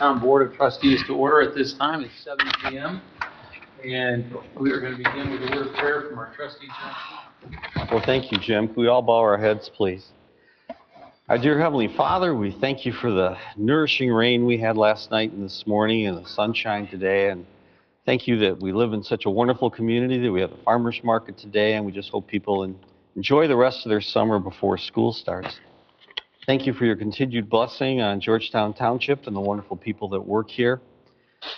Georgetown Board of Trustees to order at this time. It's 7 p.m. And we are going to begin with a word of prayer from our trustee, John. Well, thank you, Jim. Can we all bow our heads, please? Our dear Heavenly Father, we thank you for the nourishing rain we had last night and this morning and the sunshine today. And thank you that we live in such a wonderful community, that we have a farmer's market today, and we just hope people enjoy the rest of their summer before school starts. Thank you for your continued blessing on Georgetown Township and the wonderful people that work here.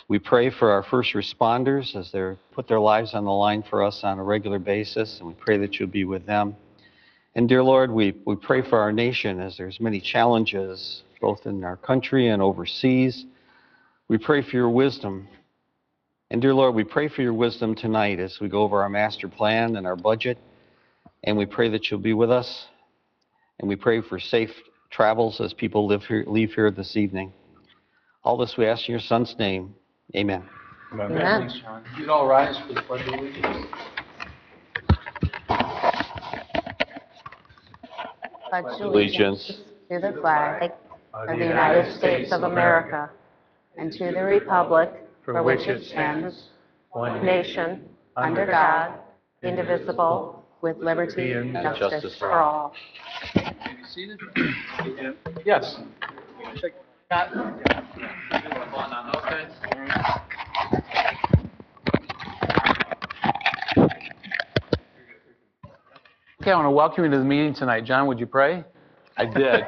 We pray for our first responders as they put their lives on the line for us on a regular basis, and we pray that you'll be with them. And dear Lord, we pray for our nation as there's many challenges, both in our country and overseas. We pray for your wisdom. And dear Lord, we pray for your wisdom tonight as we go over our master plan and our budget. And we pray that you'll be with us. And we pray for safe travels as people leave here this evening. All this we ask in your Son's name. Amen. Amen. Thanks, John. You'd all rise for the Pledge of Allegiance. Pledge allegiance to the flag of the United States of America and to the republic for which it stands, one nation, under God, indivisible, with liberty and justice for all. Be seated. Yes. Okay, I want to welcome you to the meeting tonight. John, would you pray? I did.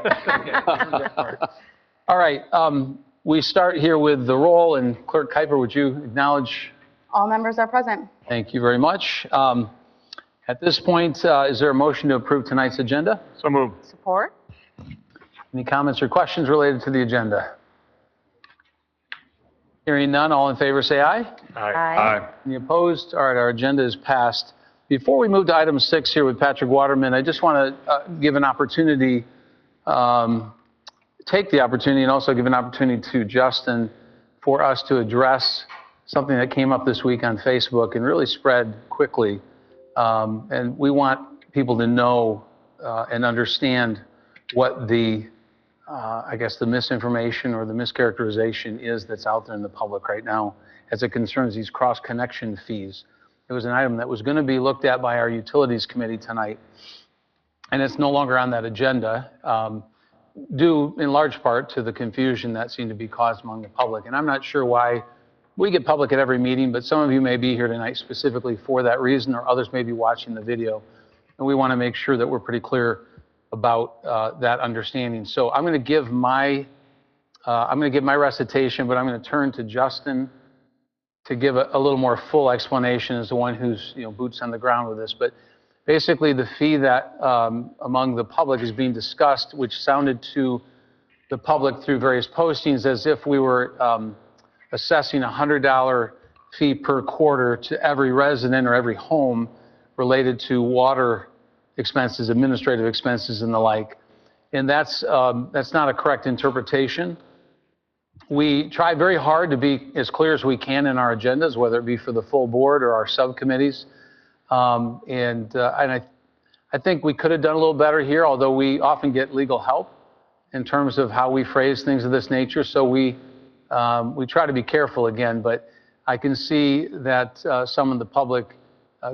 All right, we start here with the roll, and Clerk Kuiper, would you acknowledge? All members are present. Thank you very much. At this point, is there a motion to approve tonight's agenda? So moved. Support? Any comments or questions related to the agenda? Hearing none, all in favor say aye. Aye. Any opposed? All right, our agenda is passed. Before we move to item 6 here with Patrick Waterman, I just want to give an opportunity, take the opportunity and also give an opportunity to Justin for us to address something that came up this week on Facebook and really spread quickly. And we want people to know and understand what the, I guess, the misinformation or the mischaracterization is that's out there in the public right now as it concerns these cross-connection fees. It was an item that was going to be looked at by our Utilities Committee tonight, and it's no longer on that agenda, due in large part to the confusion that seemed to be caused among the public. And I'm not sure why we get public at every meeting, but some of you may be here tonight specifically for that reason, or others may be watching the video. And we want to make sure that we're pretty clear about that understanding. So I'm going to give my recitation, but I'm going to turn to Justin to give a little more full explanation as the one who's boots on the ground with this. But basically, the fee that among the public is being discussed, which sounded to the public through various postings as if we were assessing a $100 fee per quarter to every resident or every home related to water expenses, administrative expenses, and the like. And that's not a correct interpretation. We try very hard to be as clear as we can in our agendas, whether it be for the full board or our subcommittees. And I think we could have done a little better here, although we often get legal help in terms of how we phrase things of this nature. So we try to be careful again, but I can see that some of the public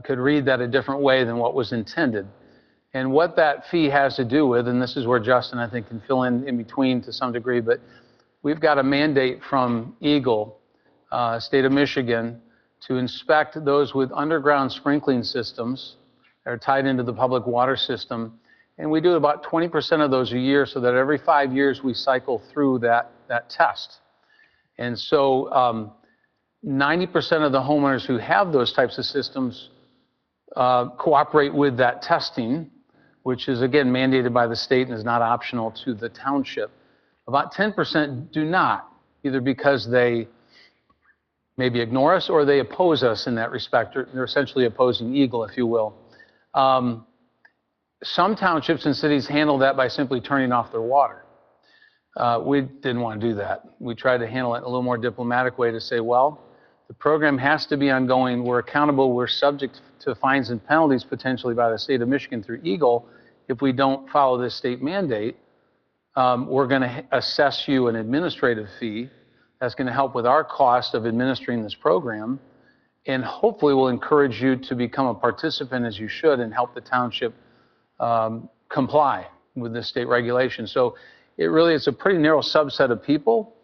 could read that a different way than what was intended. And what that fee has to do with, and this is where Justin, I think, can fill in between to some degree, but we've got a mandate from Eagle, state of Michigan, to inspect those with underground sprinkling systems that are tied into the public water system. And we do about 20% of those a year, so that every 5 years we cycle through that test. And so 90% of the homeowners who have those types of systems cooperate with that testing, which is, again, mandated by the state and is not optional to the township. About 10% do not, either because they maybe ignore us or they oppose us in that respect. They're essentially opposing Eagle, if you will. Some townships and cities handle that by simply turning off their water. We didn't want to do that. We tried to handle it in a little more diplomatic way to say, well, the program has to be ongoing. We're accountable. We're subject to fines and penalties potentially by the state of Michigan through Eagle if we don't follow this state mandate. We're going to assess you an administrative fee that's going to help with our cost of administering this program, and hopefully will encourage you to become a participant as you should and help the township comply with the state regulation. So it's a pretty narrow subset of people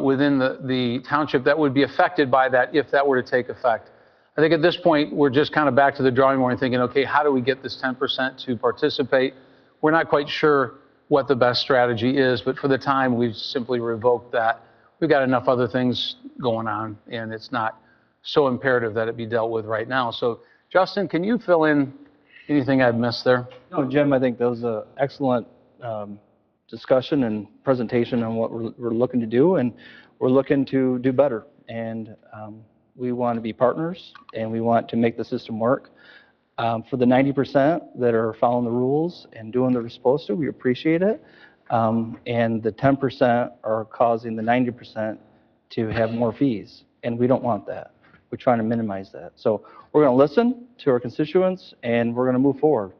within the township that would be affected by that if that were to take effect. I think at this point, we're just kind of back to the drawing board and thinking, okay, how do we get this 10% to participate? We're not quite sure what the best strategy is, but for the time, we've simply revoked that. We've got enough other things going on, and it's not so imperative that it be dealt with right now. So, Justin, can you fill in anything I've missed there? No, Jim, I think that was an excellent discussion and presentation on what we're looking to do, and we're looking to do better. And we want to be partners, and we want to make the system work. For the 90% that are following the rules and doing what they're supposed to, we appreciate it. And the 10% are causing the 90% to have more fees, and we don't want that. We're trying to minimize that. So we're going to listen to our constituents, and we're going to move forward.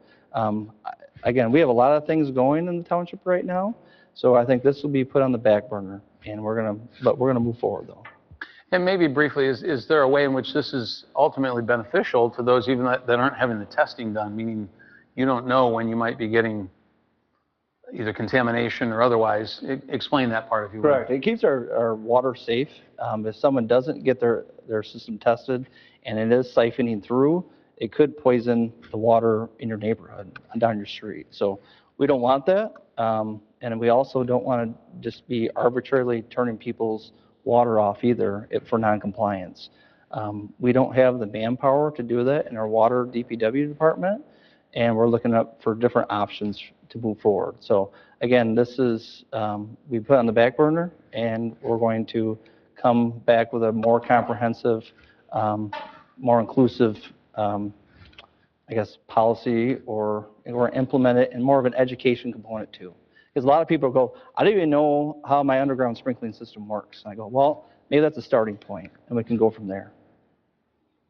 Again, we have a lot of things going in the township right now, so I think this will be put on the back burner, and we're going to move forward, though. And maybe briefly, is there a way in which this is ultimately beneficial to those even that aren't having the testing done, meaning you don't know when you might be getting either contamination or otherwise? Explain that part, if you will. Correct. It keeps our water safe. If someone doesn't get their system tested and it is siphoning through, it could poison the water in your neighborhood and down your street. So we don't want that. And we also don't want to just be arbitrarily turning people's water off either for noncompliance. We don't have the manpower to do that in our water DPW department, and we're looking up for different options to move forward. So again, this is, we put on the back burner, and we're going to come back with a more comprehensive, more inclusive, I guess, policy or implement it in more of an education component too. Because a lot of people go, I don't even know how my underground sprinkling system works. And I go, well, maybe that's a starting point, and we can go from there.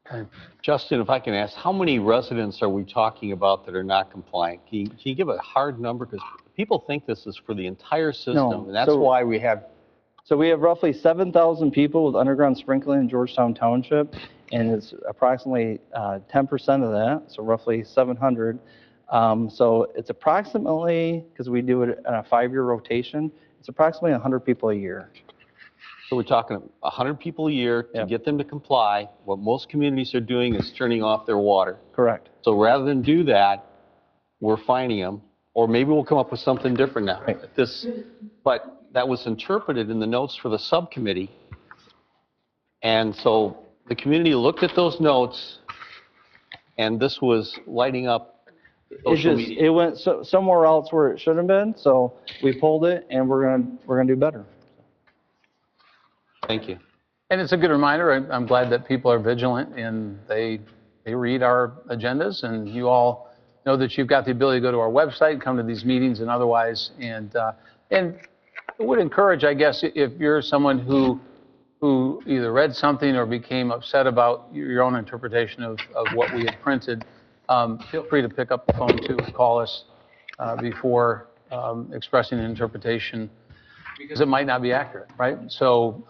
Okay. Justin, if I can ask, how many residents are we talking about that are not compliant? Can you give a hard number? Because people think this is for the entire system, No. and that's why we have... So we have roughly 7,000 people with underground sprinkling in Georgetown Township, and it's approximately 10% of that, so roughly 700. So it's approximately, because we do it on a 5-year rotation, it's approximately 100 people a year. So we're talking 100 people a year to get them to comply. What most communities are doing is turning off their water. Correct. So rather than do that, we're fining them, or maybe we'll come up with something different now. Right. But that was interpreted in the notes for the subcommittee, and so the community looked at those notes, and this was lighting up social media. It went somewhere else where it shouldn't have been, so we pulled it, and we're gonna do better. Thank you. And it's a good reminder. I'm glad that people are vigilant and they read our agendas, and you all know that you've got the ability to go to our website, come to these meetings and otherwise. And I would encourage, I guess, if you're someone who either read something or became upset about your own interpretation of what we had printed, feel free to pick up the phone too and call us before expressing an interpretation, because it might not be accurate, right? So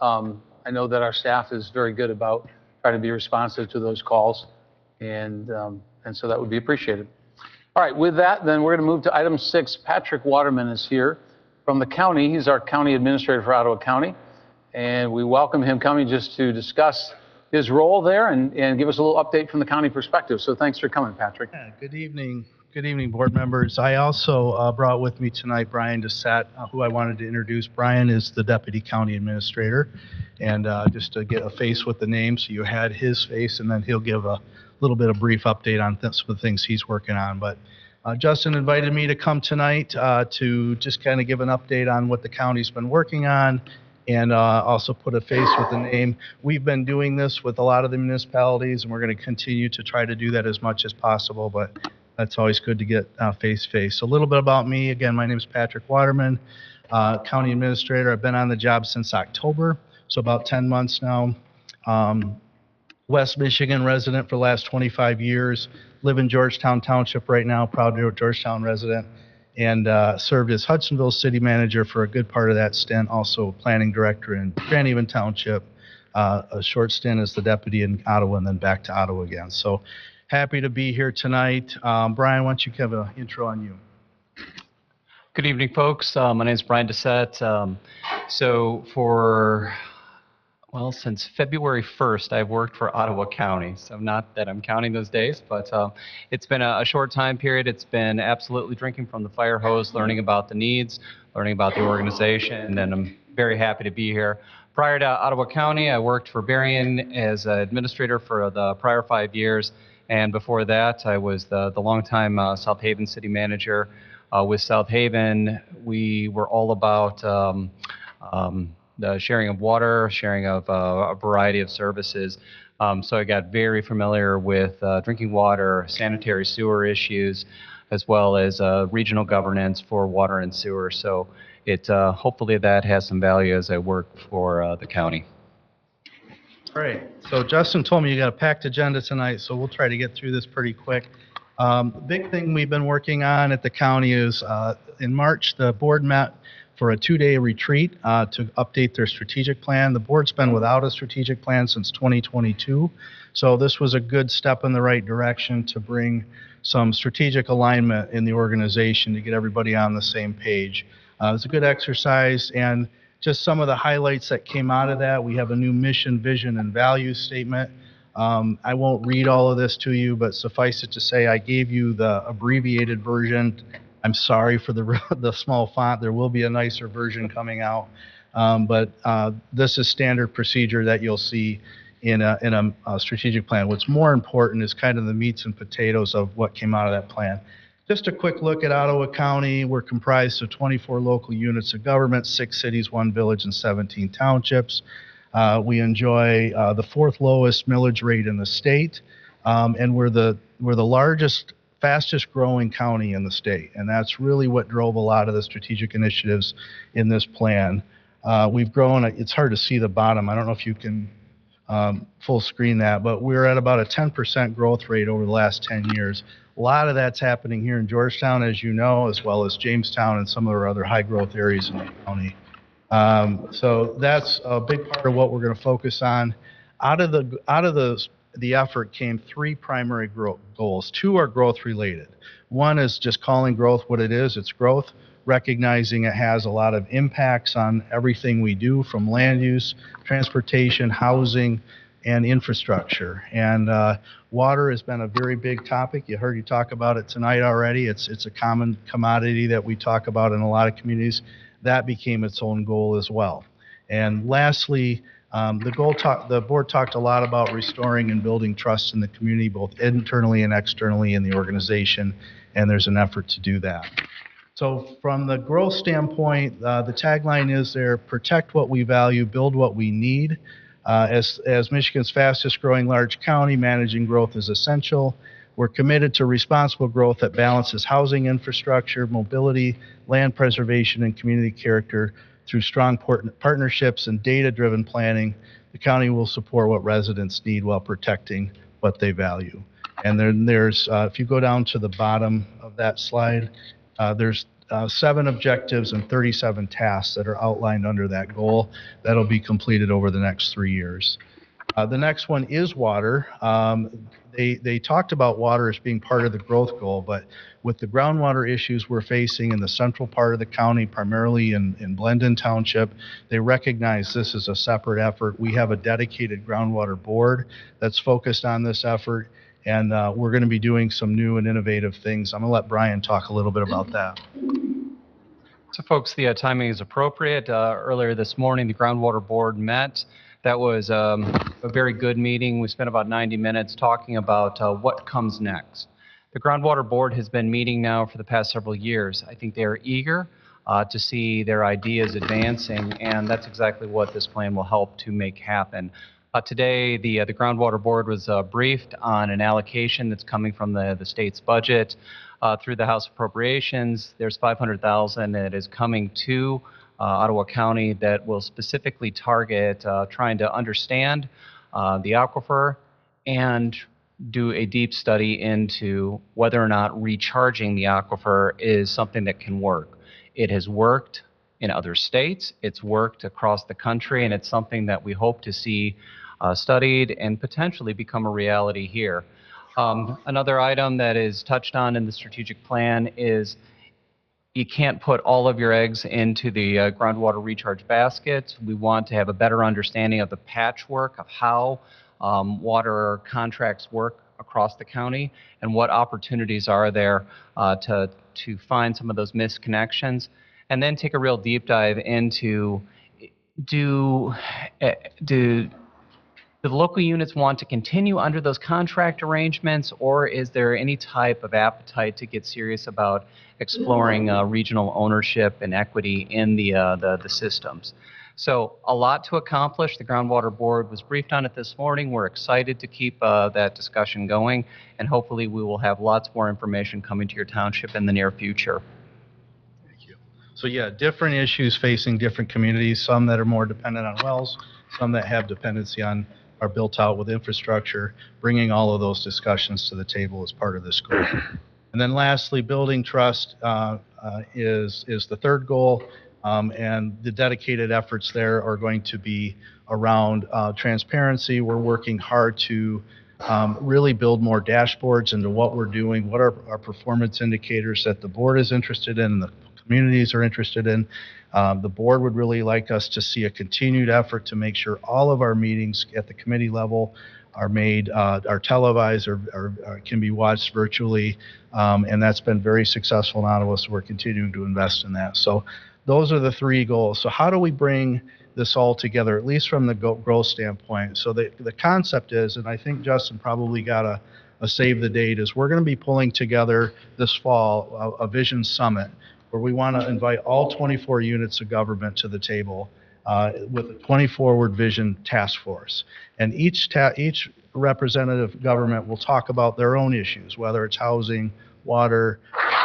I know that our staff is very good about trying to be responsive to those calls, and so that would be appreciated. All right, with that, then we're going to move to item 6. Patrick Waterman is here from the county. He's our county administrator for Ottawa County, and we welcome him coming just to discuss his role there and give us a little update from the county perspective. So thanks for coming, Patrick. Yeah, good evening. Good evening, board members. I also brought with me tonight Brian Dessett, who I wanted to introduce. Brian is the Deputy County Administrator, and just to get a face with the name, so you had his face, and then he'll give a little bit of brief update on some of the things he's working on. But Justin invited me to come tonight to just kind of give an update on what the county's been working on, and also put a face with the name. We've been doing this with a lot of the municipalities, and we're going to continue to try to do that as much as possible, but that's always good to get face-to-face. A little bit about me. Again, my name is Patrick Waterman, County Administrator. I've been on the job since October, so about 10 months now. West Michigan resident for the last 25 years. Live in Georgetown Township right now, proud Georgetown resident. and served as Hudsonville City Manager for a good part of that stint, also Planning Director in Grand Haven Township, a short stint as the deputy in Ottawa, and then back to Ottawa again. So happy to be here tonight. Brian, why don't you give an intro on you? Good evening, folks. My name is Brian Dissett. Since February 1st, I've worked for Ottawa County. So not that I'm counting those days, but it's been a short time period. It's been absolutely drinking from the fire hose, learning about the needs, learning about the organization, and I'm very happy to be here. Prior to Ottawa County, I worked for Berrien as administrator for the prior 5 years, and before that, I was the longtime South Haven city manager. With South Haven, we were all about the sharing of water, sharing of a variety of services. So I got very familiar with drinking water, sanitary sewer issues, as well as regional governance for water and sewer. So hopefully that has some value as I work for the county. Great. So Justin told me you got a packed agenda tonight, so we'll try to get through this pretty quick. The big thing we've been working on at the county is in March, the board met for a 2-day retreat to update their strategic plan. The board's been without a strategic plan since 2022, so this was a good step in the right direction to bring some strategic alignment in the organization to get everybody on the same page. It was a good exercise, and just some of the highlights that came out of that: we have a new mission, vision, and values statement. I won't read all of this to you, but suffice it to say, I gave you the abbreviated version. I'm sorry for the small font. There will be a nicer version coming out. But this is standard procedure that you'll see in a strategic plan. What's more important is kind of the meats and potatoes of what came out of that plan. Just a quick look at Ottawa County. We're comprised of 24 local units of government, 6 cities, 1 village, and 17 townships. We enjoy the 4th lowest millage rate in the state, and we're the largest, fastest growing county in the state, and that's really what drove a lot of the strategic initiatives in this plan. We've grown. It's hard to see the bottom. I don't know if you can full screen that, but we're at about a 10% growth rate over the last 10 years. A lot of that's happening here in Georgetown, as you know, as well as Jamestown and some of our other high growth areas in the county. So that's a big part of what we're going to focus on. Out of the effort came 3 primary goals. 2 are growth related. One is just calling growth what it is. It's growth, recognizing it has a lot of impacts on everything we do, from land use, transportation, housing, and infrastructure. And water has been a very big topic. You heard you talk about it tonight already. It's a common commodity that we talk about in a lot of communities. That became its own goal as well. And lastly, the board talked a lot about restoring and building trust in the community, both internally and externally in the organization, and there's an effort to do that. So from the growth standpoint, the tagline is there: protect what we value, build what we need. As Michigan's fastest growing large county, managing growth is essential. We're committed to responsible growth that balances housing infrastructure, mobility, land preservation, and community character through strong partnerships and data-driven planning. The county will support what residents need while protecting what they value. And then there's, if you go down to the bottom of that slide, there's 7 objectives and 37 tasks that are outlined under that goal that'll be completed over the next 3 years. The next one is water. They talked about water as being part of the growth goal, but with the groundwater issues we're facing in the central part of the county, primarily in Blendon Township, they recognize this is a separate effort. We have a dedicated groundwater board that's focused on this effort, and we're going to be doing some new and innovative things. I'm going to let Brian talk a little bit about that. So folks, the timing is appropriate. Earlier this morning, the groundwater board met. That was a very good meeting. We spent about 90 minutes talking about what comes next. The groundwater board has been meeting now for the past several years. I think they are eager to see their ideas advancing, and that's exactly what this plan will help to make happen. Today, the groundwater board was briefed on an allocation that's coming from the state's budget through the House Appropriations. There's $500,000 that is coming to Ottawa County that will specifically target trying to understand the aquifer and do a deep study into whether or not recharging the aquifer is something that can work. It has worked in other states, it's worked across the country, and it's something that we hope to see studied and potentially become a reality here. Another item that is touched on in the strategic plan is you can't put all of your eggs into the groundwater recharge basket. We want to have a better understanding of the patchwork of how water contracts work across the county and what opportunities are there to find some of those missed connections, and then take a real deep dive into do the local units want to continue under those contract arrangements, or is there any type of appetite to get serious about exploring regional ownership and equity in the systems? So a lot to accomplish. The Groundwater Board was briefed on it this morning. We're excited to keep that discussion going, and hopefully we will have lots more information coming to your township in the near future. Thank you. So yeah, different issues facing different communities, some that are more dependent on wells, some that have dependency on are built out with infrastructure. Bringing all of those discussions to the table is part of this goal. And then lastly, building trust is the third goal, and the dedicated efforts there are going to be around transparency. We're working hard to really build more dashboards into what we're doing, what are our performance indicators that the board is interested in and the communities are interested in. The board would really like us to see a continued effort to make sure all of our meetings at the committee level are televised or can be watched virtually, and that's been very successful in Ottawa, so we're continuing to invest in that. So those are the three goals. So how do we bring this all together, at least from the growth standpoint? So the concept is, and I think Justin probably got a save the date, is we're going to be pulling together this fall a vision summit where we want to invite all 24 units of government to the table with a 20-forward vision task force. And each representative government will talk about their own issues, whether it's housing, water,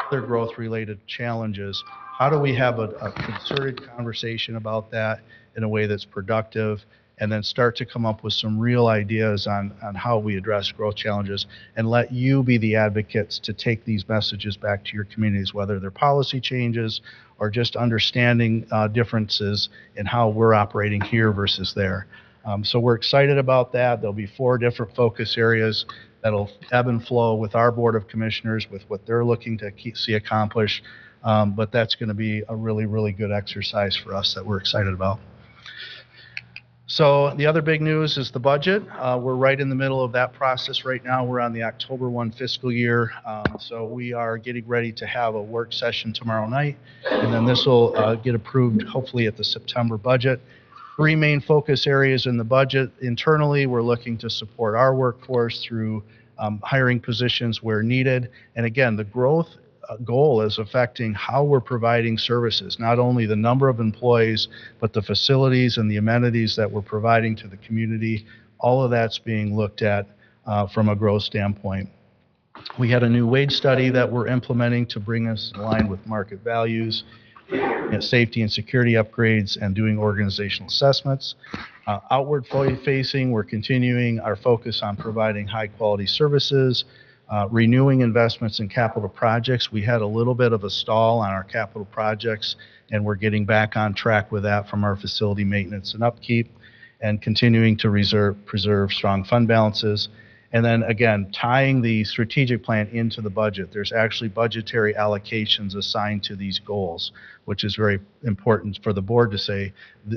other growth-related challenges. How do we have a concerted conversation about that in a way that's productive, and then start to come up with some real ideas on how we address growth challenges, and let you be the advocates to take these messages back to your communities, whether they're policy changes or just understanding differences in how we're operating here versus there. So we're excited about that. There'll be 4 different focus areas that'll ebb and flow with our Board of Commissioners, with what they're looking to see accomplished. But that's going to be a really, really good exercise for us that we're excited about. So the other big news is the budget. We're right in the middle of that process right now. We're on the October 1 fiscal year. So we are getting ready to have a work session tomorrow night, and then this will get approved hopefully at the September budget. 3 main focus areas in the budget. Internally, we're looking to support our workforce through hiring positions where needed. And again, the growth goal is affecting how we're providing services, not only the number of employees, but the facilities and the amenities that we're providing to the community. All of that's being looked at from a growth standpoint. We had a new wage study that we're implementing to bring us in line with market values, safety and security upgrades, and doing organizational assessments. Outward facing, we're continuing our focus on providing high quality services, renewing investments in capital projects. We had a little bit of a stall on our capital projects, and we're getting back on track with that from our facility maintenance and upkeep, and continuing to preserve strong fund balances. And then again, tying the strategic plan into the budget. There's actually budgetary allocations assigned to these goals, which is very important for the board to say,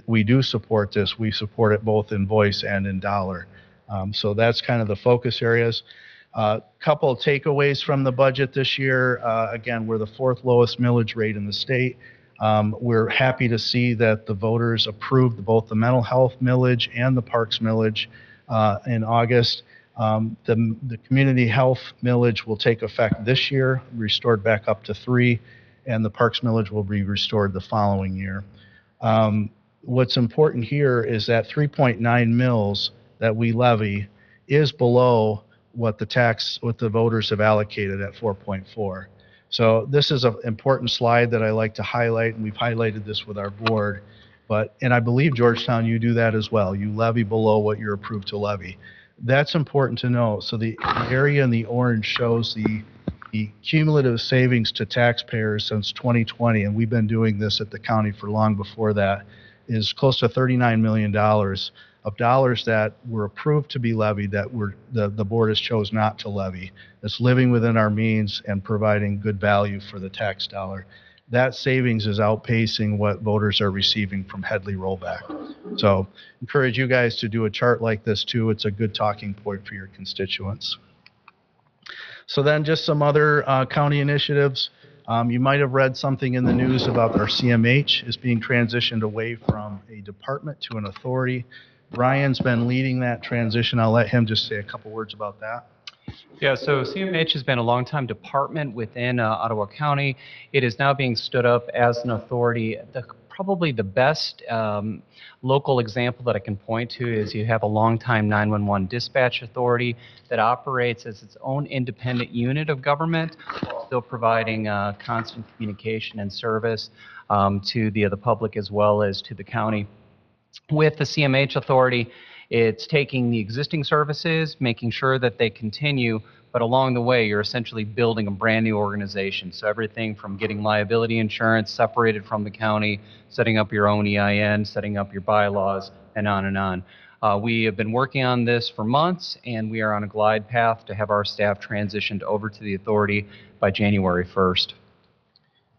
we do support this. We support it both in voice and in dollar. So that's kind of the focus areas. Couple of takeaways from the budget this year. Again, we're the 4th lowest millage rate in the state. We're happy to see that the voters approved both the mental health millage and the parks millage in August. The community health millage will take effect this year, restored back up to 3, and the parks millage will be restored the following year. What's important here is that 3.9 mils that we levy is below what the voters have allocated at 4.4. So this is an important slide that I like to highlight, and we've highlighted this with our board. And I believe, Georgetown, you do that as well. You levy below what you're approved to levy. That's important to know. So the area in the orange shows the cumulative savings to taxpayers since 2020, and we've been doing this at the county for long before that, is close to $39 million of dollars that were approved to be levied that the board has chose not to levy. It's living within our means and providing good value for the tax dollar. That savings is outpacing what voters are receiving from Headley rollback. So encourage you guys to do a chart like this too. It's a good talking point for your constituents. So then just some other county initiatives. You might have read something in the news about our CMH is being transitioned away from a department to an authority. Brian's been leading that transition. I'll let him just say a couple words about that. Yeah, so CMH has been a long-time department within Ottawa County. It is now being stood up as an authority. Probably the best local example that I can point to is you have a long-time 911 dispatch authority that operates as its own independent unit of government, while still providing constant communication and service to the public as well as to the county. With the CMH authority, it's taking the existing services, making sure that they continue, but along the way, you're essentially building a brand new organization. So everything from getting liability insurance separated from the county, setting up your own EIN, setting up your bylaws, and on and on. We have been working on this for months, and we are on a glide path to have our staff transitioned over to the authority by January 1st.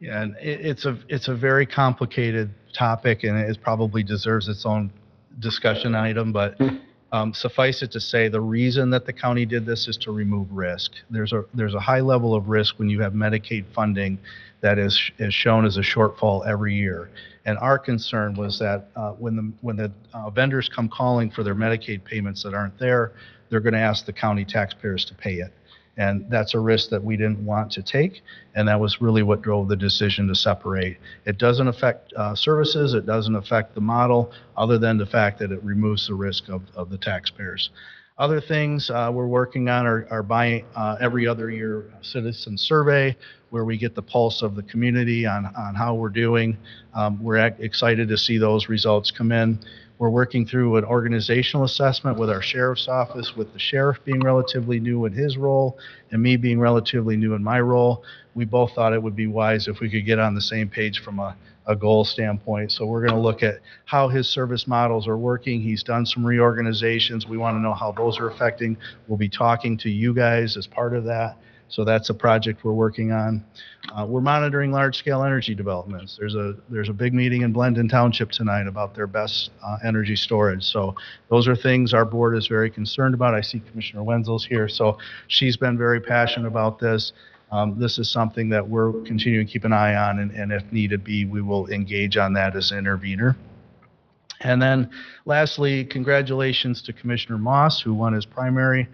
Yeah, and it's a very complicated topic, and it probably deserves its own discussion item, but suffice it to say, the reason that the county did this is to remove risk. There's a high level of risk when you have Medicaid funding that is shown as a shortfall every year. And our concern was that when the vendors come calling for their Medicaid payments that aren't there, they're going to ask the county taxpayers to pay it. And that's a risk that we didn't want to take, and that was really what drove the decision to separate. It doesn't affect services, it doesn't affect the model, other than the fact that it removes the risk of the taxpayers. Other things we're working on are buying every other year citizen survey, where we get the pulse of the community on how we're doing. We're excited to see those results come in. We're working through an organizational assessment with our sheriff's office, with the sheriff being relatively new in his role and me being relatively new in my role. We both thought it would be wise if we could get on the same page from a goal standpoint. So we're going to look at how his service models are working. He's done some reorganizations. We want to know how those are affecting. We'll be talking to you guys as part of that. So that's a project we're working on. We're monitoring large-scale energy developments. There's a big meeting in Georgetown Township tonight about their best energy storage. So those are things our board is very concerned about. I see Commissioner Wenzel's here, so she's been very passionate about this. This is something that we're continuing to keep an eye on, and if needed be, we will engage on that as an intervener. And then lastly, congratulations to Commissioner Moss, who won his primary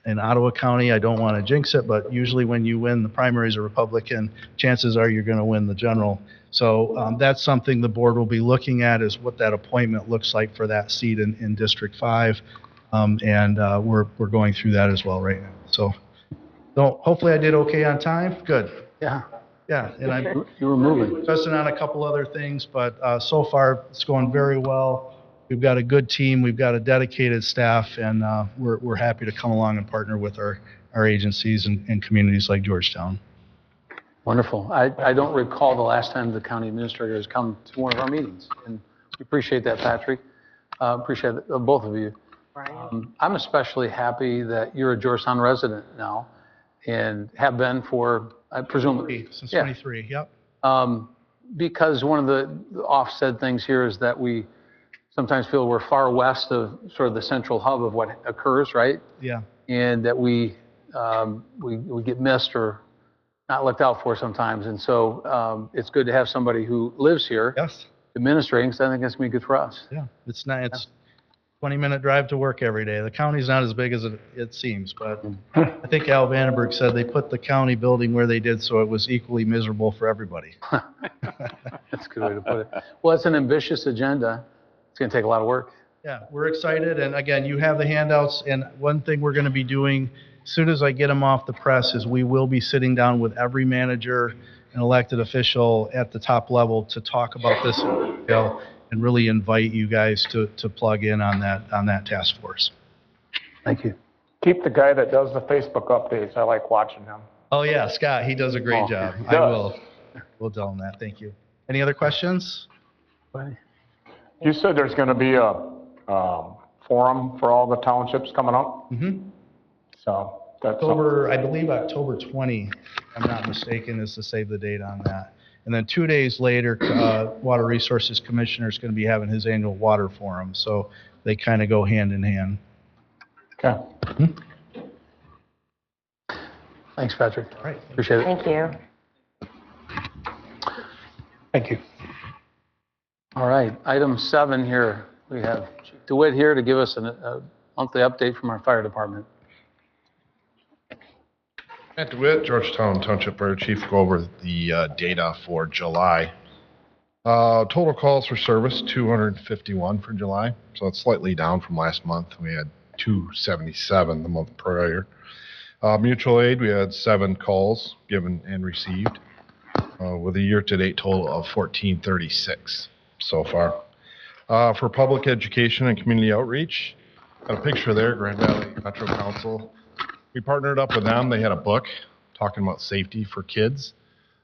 in Ottawa County. I don't want to jinx it, but usually when you win the primary as a Republican, chances are you're going to win the general. So that's something the board will be looking at, is what that appointment looks like for that seat in District 5. We're going through that as well right now. So hopefully I did okay on time. Good. Yeah. Yeah, and You were moving. Testing on a couple other things, but so far it's going very well. We've got a good team, we've got a dedicated staff, and we're happy to come along and partner with our agencies and communities like Georgetown. Wonderful. I don't recall the last time the county administrator has come to one of our meetings, and we appreciate that, Patrick. Appreciate it, both of you. I'm especially happy that you're a Georgetown resident now, and have been for, I presume, since 23. Yep. Because one of the oft-said things here is that we sometimes feel we're far west of sort of the central hub of what occurs, right? Yeah. And that we get missed or not looked out for sometimes. And so it's good to have somebody who lives here, Yes. administrating, because I think that's going to be good for us. Yeah. It's 20-minute drive to work every day. The county's not as big as it seems, but I think Al Vandenberg said they put the county building where they did so it was equally miserable for everybody. That's a good way to put it. Well, it's an ambitious agenda. It's going to take a lot of work. Yeah, we're excited. And again, you have the handouts. And one thing we're going to be doing as soon as I get them off the press is we will be sitting down with every manager and elected official at the top level to talk about this in detail and really invite you guys to plug in on that task force. Thank you. Keep the guy that does the Facebook updates. I like watching him. Oh, yeah, Scott, he does a great job. he I does. will tell him that. Thank you. Any other questions? You said there's going to be a forum for all the townships coming up? Mm-hmm. So that's I believe October 20, if I'm not mistaken, is to save the date on that. And then 2 days later, Water Resources Commissioner is going to be having his annual water forum. So they kind of go hand in hand. Okay. Mm-hmm. Thanks, Patrick. All right. Appreciate it. Thank you. Thank you. All right, item 7 here. We have Chief DeWitt here to give us a monthly update from our fire department. Matt DeWitt, Georgetown Township Fire Chief, go over the data for July. Total calls for service, 251 for July, so it's slightly down from last month. We had 277 the month prior. Mutual aid, we had 7 calls given and received, with a year-to-date total of 1436 so far. For public education and community outreach, got a picture there, Grand Valley Metro Council. We partnered up with them. They had a book talking about safety for kids.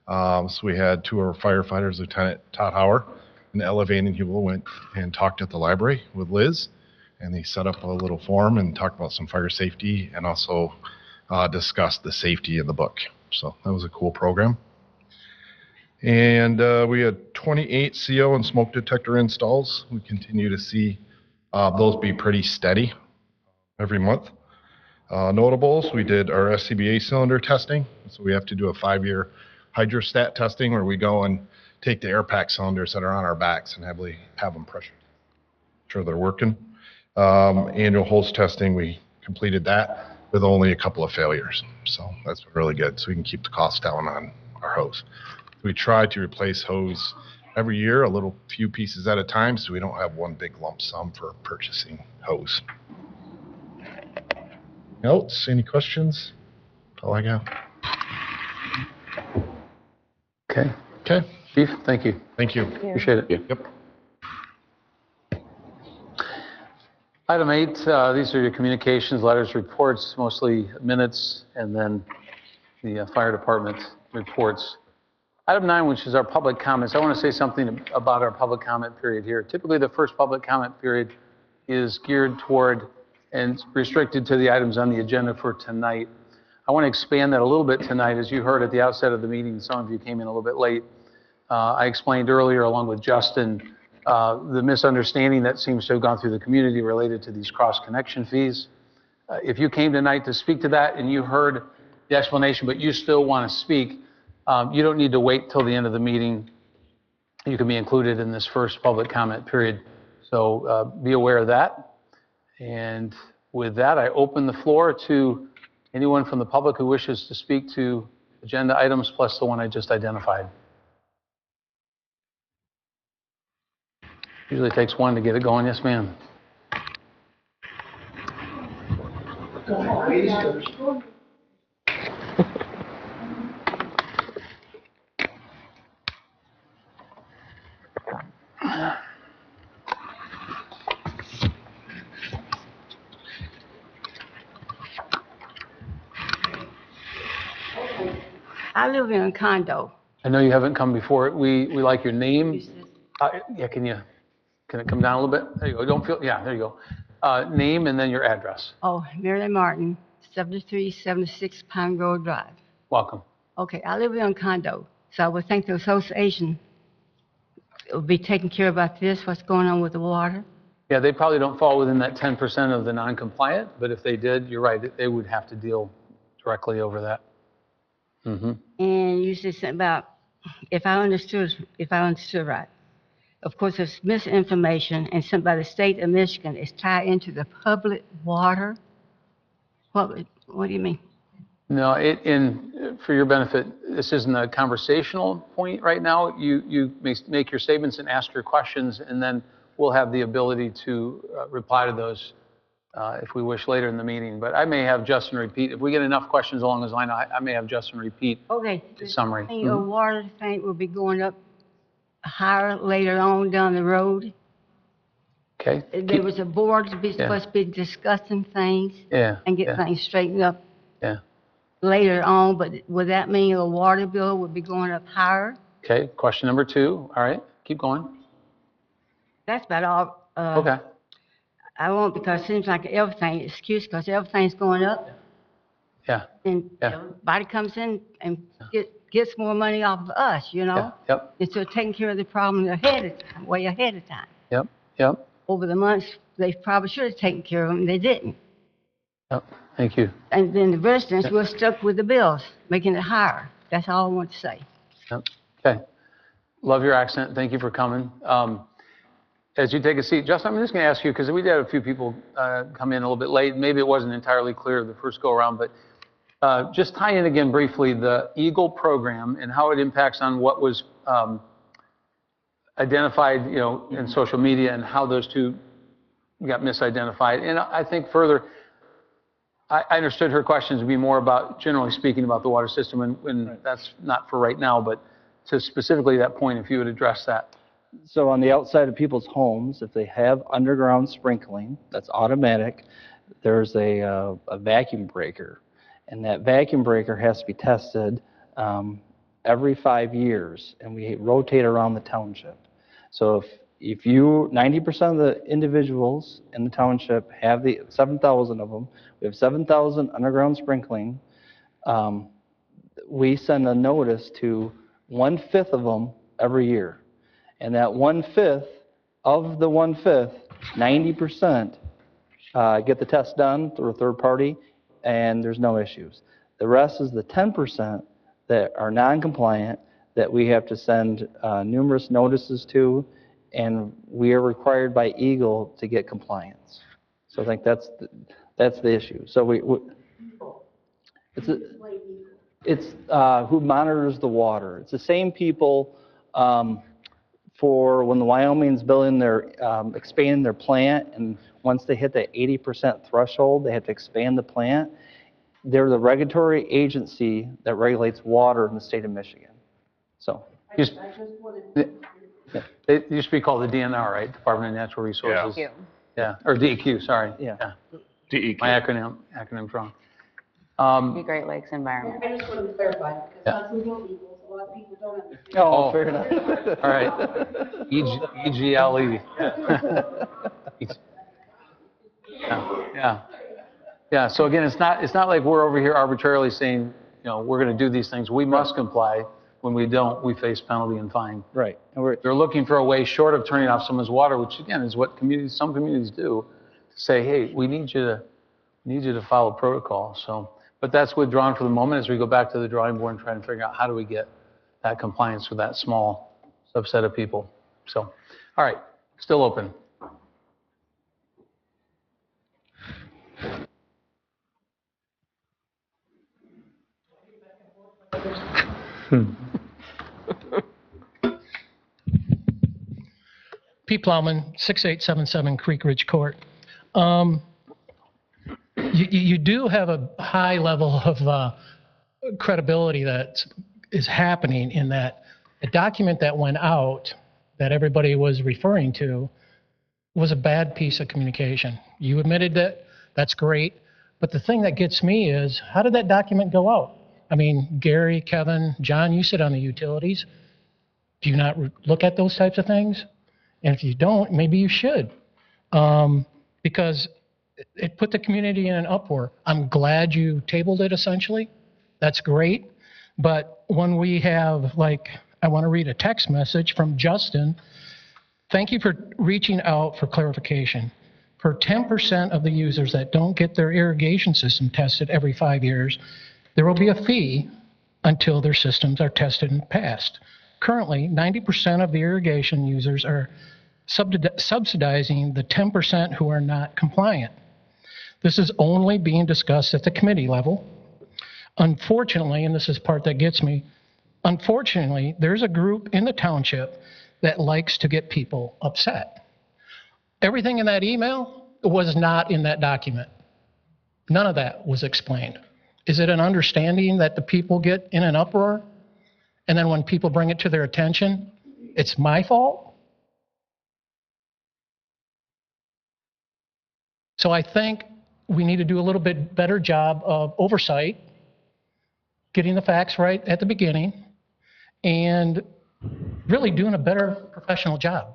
So we had 2 of our firefighters, Lieutenant Todd Hauer and Elevating Hewell, went and talked at the library with Liz, and they set up a little forum and talked about some fire safety and also discussed the safety in the book. So that was a cool program. And we had 28 CO and smoke detector installs. We continue to see those be pretty steady every month. Notables, we did our SCBA cylinder testing. So we have to do a 5-year hydrostat testing where we go and take the air pack cylinders that are on our backs and have them pressured. Sure they're working. Annual hose testing, we completed that with only a couple of failures. So that's really good. So we can keep the cost down on our hose. We try to replace hose every year, a little few pieces at a time, so we don't have one big lump sum for purchasing hose. Else, any questions? That's all I got. Okay. Okay. Chief, thank you. Thank you. Appreciate it. Yep. Item 8, these are your communications, letters, reports, mostly minutes, and then the fire department reports. Item 9, which is our public comments. I want to say something about our public comment period here. Typically, the first public comment period is geared toward and restricted to the items on the agenda for tonight. I want to expand that a little bit tonight. As you heard at the outset of the meeting, some of you came in a little bit late. I explained earlier, along with Justin, the misunderstanding that seems to have gone through the community related to these cross-connection fees. If you came tonight to speak to that and you heard the explanation, but you still want to speak, you don't need to wait till the end of the meeting. You can be included in this first public comment period. So be aware of that. And with that, I open the floor to anyone from the public who wishes to speak to agenda items plus the one I just identified. Usually takes one to get it going. Yes, ma'am. I live in a condo. I know you haven't come before. We like your name. Yeah, can it come down a little bit? There you go. Don't feel, yeah, there you go. Name and then your address. Oh, Marilyn Martin, 7376 Pine Grove Drive. Welcome. Okay, I live in a condo, so I would think the association will be taking care about this, what's going on with the water. Yeah, they probably don't fall within that 10% of the non-compliant, but if they did, you're right, they would have to deal directly over that. Mm-hmm. And you said something about, if I understood right, of course, there's misinformation, and something by the state of Michigan is tied into the public water. What do you mean? No, for your benefit, this isn't a conversational point right now. You may make your statements and ask your questions, and then we'll have the ability to reply to those if we wish later in the meeting. But I may have Justin repeat. If we get enough questions along this line, I may have Justin repeat the summary. Your water tank will be going up higher later on down the road? Okay? There was a board to be, supposed to be discussing things Yeah, and get yeah, things straightened up yeah. later on, but would that mean a water bill would be going up higher? Okay, question number 2. All right, keep going. That's about all. Okay, I won't, because it seems like everything, excuse, because everything's going up, yeah, and yeah. everybody comes in and gets more money off of us, you Yeah, know? yep, Instead of taking care of the problem ahead of time, way ahead of time. yep, yep, Over the months, they probably should have taken care of them, they didn't. yep. Thank you. And then the residents Yep. were stuck with the bills, making it higher. That's all I want to say. Yep. Okay. Love your accent. Thank you for coming. As you take a seat, Justin, I'm just going to ask you, because we had a few people come in a little bit late. Maybe it wasn't entirely clear the first go-around, but just tie in again briefly the EAGLE program and how it impacts on what was identified, in social media, and how those two got misidentified. And I think further, I understood her questions to be more about, generally speaking, about the water system, and right. That's not for right now, but to specifically that point, if you would address that. So on the outside of people's homes, if they have underground sprinkling, that's automatic, there's a vacuum breaker. And that vacuum breaker has to be tested every 5 years, and we rotate around the township. So if you, 90% of the individuals in the township have 7,000 of them, we have 7,000 underground sprinkling, we send a notice to 1/5 of them every year. And that 1/5 of the 1/5, 90% get the test done through a third party, and there's no issues. The rest is the 10% that are non-compliant that we have to send numerous notices to, and we are required by EAGLE to get compliance. So I think that's the issue. So it's who monitors the water. It's the same people for when the Wyoming's building their, expanding their plant, and once they hit that 80% threshold, they have to expand the plant. They're the regulatory agency that regulates water in the state of Michigan. So. It used to be called the DNR, right? Department of Natural Resources. DEQ. Yeah, or DEQ, sorry. Yeah. DEQ. My acronym's wrong. The Great Lakes Environment. I just wanted to clarify, because Yeah. Hudsonville equals, a lot of people don't understand. Oh, fair enough. All right. EGLE. Yeah. Yeah. So again, it's not like we're over here arbitrarily saying, we're going to do these things. We must comply. When we don't, we face penalty and fine. Right. And they're looking for a way short of turning off someone's water, which again is what some communities do, to say, hey, we need you to follow protocol. So, but that's withdrawn for the moment as we go back to the drawing board and try and figure out how do we get that compliance with that small subset of people. So, all right, still open. P. Plowman, 6877 Creek Ridge Court. You do have a high level of credibility that is happening in that the document that went out that everybody was referring to was a bad piece of communication. You admitted that, that's great, but the thing that gets me is, how did that document go out? I mean, Gary, Kevin, John, you sit on the utilities. Do you not look at those types of things? And if you don't, maybe you should, because it put the community in an uproar. I'm glad you tabled it, essentially. That's great. But when we have, like, I want to read a text message from Justin. Thank you for reaching out for clarification. For 10% of the users that don't get their irrigation system tested every 5 years, there will be a fee until their systems are tested and passed. Currently, 90% of the irrigation users are subsidizing the 10% who are not compliant. This is only being discussed at the committee level. Unfortunately, and this is the part that gets me, unfortunately, there's a group in the township that likes to get people upset. Everything in that email was not in that document. None of that was explained. Is it an understanding that the people get in an uproar, and then when people bring it to their attention, it's my fault? So I think we need to do a little bit better job of oversight, getting the facts right at the beginning, and really doing a better professional job.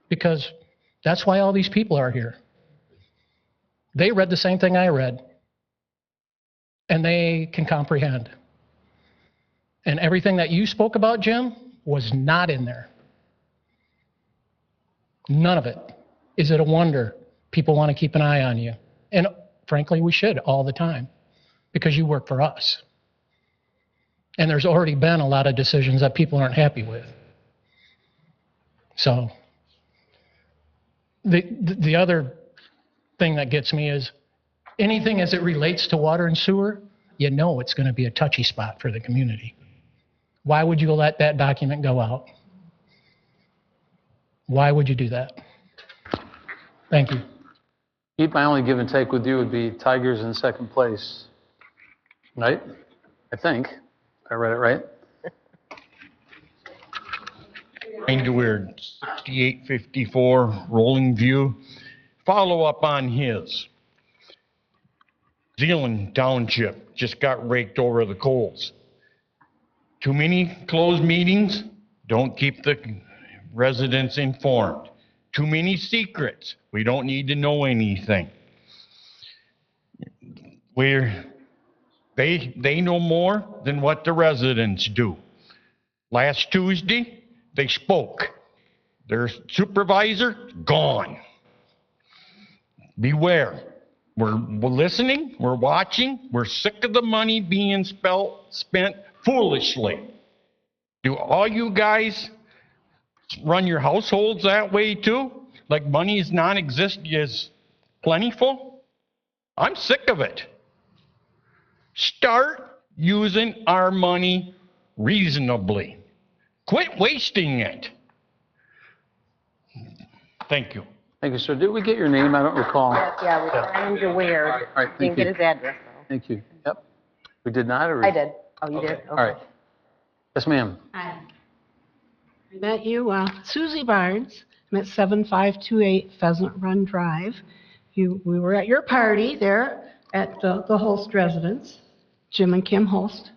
Because that's why all these people are here. They read the same thing I read, and they can comprehend. And everything that you spoke about, Jim, was not in there. None of it. Is it a wonder people want to keep an eye on you? And frankly, we should all the time, because you work for us. And there's already been a lot of decisions that people aren't happy with. So the other thing that gets me is anything as it relates to water and sewer, you know it's going to be a touchy spot for the community. Why would you let that document go out? Why would you do that? Thank you. Pete, my only give and take with you would be Tigers in second place, right? I think, if I read it right. Kind weird, 6854 Rolling View. Follow up on his. Zealand Township just got raked over the coals. Too many closed meetings, don't keep the residents informed. Too many secrets, we don't need to know anything. They know more than what the residents do. Last Tuesday, they spoke. Their supervisor, gone. Beware. We're listening, we're watching, we're sick of the money being spent foolishly. Do all you guys run your households that way too? Like money is is plentiful? I'm sick of it. Start using our money reasonably. Quit wasting it. Thank you. Thank you, sir. Did we get your name? I don't recall. Yeah, we Brian DeWeird. All right, Didn't thank get you. his address, though. Thank you. Yep. We did not, or? I did. Oh, you did? All right. Yes, ma'am. Hi. I met you, Susie Barnes. I'm at 7528 Pheasant Run Drive. We were at your party there at the Holst residence, Jim and Kim Holst.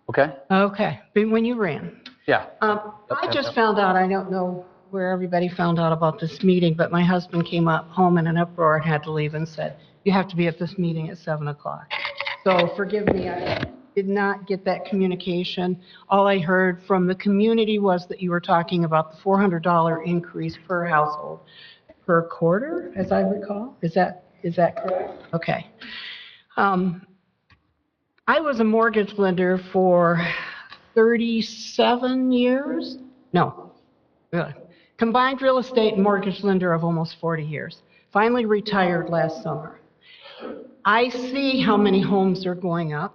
Okay. Okay, when you ran. Yeah. I just found out, I don't know where everybody found out about this meeting, but my husband came up home in an uproar and had to leave and said, you have to be at this meeting at 7 o'clock. So forgive me, I did not get that communication. All I heard from the community was that you were talking about the $400 increase per household per quarter, as I recall. Is that correct? Okay. I was a mortgage lender for 37 years. No, really. Combined real estate and mortgage lender of almost 40 years. Finally retired last summer. I see how many homes are going up.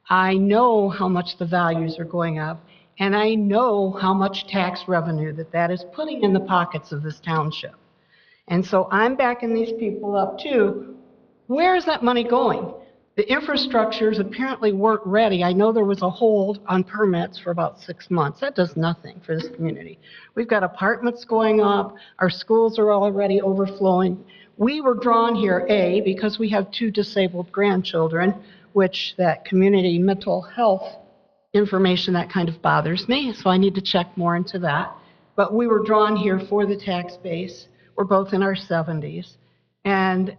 I know how much the values are going up. And I know how much tax revenue that is putting in the pockets of this township. And so I'm backing these people up too. Where is that money going? The infrastructures apparently weren't ready. I know there was a hold on permits for about 6 months. That does nothing for this community. We've got apartments going up. Our schools are already overflowing. We were drawn here, A, because we have 2 disabled grandchildren, which that community mental health information, that kind of bothers me, so I need to check more into that. But we were drawn here for the tax base. We're both in our 70s. And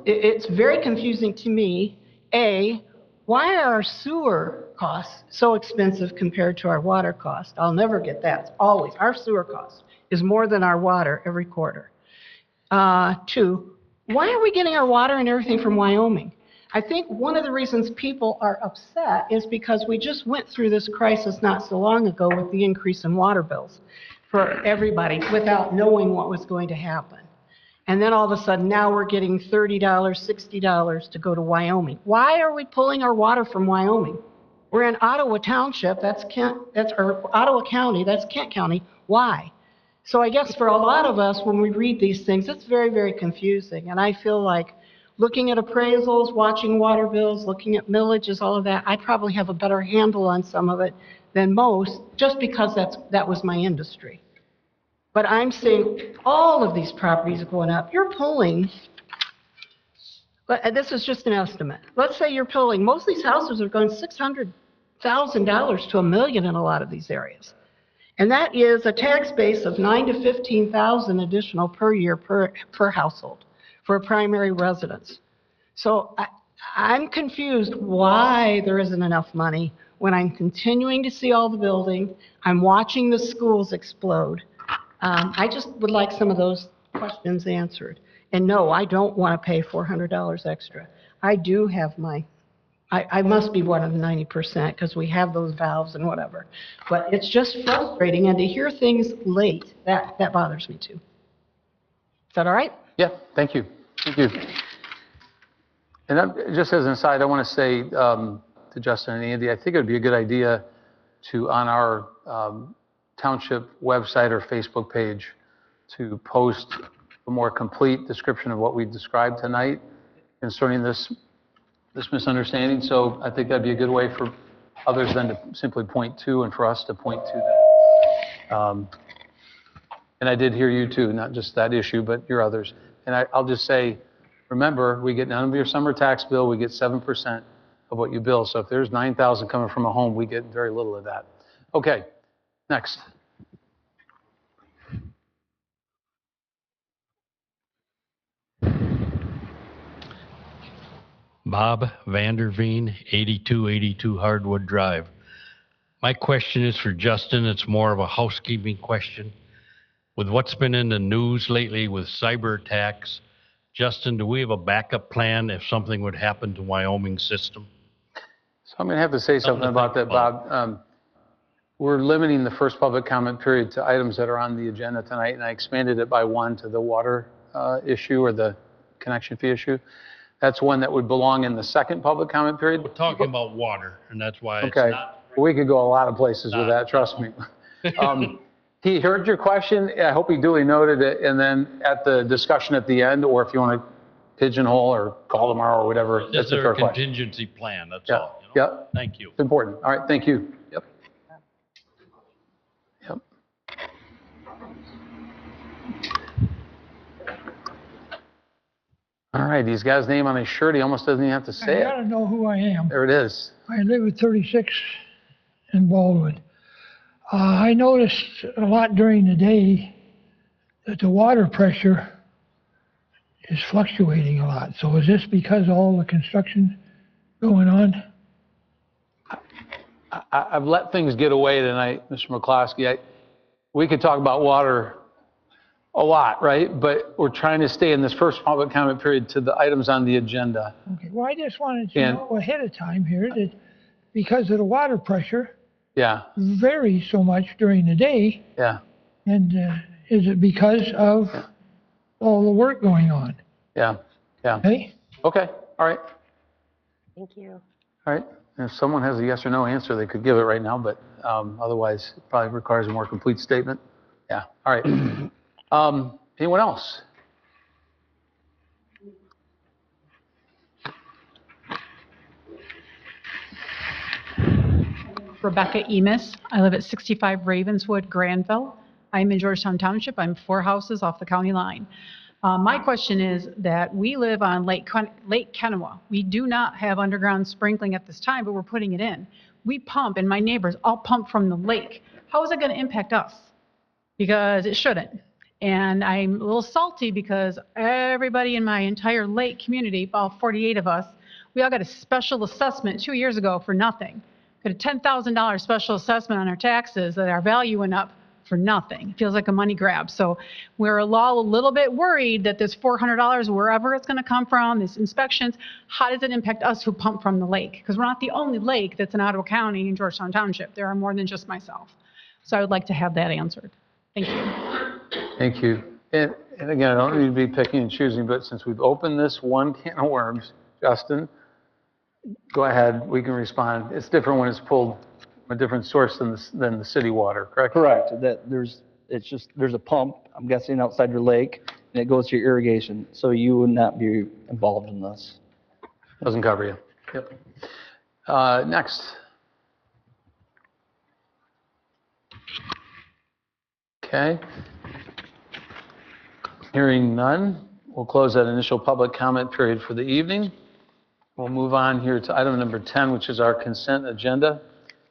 it's very confusing to me, A, why are our sewer costs so expensive compared to our water cost? I'll never get that. It's always, our sewer cost is more than our water every quarter. 2, why are we getting our water and everything from Wyoming? I think one of the reasons people are upset is because we just went through this crisis not so long ago with the increase in water bills for everybody without knowing what was going to happen. And then all of a sudden now we're getting $30, $60 to go to Wyoming. Why are we pulling our water from Wyoming? We're in Ottawa Township, or Ottawa County, that's Kent County. Why? So I guess for a lot of us, when we read these things, it's very, very confusing. And I feel like looking at appraisals, watching water bills, looking at millages, all of that, I probably have a better handle on some of it than most, just because that was my industry. But I'm seeing all of these properties going up. You're pulling but this is just an estimate. Let's say you're pulling, most of these houses are going $600,000 to $1 million in a lot of these areas. And that is a tax base of $9,000 to $15,000 additional per year per household for a primary residence. So I'm confused why there isn't enough money when I'm continuing to see all the building. I'm watching the schools explode. I just would like some of those questions answered. And no, I don't want to pay $400 extra. I do have I must be one of the 90% because we have those valves and whatever. But it's just frustrating, and to hear things late, that bothers me too. Is that all right? Yeah, thank you. Thank you. And just as an aside, I want to say to Justin and Andy, I think it would be a good idea to, on our township website or Facebook page, to post a more complete description of what we described tonight concerning this misunderstanding. So I think that'd be a good way for others then to simply point to and for us to point to that. And I did hear you too, not just that issue, but your others. And I'll just say, remember, we get none of your summer tax bill. We get 7% of what you bill. So if there's $9,000 coming from a home, we get very little of that. Okay, next. Bob Vanderveen, 8282 Hardwood Drive. My question is for Justin. It's more of a housekeeping question. With what's been in the news lately with cyber attacks, Justin, do we have a backup plan if something would happen to Wyoming's system? So I'm going to have to say something about that, Bob. We're limiting the first public comment period to items that are on the agenda tonight, and I expanded it by one to the water issue or the connection fee issue. That's one that would belong in the second public comment period. We're talking about water, and that's why it's Okay. not. We could go a lot of places with that, trust me. He heard your question. I hope he duly noted it. And then at the discussion at the end, or if you want to pigeonhole or call tomorrow or whatever, Is that's a there fair a question. contingency plan? That's Yeah. all. You know? Yep. Thank you. It's important. All right. Thank you. Yep. Yep. All right. He's got his name on his shirt. He almost doesn't even have to say I it. gotta know who I am. There it is. I live at 36 in Baldwin. I noticed a lot during the day that the water pressure is fluctuating a lot. So is this because of all the construction going on? I've let things get away tonight, Mr. McCloskey. We could talk about water a lot, right? But we're trying to stay in this first public comment period to the items on the agenda. Okay, well, I just wanted to know ahead of time here that because of the water pressure, varies so much during the day. Yeah. And is it because of all the work going on? Yeah. Yeah. Okay? Okay. All right. Thank you. All right. And if someone has a yes or no answer, they could give it right now, but otherwise it probably requires a more complete statement. Yeah. All right. Anyone else? Rebecca Emis. I live at 65 Ravenswood, Granville. I'm in Georgetown Township. I'm 4 houses off the county line. My question is that we live on Lake Kennewa. We do not have underground sprinkling at this time, but we're putting it in. We pump, and my neighbors all pump from the lake. How is it going to impact us? Because it shouldn't. And I'm a little salty because everybody in my entire lake community, all 48 of us, we all got a special assessment 2 years ago for nothing. Got a $10,000 special assessment on our taxes that our value went up for nothing. It feels like a money grab. So we're all a little bit worried that this $400, wherever it's going to come from, this inspections, how does it impact us who pump from the lake? Because we're not the only lake that's in Ottawa County and Georgetown Township. There are more than just myself. So I would like to have that answered. Thank you. Thank you. And again, I don't need to be picking and choosing, but since we've opened this one can of worms, Justin, go ahead. We can respond. It's different when it's pulled from a different source than the city water, correct? Correct. That there's a pump, I'm guessing, outside your lake, and it goes to your irrigation. So you would not be involved in this. Doesn't cover you. Yep. Next. Okay. Hearing none, we'll close that initial public comment period for the evening. We'll move on here to item number 10, which is our consent agenda,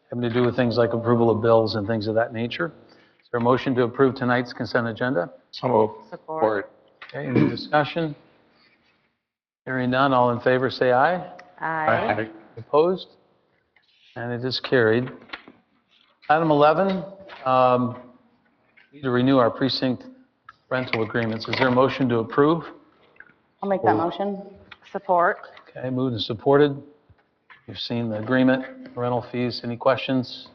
having to do with things like approval of bills and things of that nature. Is there a motion to approve tonight's consent agenda? So moved. Support. Okay, any discussion? Hearing none, all in favor say aye. Aye. Opposed? And it is carried. Item 11, need to renew our precinct rental agreements. Is there a motion to approve? I'll make that motion. Support. Okay, moved and supported. You've seen the agreement, rental fees. Any questions?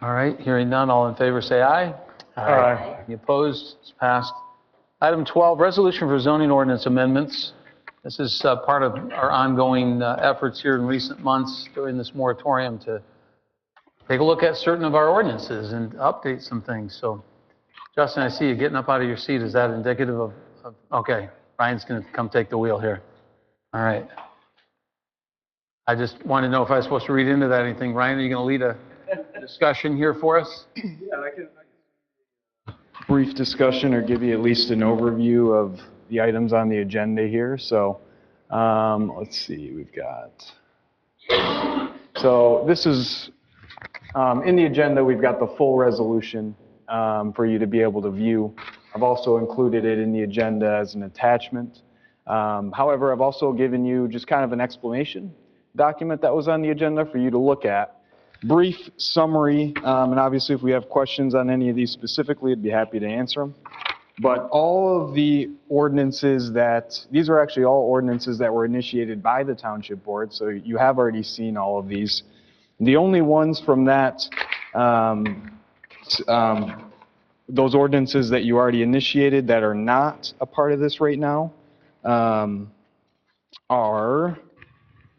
All right, hearing none, all in favor say aye. Aye. Any opposed? It's passed. Item 12, resolution for zoning ordinance amendments. This is part of our ongoing efforts here in recent months during this moratorium to take a look at certain of our ordinances and update some things. So, Justin, I see you getting up out of your seat. Is that indicative of okay, Ryan's going to come take the wheel here. All right. I just want to know if I was supposed to read into that anything. Ryan, are you going to lead a discussion here for us? Yeah, I can brief discussion or give you at least an overview of the items on the agenda here. So let's see, we've got, so this is, in the agenda, we've got the full resolution for you to be able to view. I've also included it in the agenda as an attachment. However, I've also given you just kind of an explanation document that was on the agenda for you to look at. Brief summary, and obviously if we have questions on any of these specifically, I'd be happy to answer them. But all of the ordinances these are actually all ordinances that were initiated by the Township Board, so you have already seen all of these. The only ones from that, those ordinances that you already initiated that are not a part of this right now are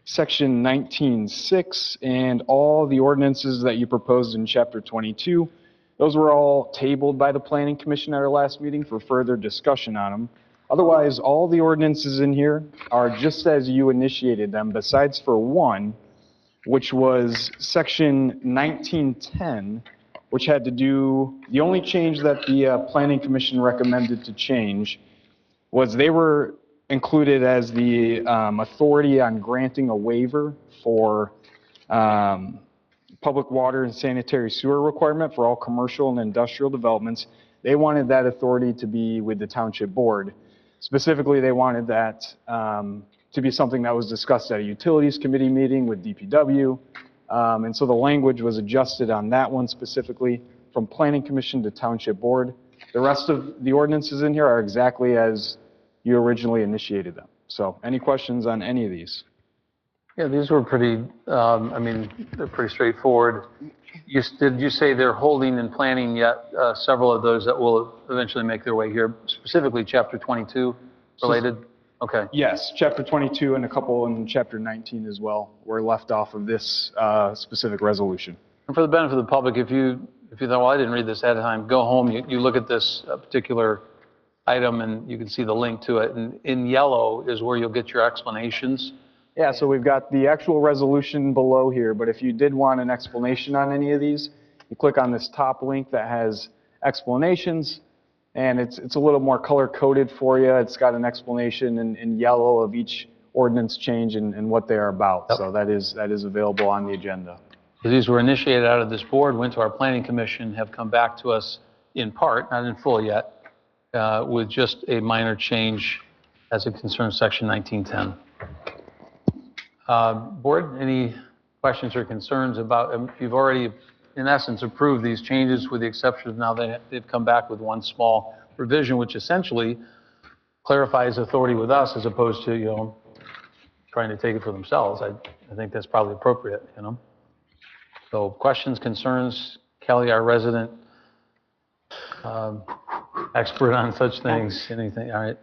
Section 19.6 and all the ordinances that you proposed in Chapter 22. Those were all tabled by the Planning Commission at our last meeting for further discussion on them. Otherwise, all the ordinances in here are just as you initiated them, besides for one, which was Section 19.10, which had to do, the only change that the Planning Commission recommended to change was they were included as the authority on granting a waiver for public water and sanitary sewer requirement for all commercial and industrial developments. They wanted that authority to be with the Township Board. Specifically, they wanted that to be something that was discussed at a Utilities Committee meeting with DPW. And so the language was adjusted on that one specifically from Planning Commission to Township Board. The rest of the ordinances in here are exactly as you originally initiated them. So any questions on any of these? Yeah, these were pretty, I mean, they're pretty straightforward. Did you say they're holding and planning yet several of those that will eventually make their way here, specifically Chapter 22 related? Okay. Yes, Chapter 22 and a couple in Chapter 19 as well were left off of this specific resolution. And for the benefit of the public, if you thought, well, I didn't read this ahead of time, go home, you look at this particular item and you can see the link to it. And in yellow is where you'll get your explanations. Yeah, so we've got the actual resolution below here, but if you did want an explanation on any of these, you click on this top link that has explanations, and it's a little more color-coded for you. It's got an explanation in yellow of each ordinance change and what they are about. Yep. So that is available on the agenda. So these were initiated out of this board, went to our Planning Commission, have come back to us in part, not in full yet, with just a minor change as it concerns Section 1910. Board, any questions or concerns about, you've already, in essence, approved these changes with the exception of now they've come back with one small revision, which essentially clarifies authority with us as opposed to, trying to take it for themselves. I think that's probably appropriate, So questions, concerns? Kelly, our resident expert on such things, anything? All right.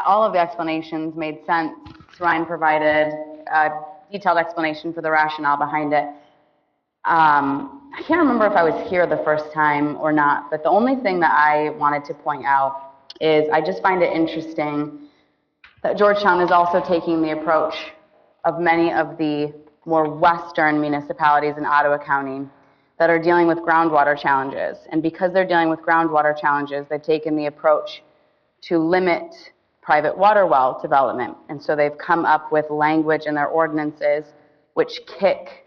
All of the explanations made sense. Ryan provided a detailed explanation for the rationale behind it. I can't remember if I was here the first time or not, but the only thing that I wanted to point out is I just find it interesting that Georgetown is also taking the approach of many of the more western municipalities in Ottawa County that are dealing with groundwater challenges. And because they're dealing with groundwater challenges, they've taken the approach to limit private water well development. And so they've come up with language in their ordinances which kick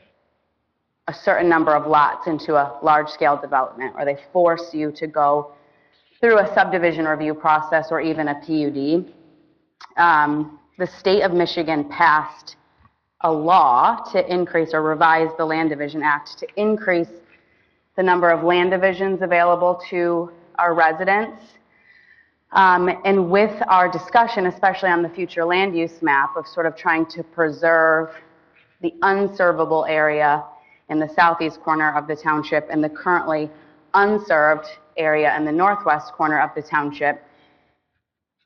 a certain number of lots into a large-scale development, or they force you to go through a subdivision review process or even a PUD. The state of Michigan passed a law to increase or revise the Land Division Act to increase the number of land divisions available to our residents. And with our discussion, especially on the future land use map of sort of trying to preserve the unservable area in the southeast corner of the township and the currently unserved area in the northwest corner of the township,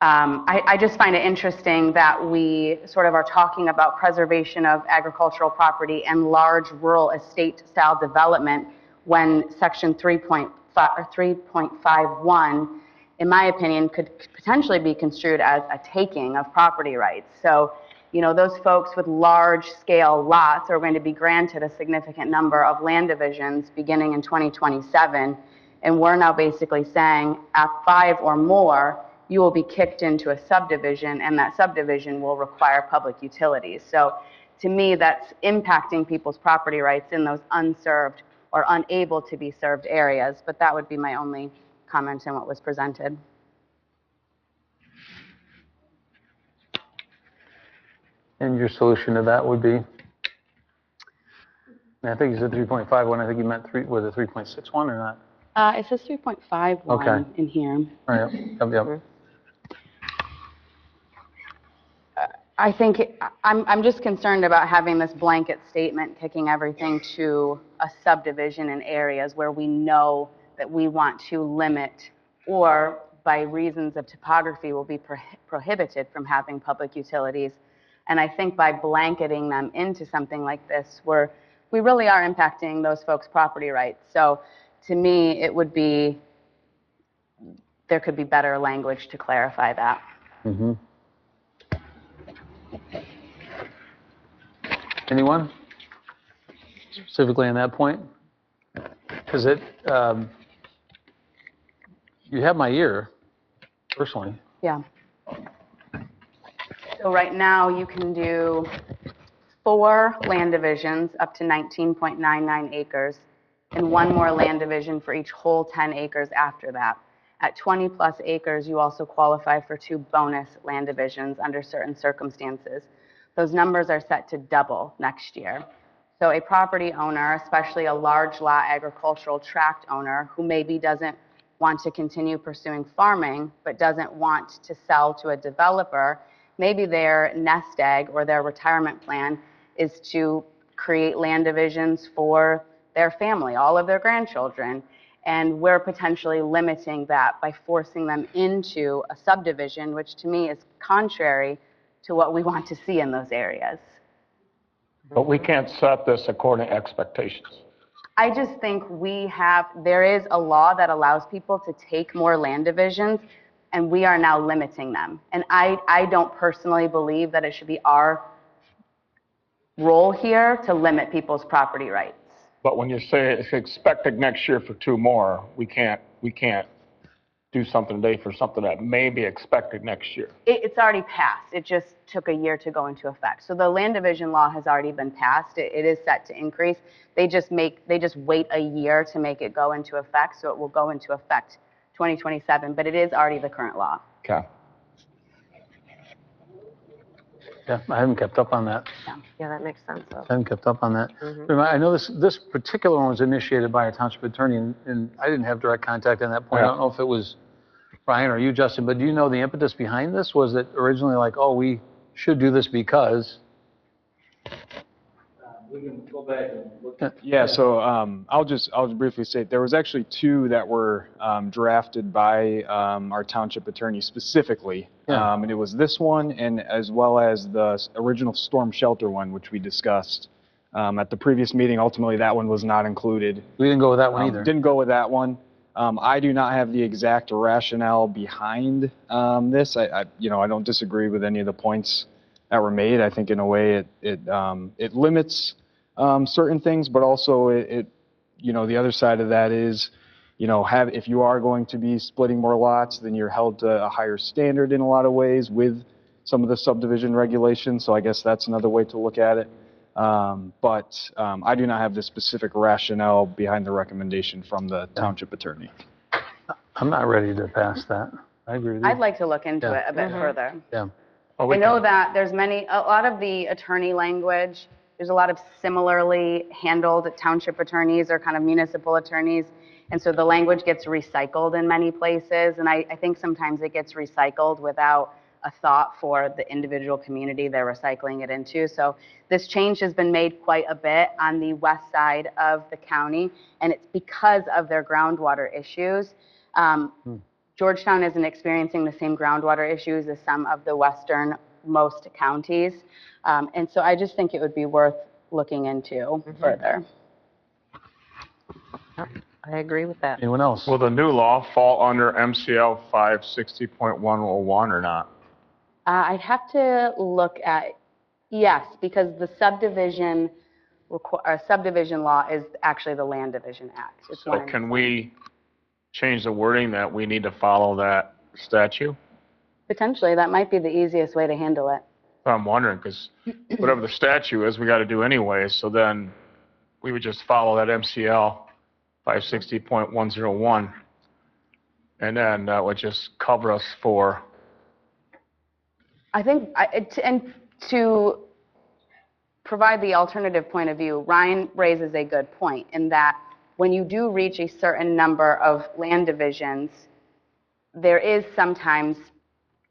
I just find it interesting that we sort of are talking about preservation of agricultural property and large rural estate style development when section 3.51, in my opinion, could potentially be construed as a taking of property rights. So, you know, those folks with large scale lots are going to be granted a significant number of land divisions beginning in 2027. And we're now basically saying at 5 or more, you will be kicked into a subdivision, and that subdivision will require public utilities. So to me, that's impacting people's property rights in those unserved or unable to be served areas. But that would be my only comment on what was presented. And your solution to that would be? I think you said 3.51. I think you meant was it 3.61 or not? It says 3.51 Okay. in here. All right. Yep. I think I'm just concerned about having this blanket statement kicking everything to a subdivision in areas where we know that we want to limit or by reasons of topography will be prohibited from having public utilities. And I think by blanketing them into something like this, we really are impacting those folks' property rights. So to me, it would be, there could be better language to clarify that. Mm-hmm. Anyone? Specifically on that point? Because you have my ear, personally. Yeah. So right now you can do 4 land divisions up to 19.99 acres and 1 more land division for each whole 10 acres after that. At 20 plus acres, you also qualify for 2 bonus land divisions under certain circumstances. Those numbers are set to double next year. So a property owner, especially a large lot agricultural tract owner who maybe doesn't want to continue pursuing farming but doesn't want to sell to a developer, maybe their nest egg or their retirement plan is to create land divisions for their family, all of their grandchildren. And we're potentially limiting that by forcing them into a subdivision, which to me is contrary to what we want to see in those areas. But we can't set this according to expectations. I just think there is a law that allows people to take more land divisions, and we are now limiting them. And I don't personally believe that it should be our role here to limit people's property rights. But when you say it's expected next year for 2 more, we can't do something today for something that may be expected next year. It's already passed. It just took a year to go into effect. So the land division law has already been passed. It is set to increase. They just wait a year to make it go into effect. So it will go into effect 2027, but it is already the current law. Okay. Yeah, I haven't kept up on that. Yeah, that makes sense. I haven't kept up on that. Mm-hmm. I know this particular one was initiated by a township attorney, and I didn't have direct contact on that point. Yeah. I don't know if it was Brian or you, Justin, but do you know the impetus behind this? Was it originally like, oh, we should do this because? We can go back and look. Yeah, so I'll just briefly say there was actually 2 that were drafted by our township attorney specifically, and it was this one and as well as the original storm shelter one, which we discussed at the previous meeting. Ultimately, that one was not included. We didn't go with that one either. Didn't go with that one. I do not have the exact rationale behind this. I don't disagree with any of the points that were made. I think in a way it limits certain things, but also the other side of that is, if you are going to be splitting more lots, then you're held to a higher standard in a lot of ways with some of the subdivision regulations. So I guess that's another way to look at it. But I do not have the specific rationale behind the recommendation from the township attorney. I'm not ready to pass that. I agree with you. I'd like to look into it a bit further. Yeah. I know that there's a lot of the attorney language, there's a lot of similarly handled township attorneys or kind of municipal attorneys. And so the language gets recycled in many places. And I think sometimes it gets recycled without a thought for the individual community they're recycling it into. So this change has been made quite a bit on the west side of the county, and it's because of their groundwater issues. Georgetown isn't experiencing the same groundwater issues as some of the westernmost counties. And so I just think it would be worth looking into further. I agree with that. Anyone else? Will the new law fall under MCL 560.101 or not? I'd have to look at, yes, because the subdivision law is actually the Land Division Act. It's So can we change the wording that we need to follow that statute? Potentially, that might be the easiest way to handle it. I'm wondering, because whatever the statute is, we got to do anyway, so then we would just follow that MCL 560.101, and then that would just cover us for... I think, and to provide the alternative point of view, Ryan raises a good point in that when you do reach a certain number of land divisions, there is sometimes,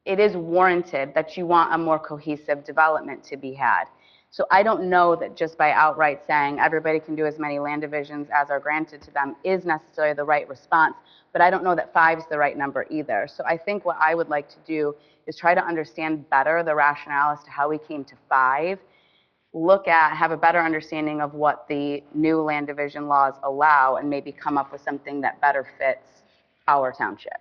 it is warranted that you want a more cohesive development to be had. So I don't know that just by outright saying everybody can do as many land divisions as are granted to them is necessarily the right response, but I don't know that 5 is the right number either. So I think what I would like to do is try to understand better the rationale as to how we came to 5, have a better understanding of what the new land division laws allow, and maybe come up with something that better fits our township.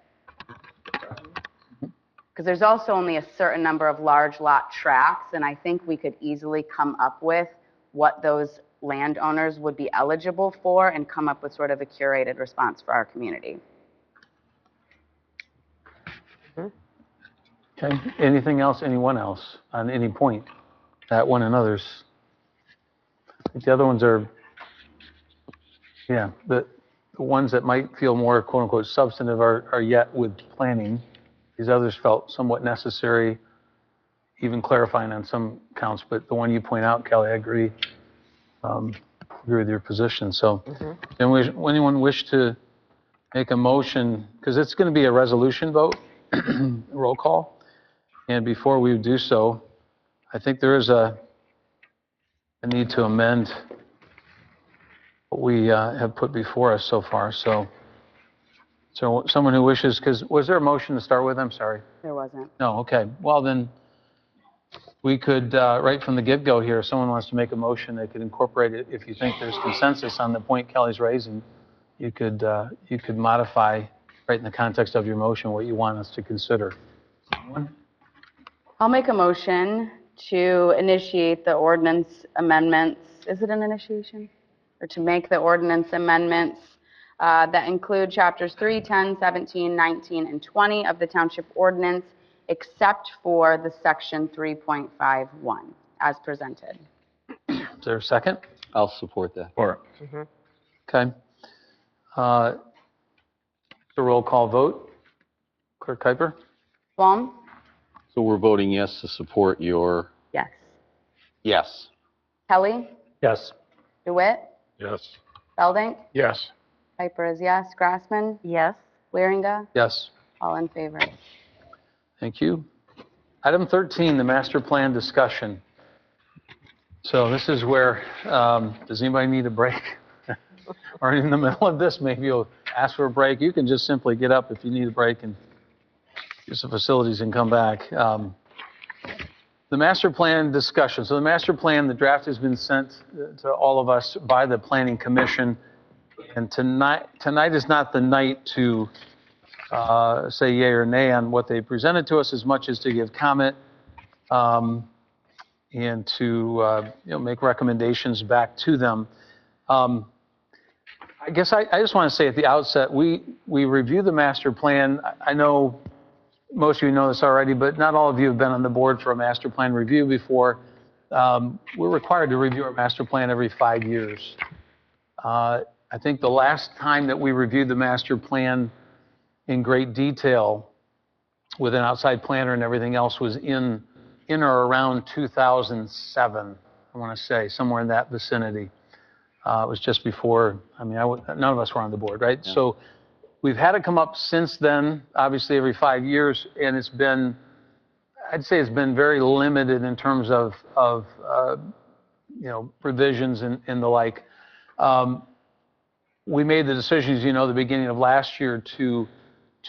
Because there's also only a certain number of large lot tracts, and I think we could easily come up with what those landowners would be eligible for and come up with sort of a curated response for our community. Okay. Anything else, anyone else on any point? That one and others? I think the other ones are, the ones that might feel more quote unquote substantive are yet with planning. These others felt somewhat necessary, even clarifying on some counts, but the one you point out, Kelly, I agree with your position. So, anyone wish to make a motion, because it's going to be a resolution vote, roll call, and before we do so, I think there is a need to amend what we have put before us so far. So someone who wishes, because was there a motion to start with? I'm sorry. There wasn't. No, okay. Well, then we could, right from the get-go here, if someone wants to make a motion, they could incorporate it. If you think there's consensus on the point Kelly's raising, you could modify right in the context of your motion what you want us to consider. I'll make a motion to initiate the ordinance amendments. Is it an initiation? Or to make the ordinance amendments that include chapters 3, 10, 17, 19, and 20 of the township ordinance, except for the section 3.51 as presented. Is there a second? I'll support that. Okay. The roll call vote. Clerk Kuiper? Baum? So we're voting yes to support your... Yes. Yes. Kelly? Yes. DeWitt? Yes. Beldink? Yes. Piper is yes. Grassman? Yes. Waringa? Yes. All in favor. Thank you. Item 13, the master plan discussion. So this is where, does anybody need a break? Or in the middle of this, maybe you'll ask for a break. You can just simply get up if you need a break and use the facilities and come back. The master plan discussion. So the master plan, the draft has been sent to all of us by the Planning Commission. And tonight is not the night to say yay or nay on what they presented to us, as much as to give comment and to make recommendations back to them. I guess I just want to say at the outset, we review the master plan. I know most of you know this already, but not all of you have been on the board for a master plan review before. We're required to review our master plan every 5 years. I think the last time that we reviewed the master plan in great detail with an outside planner and everything else was in or around 2007, I want to say, somewhere in that vicinity. It was just before, I mean, none of us were on the board, right? Yeah. So we've had it come up since then, obviously every 5 years, and it's been, I'd say it's been very limited in terms of you know, provisions and the like. We made the decisions, you know, the beginning of last year to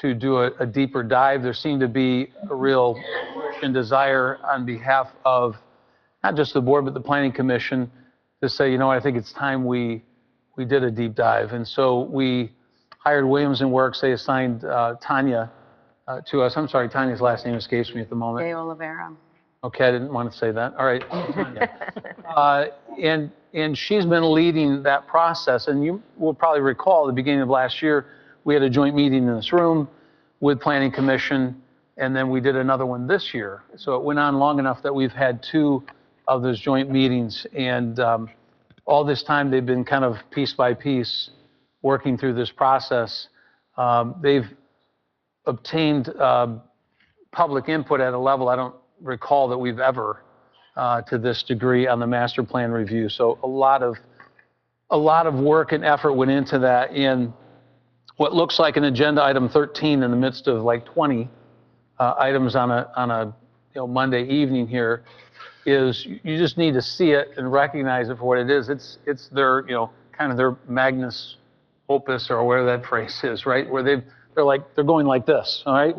do a deeper dive. There seemed to be a real push and desire on behalf of not just the board, but the planning commission to say, you know, I think it's time we did a deep dive. And so we hired Williams and Works. They assigned Tanya to us. I'm sorry, Tanya's last name escapes me at the moment. De Oliveira. Okay, I didn't want to say that. All right, Tanya. And she's been leading that process. And you will probably recall at the beginning of last year, we had a joint meeting in this room with Planning Commission, and then we did another one this year. So it went on long enough that we've had 2 of those joint meetings. And all this time, they've been kind of piece by piece working through this process. They've obtained public input at a level I don't recall that we've ever to this degree on the master plan review. So a lot of work and effort went into that. And what looks like an agenda item 13 in the midst of like 20 items on a you know, Monday evening here is you just need to see it and recognize it for what it is. It's their, you know, kind of their magnus opus or whatever that phrase is, right? Where they're going like this, all right?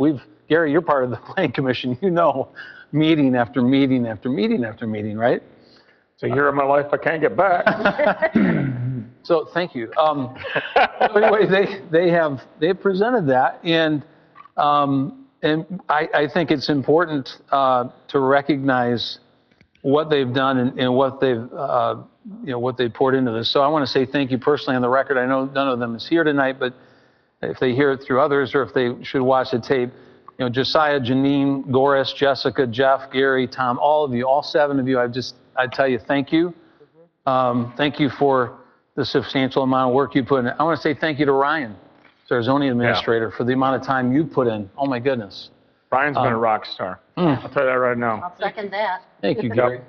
Gary, you're part of the planning commission, you know, meeting after meeting after meeting after meeting, right? It's a year of my life I can't get back. So thank you. So anyway, they have presented that, and I think it's important to recognize what they've done and what they've you know, what they poured into this. So I want to say thank you personally on the record. I know none of them is here tonight, but if they hear it through others or if they should watch the tape, you know, Josiah, Janine, Goris, Jessica, Jeff, Gary, Tom, all of you, all 7 of you, I tell you thank you. Thank you for the substantial amount of work you put in. I want to say thank you to Ryan, our zoning administrator, for the amount of time you put in. Oh my goodness. Ryan's been a rock star. I'll tell you that right now. I'll second that. Thank you, Gary.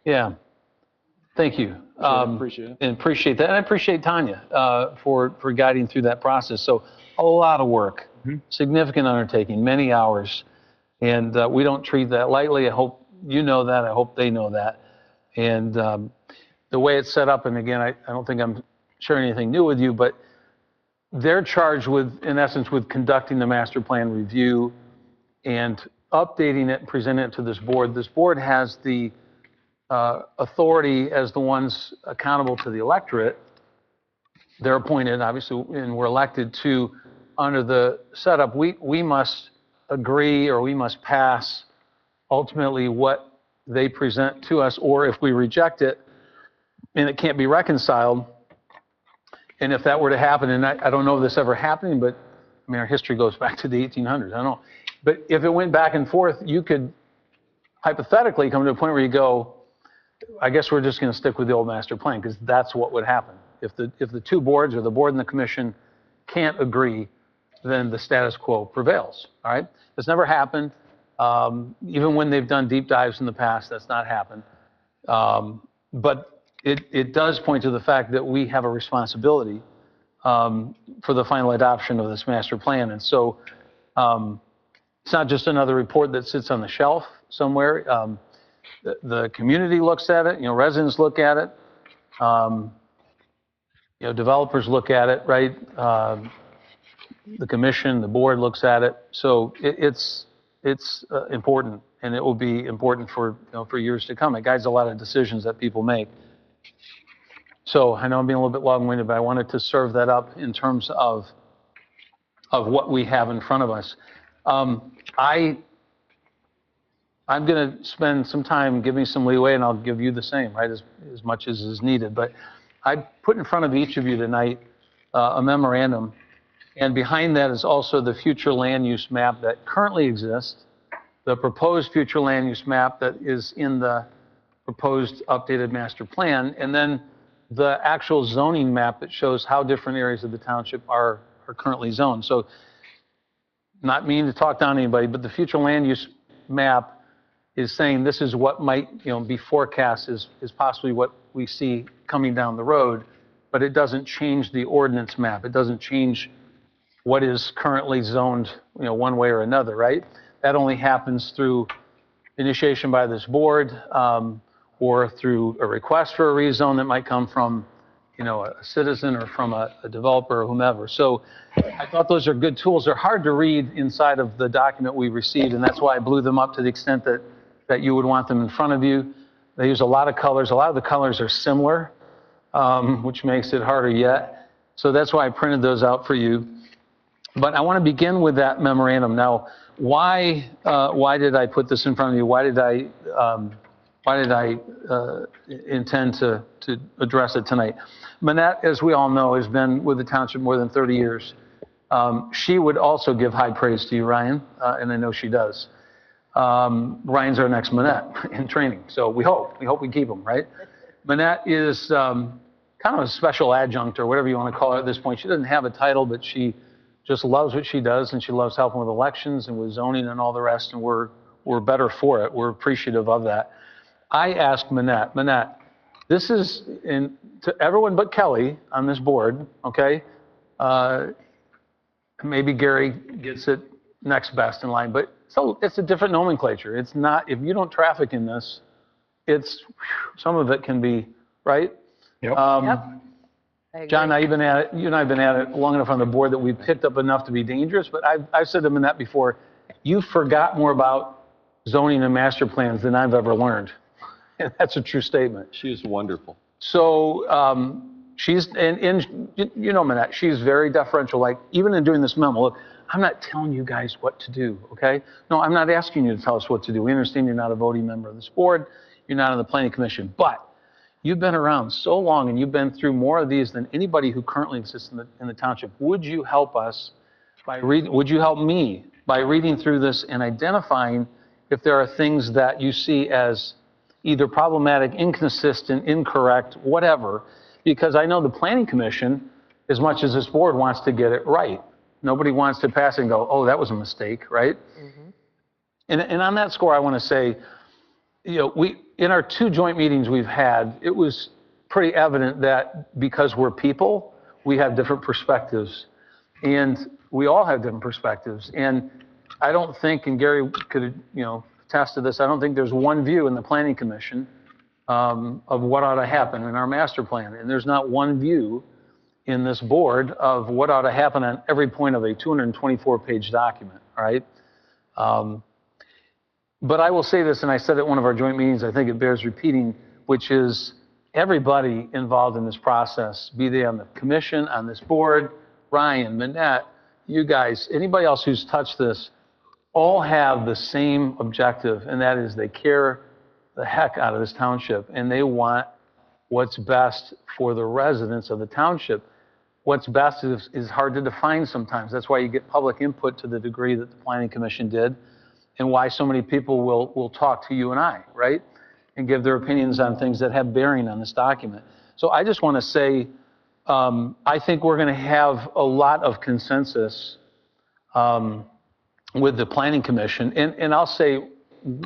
Yeah. Thank you. Appreciate it. And appreciate that. And I appreciate Tanya for guiding through that process. So a lot of work, significant undertaking, many hours. And we don't treat that lightly. I hope you know that. I hope they know that. And the way it's set up, and again, I don't think I'm sharing anything new with you, but they're charged with, in essence, with conducting the master plan review and updating it and presenting it to this board. This board has the authority as the ones accountable to the electorate. They're appointed, obviously, and we're elected to, under the setup, we must agree or we must pass ultimately what they present to us, or if we reject it and it can't be reconciled, and if that were to happen, and I don't know if this ever happening, but I mean, our history goes back to the 1800s, I don't know. But if it went back and forth, you could hypothetically come to a point where you go, I guess we're just going to stick with the old master plan, because that's what would happen. If the 2 boards or the board and the commission can't agree, then the status quo prevails, all right? It's never happened. Even when they've done deep dives in the past, that's not happened. But it does point to the fact that we have a responsibility for the final adoption of this master plan. And so it's not just another report that sits on the shelf somewhere. The community looks at it, you know, residents look at it, you know, developers look at it, right? The commission, the board looks at it. So it's important, and it will be important for, you know, for years to come. It guides a lot of decisions that people make. So I know I'm being a little bit long-winded, but I wanted to serve that up in terms of what we have in front of us. I'm going to spend some time, give me some leeway, and I'll give you the same, right, as much as is needed. But I put in front of each of you tonight a memorandum. And behind that is also the future land use map that currently exists, the proposed future land use map that is in the proposed updated master plan, and then the actual zoning map that shows how different areas of the township are currently zoned. So, not meaning to talk down anybody, but the future land use map is saying this is what might, be forecast is possibly what we see coming down the road, but it doesn't change the ordinance map. It doesn't change what is currently zoned, one way or another, right? That only happens through initiation by this board, or through a request for a rezone that might come from, a citizen or from a developer or whomever. So I thought those are good tools. They're hard to read inside of the document we received, and that's why I blew them up to the extent that you would want them in front of you. They use a lot of colors. A lot of the colors are similar, which makes it harder yet. So that's why I printed those out for you. But I want to begin with that memorandum. Now, why did I put this in front of you? Why did I intend to address it tonight? Manette, as we all know, has been with the township more than 30 years. She would also give high praise to you, Ryan, and I know she does. Ryan's our next Manette in training, so we hope we keep him, right? Manette is kind of a special adjunct or whatever you want to call her at this point. She doesn't have a title, but she just loves what she does, and she loves helping with elections and with zoning and all the rest, and we're better for it. We're appreciative of that. I asked Manette, this is to everyone but Kelly on this board, okay? Maybe Gary gets it next best in line, but so it's a different nomenclature. It's not, if you don't traffic in this, some of it can be, right? Yep. John, you and I have been at it long enough on the board that we've picked up enough to be dangerous, but I've said to Manette before, you forgot more about zoning and master plans than I've ever learned. And that's a true statement. She is wonderful. So she's, and Manette, she's very deferential. Like, even in doing this memo, look, I'm not telling you guys what to do, okay? No, I'm not asking you to tell us what to do. We understand you're not a voting member of this board. You're not on the planning commission. But you've been around so long and you've been through more of these than anybody who currently exists in the township. Would you help us would you help me by reading through this and identifying if there are things that you see as either problematic, inconsistent, incorrect, whatever? Because I know the planning commission, as much as this board wants to get it right, nobody wants to pass it and go, oh, that was a mistake, right? Mm-hmm. And on that score, I want to say, in our 2 joint meetings we've had, it was pretty evident that because we're people, we have different perspectives. And we all have different perspectives. And I don't think, and Gary could, attest to this, I don't think there's one view in the planning commission of what ought to happen in our master plan. And there's not one view in this board of what ought to happen on every point of a 224-page document, all right? But I will say this, and I said it at one of our joint meetings, I think it bears repeating, which is everybody involved in this process, be they on the commission, on this board, Ryan, Manette, you guys, anybody else who's touched this, all have the same objective, and that is they care the heck out of this township, and they want what's best for the residents of the township. What's best is hard to define sometimes. That's why you get public input to the degree that the Planning Commission did, and why so many people will talk to you and I, right? And give their opinions on things that have bearing on this document. So I just want to say, I think we're going to have a lot of consensus with the Planning Commission. And I'll say,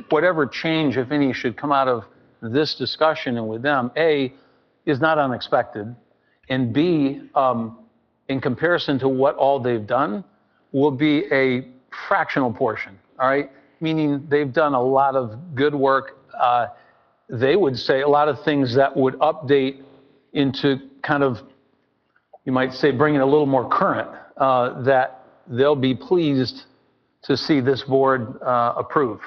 whatever change, if any, should come out of this discussion and with them, A, is not unexpected, and B, in comparison to what all they've done, will be a fractional portion, all right? Meaning they've done a lot of good work. They would say a lot of things that would update into kind of, you might say, bring it a little more current, that they'll be pleased to see this board approve.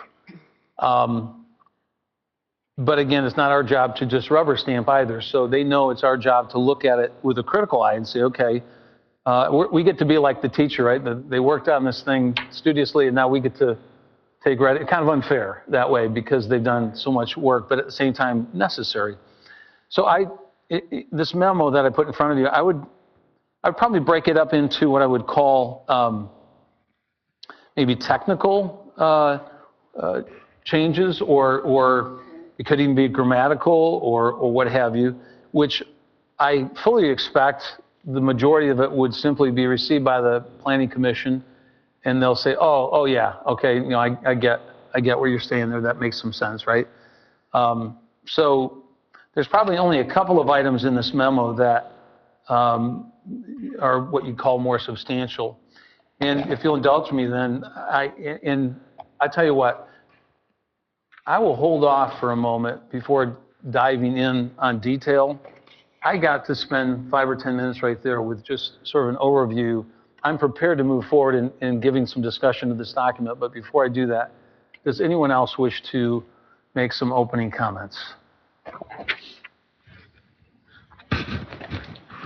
But again, it's not our job to just rubber stamp either. So they know it's our job to look at it with a critical eye and say, okay, we get to be like the teacher, right? They worked on this thing studiously, and now we get to take credit. It's kind of unfair that way because they've done so much work, but at the same time necessary. So this memo that I put in front of you, I I'd probably break it up into what I would call maybe technical changes, or it could even be grammatical or what have you, which I fully expect the majority of it would simply be received by the Planning Commission, and they'll say, oh yeah, okay, I get where you're saying there. That makes some sense, right? So there's probably only a couple of items in this memo that are what you call more substantial. And if you'll indulge me, then I tell you what, I will hold off for a moment before diving in on detail. I got to spend 5 or 10 minutes right there with just sort of an overview. I'm prepared to move forward in giving some discussion of this document, but before I do that, does anyone else wish to make some opening comments?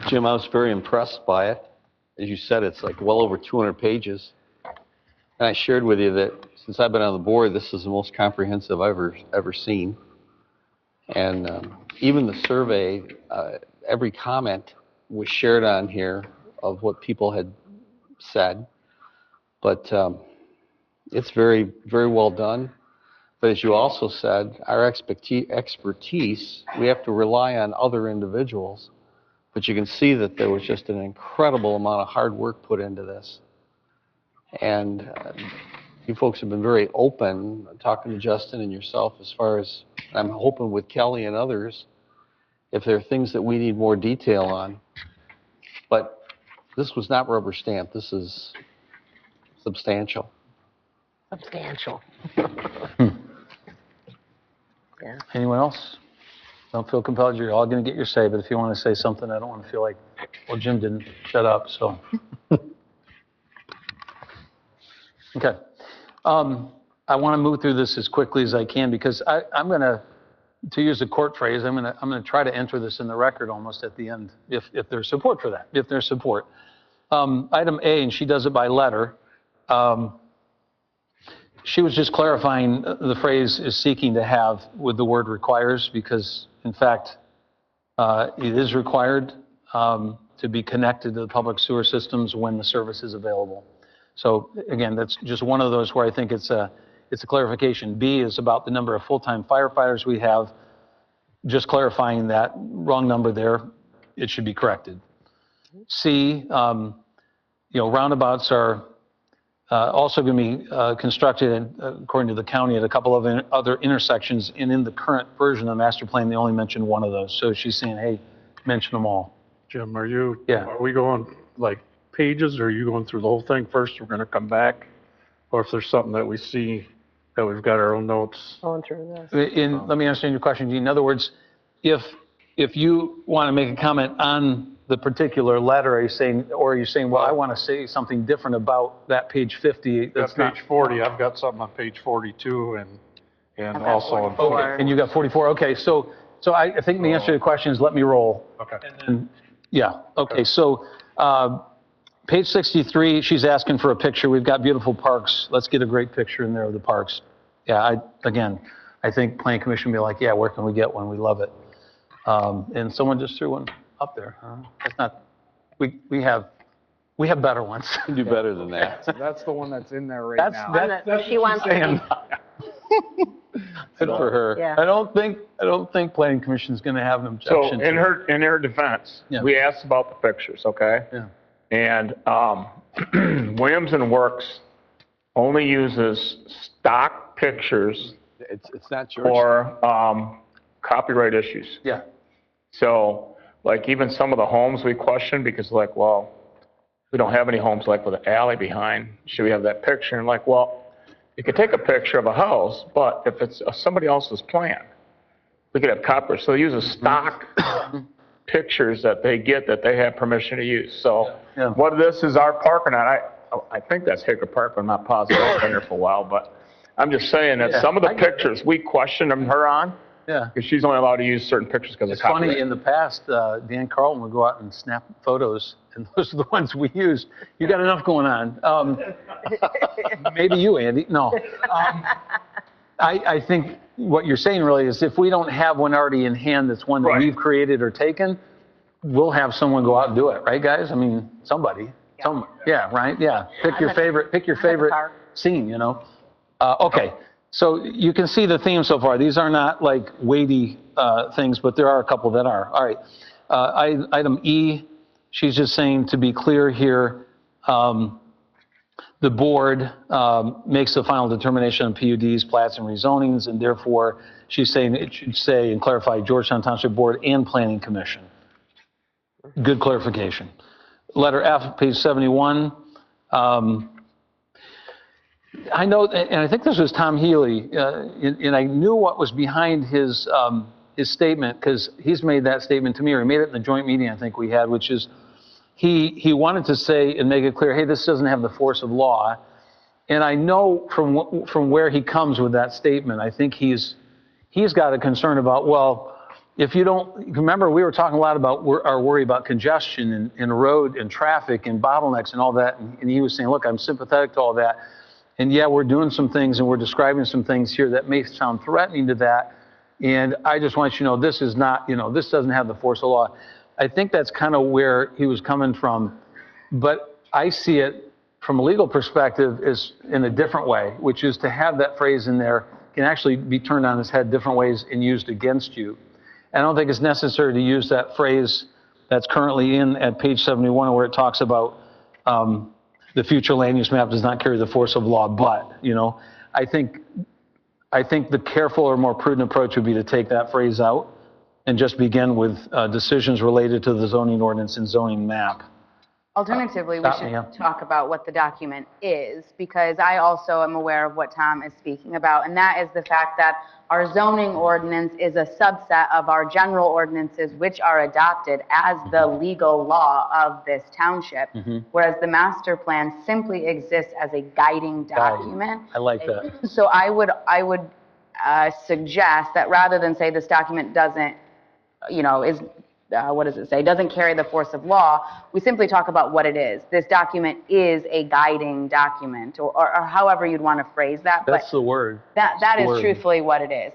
Jim, I was very impressed by it. As you said, it's like well over 200 pages. And I shared with you that since I've been on the board, this is the most comprehensive I've ever seen. And even the survey, every comment was shared on here of what people had said. But it's very, very well done. But as you also said, our expertise, we have to rely on other individuals. But you can see that there was just an incredible amount of hard work put into this. And you folks have been very open, talking to Justin and yourself, as far as I'm hoping with Kelly and others, if there are things that we need more detail on. But this was not rubber stamped. This is substantial. Substantial. Yeah. Anyone else? Don't feel compelled. You're all going to get your say, but if you want to say something, I don't want to feel like, well, Jim didn't shut up, so. Okay. I want to move through this as quickly as I can because I'm going to use a court phrase, I'm going to try to enter this in the record almost at the end, if there's support for that, if there's support. Item A, and she does it by letter. She was just clarifying the phrase is seeking to have with the word requires, because in fact, it is required to be connected to the public sewer systems when the service is available. So again, that's just one of those where I think it's a clarification. B is about the number of full-time firefighters we have. Just clarifying that wrong number there, it should be corrected. C, roundabouts are also going to be constructed, according to the county, at a couple of other intersections. And in the current version of the master plan, they only mentioned one of those. So she's saying, hey, mention them all. Jim, are we going like pages, or are you going through the whole thing first? We're going to come back, or if there's something that we see that we've got our own notes. Going through this. Let me understand your question, Gene. In other words, if you want to make a comment on the particular letter, are you saying, well, I want to say something different about that page 50? That's page 40. I've got something on page 42 and also on 44. And you got 44. Okay, so I think the answer to the question is let me roll. Okay. And then, yeah. Okay. So page 63, she's asking for a picture. We've got beautiful parks. Let's get a great picture in there of the parks. Yeah. I think Planning Commission will be like, yeah, where can we get one? We love it. And someone just threw one up there. That's not. We have better ones. We do better than that. That's the one that's in there right now. That's She wants to Good for her. Yeah. I don't think Planning Commission is going to have an So objection. in her defense, we asked about the pictures, okay? Yeah. And Williams and Works only uses stock pictures It's not yours. for copyright issues. Yeah. So, like, even some of the homes we question because, like, well, we don't have any homes, like, with an alley behind. Should we have that picture? And, like, well, you could take a picture of a house, but if it's somebody else's plan, we could have copyright. So they use a stock pictures that they get that they have permission to use. So, what this is our park or not, I think that's Hickory Park, but I'm not positive. I've been here for a while, but I'm just saying that some of the pictures we questioned her on. Yeah. Because she's only allowed to use certain pictures because It's funny, in the past, Dan Carlton would go out and snap photos, and those are the ones we use. You got enough going on. Maybe you, Andy. No. I think what you're saying really is if we don't have one already in hand that's one that we've created or taken, we'll have someone go out and do it, right, guys? I mean, somebody. Yeah, right? Yeah. Pick your favorite scene, you know? Okay. So you can see the theme so far. These are not like weighty things, but there are a couple that are. All right. Item E, she's just saying, to be clear here, the board makes the final determination on PUDs, plats, and rezonings, and therefore she's saying it should say and clarify Georgetown Township Board and Planning Commission. Good clarification. Letter F, page 71. I know, and I think this was Tom Healy, and I knew what was behind his statement, because he's made that statement to me, or he made it in the joint meeting I think we had, which is he wanted to say and make it clear, hey, this doesn't have the force of law. And I know from where he comes with that statement, I think he's got a concern about, well, if you don't, remember we were talking a lot about our worry about congestion and road and traffic and bottlenecks and all that, and he was saying, look, I'm sympathetic to all that. And yeah, we're doing some things and we're describing some things here that may sound threatening to that. And I just want you to know this is not, this doesn't have the force of law. I think that's kind of where he was coming from. But I see it from a legal perspective is in a different way, which is to have that phrase in there can actually be turned on its head different ways and used against you. And I don't think it's necessary to use that phrase that's currently in at page 71 where it talks about the future land use map does not carry the force of law, but, I think the careful or more prudent approach would be to take that phrase out and just begin with decisions related to the zoning ordinance and zoning map. Alternatively, we should talk about what the document is, because I also am aware of what Tom is speaking about, and that is the fact that our zoning ordinance is a subset of our general ordinances, which are adopted as the legal law of this township, whereas the master plan simply exists as a guiding document. I like that. So I would suggest that rather than say this document doesn't, what does it say? Doesn't carry the force of law. We simply talk about what it is. This document is a guiding document, or however you'd want to phrase that. That's the word. That is truthfully what it is.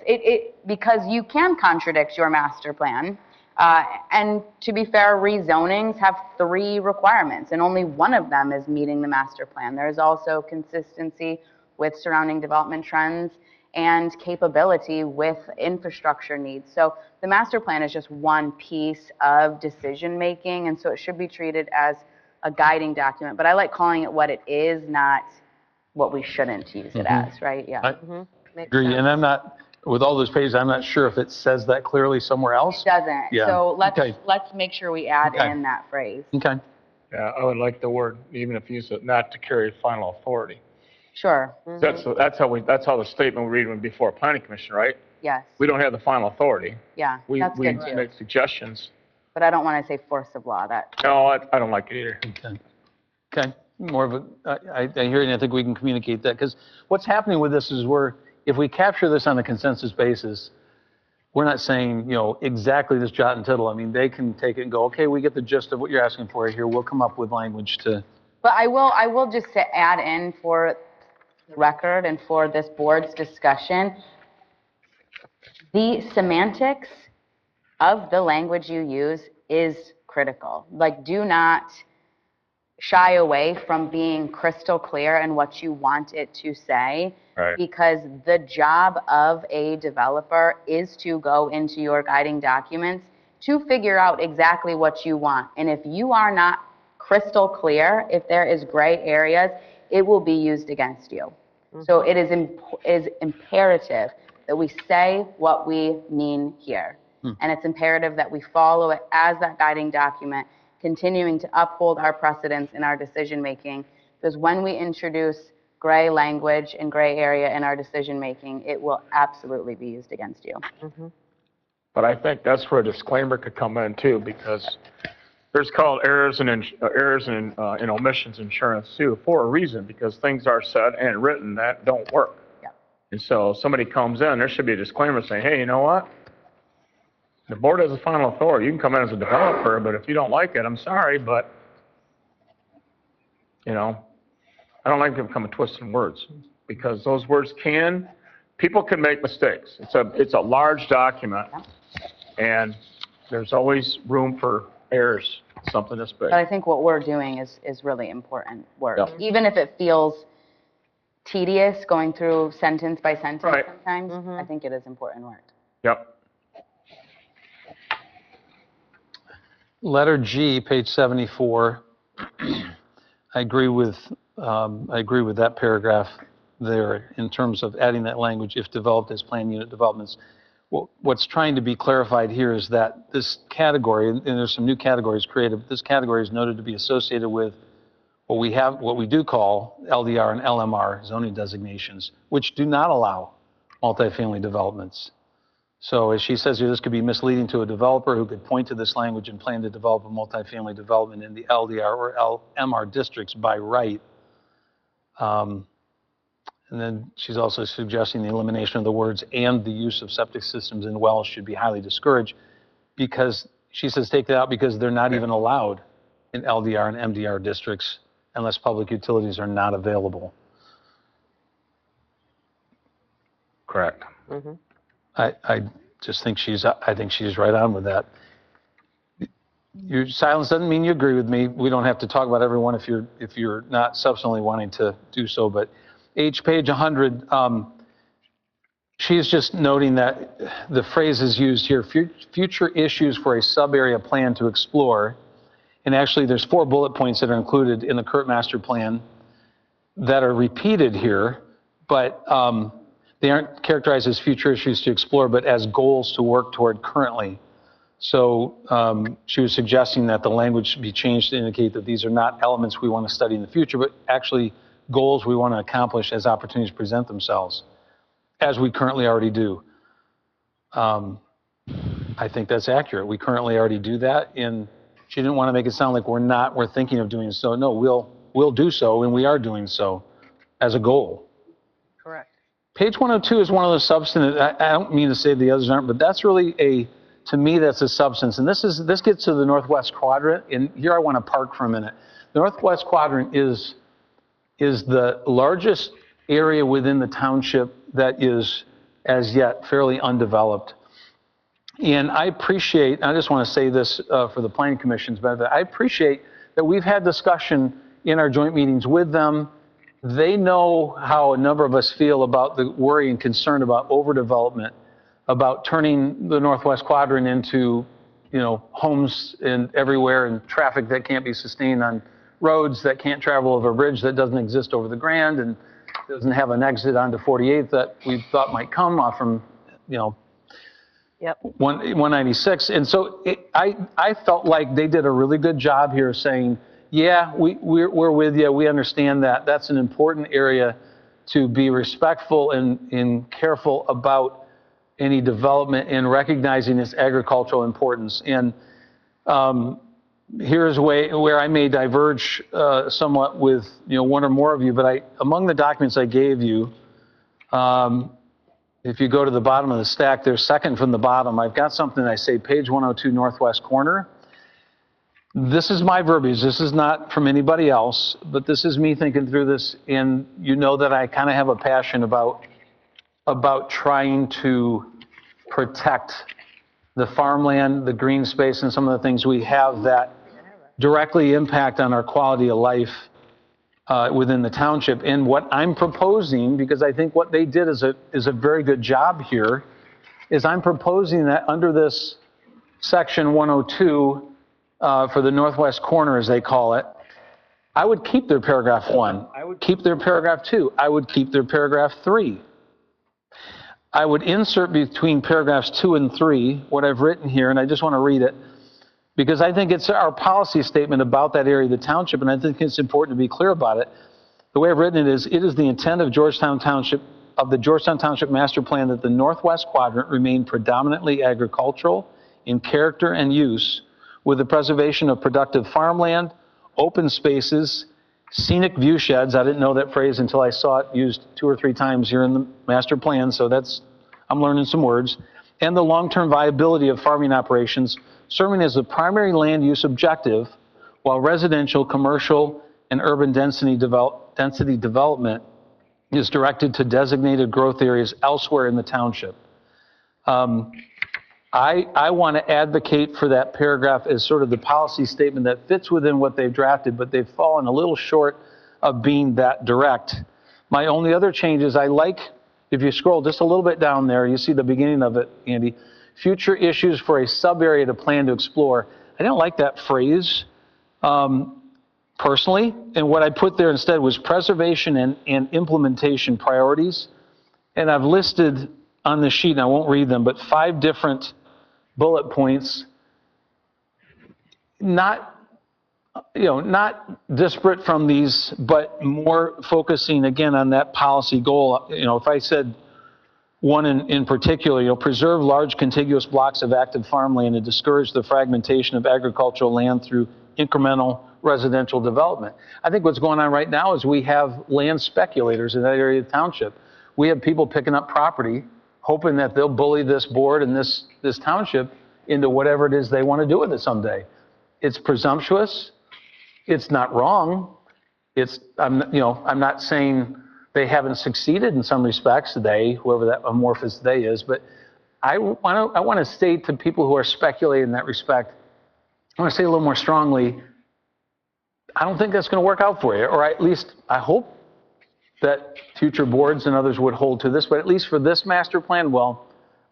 Because you can contradict your master plan. And to be fair, rezonings have 3 requirements, and only one of them is meeting the master plan. There's also consistency with surrounding development trends and capability with infrastructure needs. So the master plan is just one piece of decision making, and so it should be treated as a guiding document. But I like calling it what it is, not what we shouldn't use it as, right? Yeah. I agree, and I'm not, with all those pages, I'm not sure if it says that clearly somewhere else. It doesn't. Yeah. So let's make sure we add in that phrase. Okay. Yeah, I would like the word, even if you use it, not to carry final authority. Sure. That's how the statement we read before planning commission, right? Yes. We don't have the final authority. Yeah, that's good too. We make suggestions. But I don't want to say force of law. No, I don't like it either. Okay. More of I hear you, and I think we can communicate that, because what's happening with this is if we capture this on a consensus basis, we're not saying, exactly this jot and tittle. I mean, they can take it and go, okay, we get the gist of what you're asking for here. We'll come up with language to. But I will just add in for the record and for this board's discussion, the semantics of the language you use is critical. Like, do not shy away from being crystal clear in what you want it to say, right? Because the job of a developer is to go into your guiding documents to figure out exactly what you want. And if you are not crystal clear, if there is gray areas, it will be used against you. So it is imperative that we say what we mean here. And it's imperative that we follow it as that guiding document, continuing to uphold our precedents in our decision making. Because when we introduce gray language and gray area in our decision making, it will absolutely be used against you. But I think that's where a disclaimer could come in too, because there's called errors and omissions insurance too, for a reason, because things are said and written that don't work. Yeah. And so if somebody comes in, there should be a disclaimer saying, hey, you know what? The board has the final authority. You can come in as a developer, but if you don't like it, I'm sorry, but, I don't like them coming twisting words, because those words people can make mistakes. It's a large document, and there's always room for here's something this big. But I think what we're doing is really important work. Yep. Even if it feels tedious going through sentence by sentence Right. sometimes, I think it is important work. Yep. Letter G, page 74. I agree with that paragraph there in terms of adding that language, if developed as planned unit developments. What's trying to be clarified here is that this category, and there's some new categories created, but this category is noted to be associated with what we do call LDR and LMR zoning designations, which do not allow multifamily developments. So as she says here, this could be misleading to a developer who could point to this language and plan to develop a multifamily development in the LDR or LMR districts by right. And then she's also suggesting the elimination of the words "and the use of septic systems in wells should be highly discouraged," because she says take that out because they're not even allowed in LDR and MDR districts unless public utilities are not available. Correct. I just think she's right on with that. Your silence doesn't mean you agree with me. We don't have to talk about everyone if you're not substantially wanting to do so. But page 100, she's just noting that the phrase is used here: future issues for a sub-area plan to explore. And actually, there's 4 bullet points that are included in the current master plan that are repeated here, but they aren't characterized as future issues to explore, but as goals to work toward currently. So she was suggesting that the language should be changed to indicate that these are not elements we want to study in the future, but actually goals we want to accomplish as opportunities present themselves, as we currently already do. I think that's accurate. We currently already do that, and she didn't want to make it sound like we're thinking of doing so. No, we'll do so, and we are doing so as a goal. Correct. Page 102 is one of those substantive, I don't mean to say the others aren't, but that's really to me, that's a substance. And this gets to the Northwest Quadrant, and here I want to park for a minute. The Northwest Quadrant is the largest area within the township that is, as yet, fairly undeveloped. And I just want to say this for the Planning Commission's benefit, I appreciate that we've had discussion in our joint meetings with them. They know how a number of us feel about the worry and concern about overdevelopment, about turning the Northwest Quadrant into, homes everywhere and traffic that can't be sustained on roads that can't travel over a bridge that doesn't exist over the Grand and doesn't have an exit onto 48th that we thought might come off from, 196. And so I felt like they did a really good job here saying, yeah, we're with you. We understand that. That's an important area to be respectful and careful about any development and recognizing its agricultural importance. And here's where I may diverge somewhat with one or more of you, but among the documents I gave you, if you go to the bottom of the stack, there's second from the bottom. I've got something I say, page 102, northwest corner. This is my verbiage. This is not from anybody else, but this is me thinking through this. And you know that I kind of have a passion about trying to protect the farmland, the green space, and some of the things we have that directly impact on our quality of life within the township. And what I'm proposing, because I think what they did is a very good job here, is I'm proposing that under this section 102 for the northwest corner, as they call it, I would keep their paragraph 1. I would keep their paragraph 2. I would keep their paragraph 3. I would insert between paragraphs 2 and 3 what I've written here, and I just want to read it, because I think it's our policy statement about that area of the township, and I think it's important to be clear about it. The way I've written it is the intent of Georgetown Township, of the Georgetown Township Master Plan, that the Northwest Quadrant remain predominantly agricultural in character and use, with the preservation of productive farmland, open spaces, scenic view sheds. I didn't know that phrase until I saw it used 2 or 3 times here in the master plan, so I'm learning some words. And the long-term viability of farming operations, serving as the primary land use objective, while residential, commercial, and urban density development is directed to designated growth areas elsewhere in the township. I want to advocate for that paragraph as sort of the policy statement that fits within what they've drafted, but they've fallen a little short of being that direct. My only other change is I like, if you scroll just a little bit down there, you see the beginning of it, Andy, future issues for a sub-area to plan to explore. I didn't like that phrase personally, and what I put there instead was preservation and implementation priorities. And I've listed on the sheet, and I won't read them, but 5 different bullet points, not disparate from these, but more focusing again on that policy goal. If I said one in particular, preserve large contiguous blocks of active farmland and discourage the fragmentation of agricultural land through incremental residential development. I think what's going on right now is we have land speculators in that area of the township. We have people picking up property, hoping that they'll bully this board and this township into whatever it is they want to do with it someday. It's presumptuous. It's not wrong. I'm not saying they haven't succeeded in some respects. They, whoever that amorphous they is, but I want to state to people who are speculating in that respect, I want to say a little more strongly, I don't think that's going to work out for you, or at least I hope that future boards and others would hold to this, but at least for this master plan, well,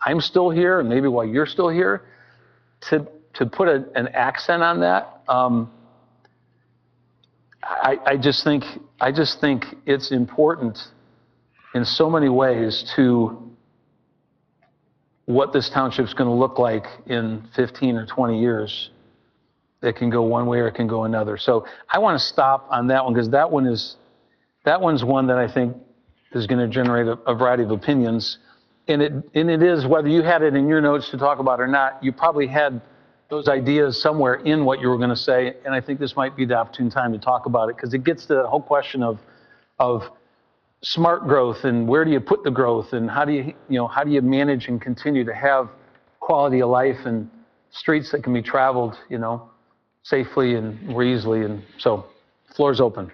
I'm still here, and maybe while you're still here, to put an accent on that, I just think it's important in so many ways to what this township's going to look like in 15 or 20 years. It can go one way or it can go another. So I want to stop on that one because that one's one that I think is going to generate a variety of opinions. And it is, whether you had it in your notes to talk about or not, you probably had those ideas somewhere in what you were going to say. And I think this might be the opportune time to talk about it because it gets to the whole question of smart growth and where do you put the growth and how do you manage and continue to have quality of life and streets that can be traveled, safely and more easily. And so, floor's open.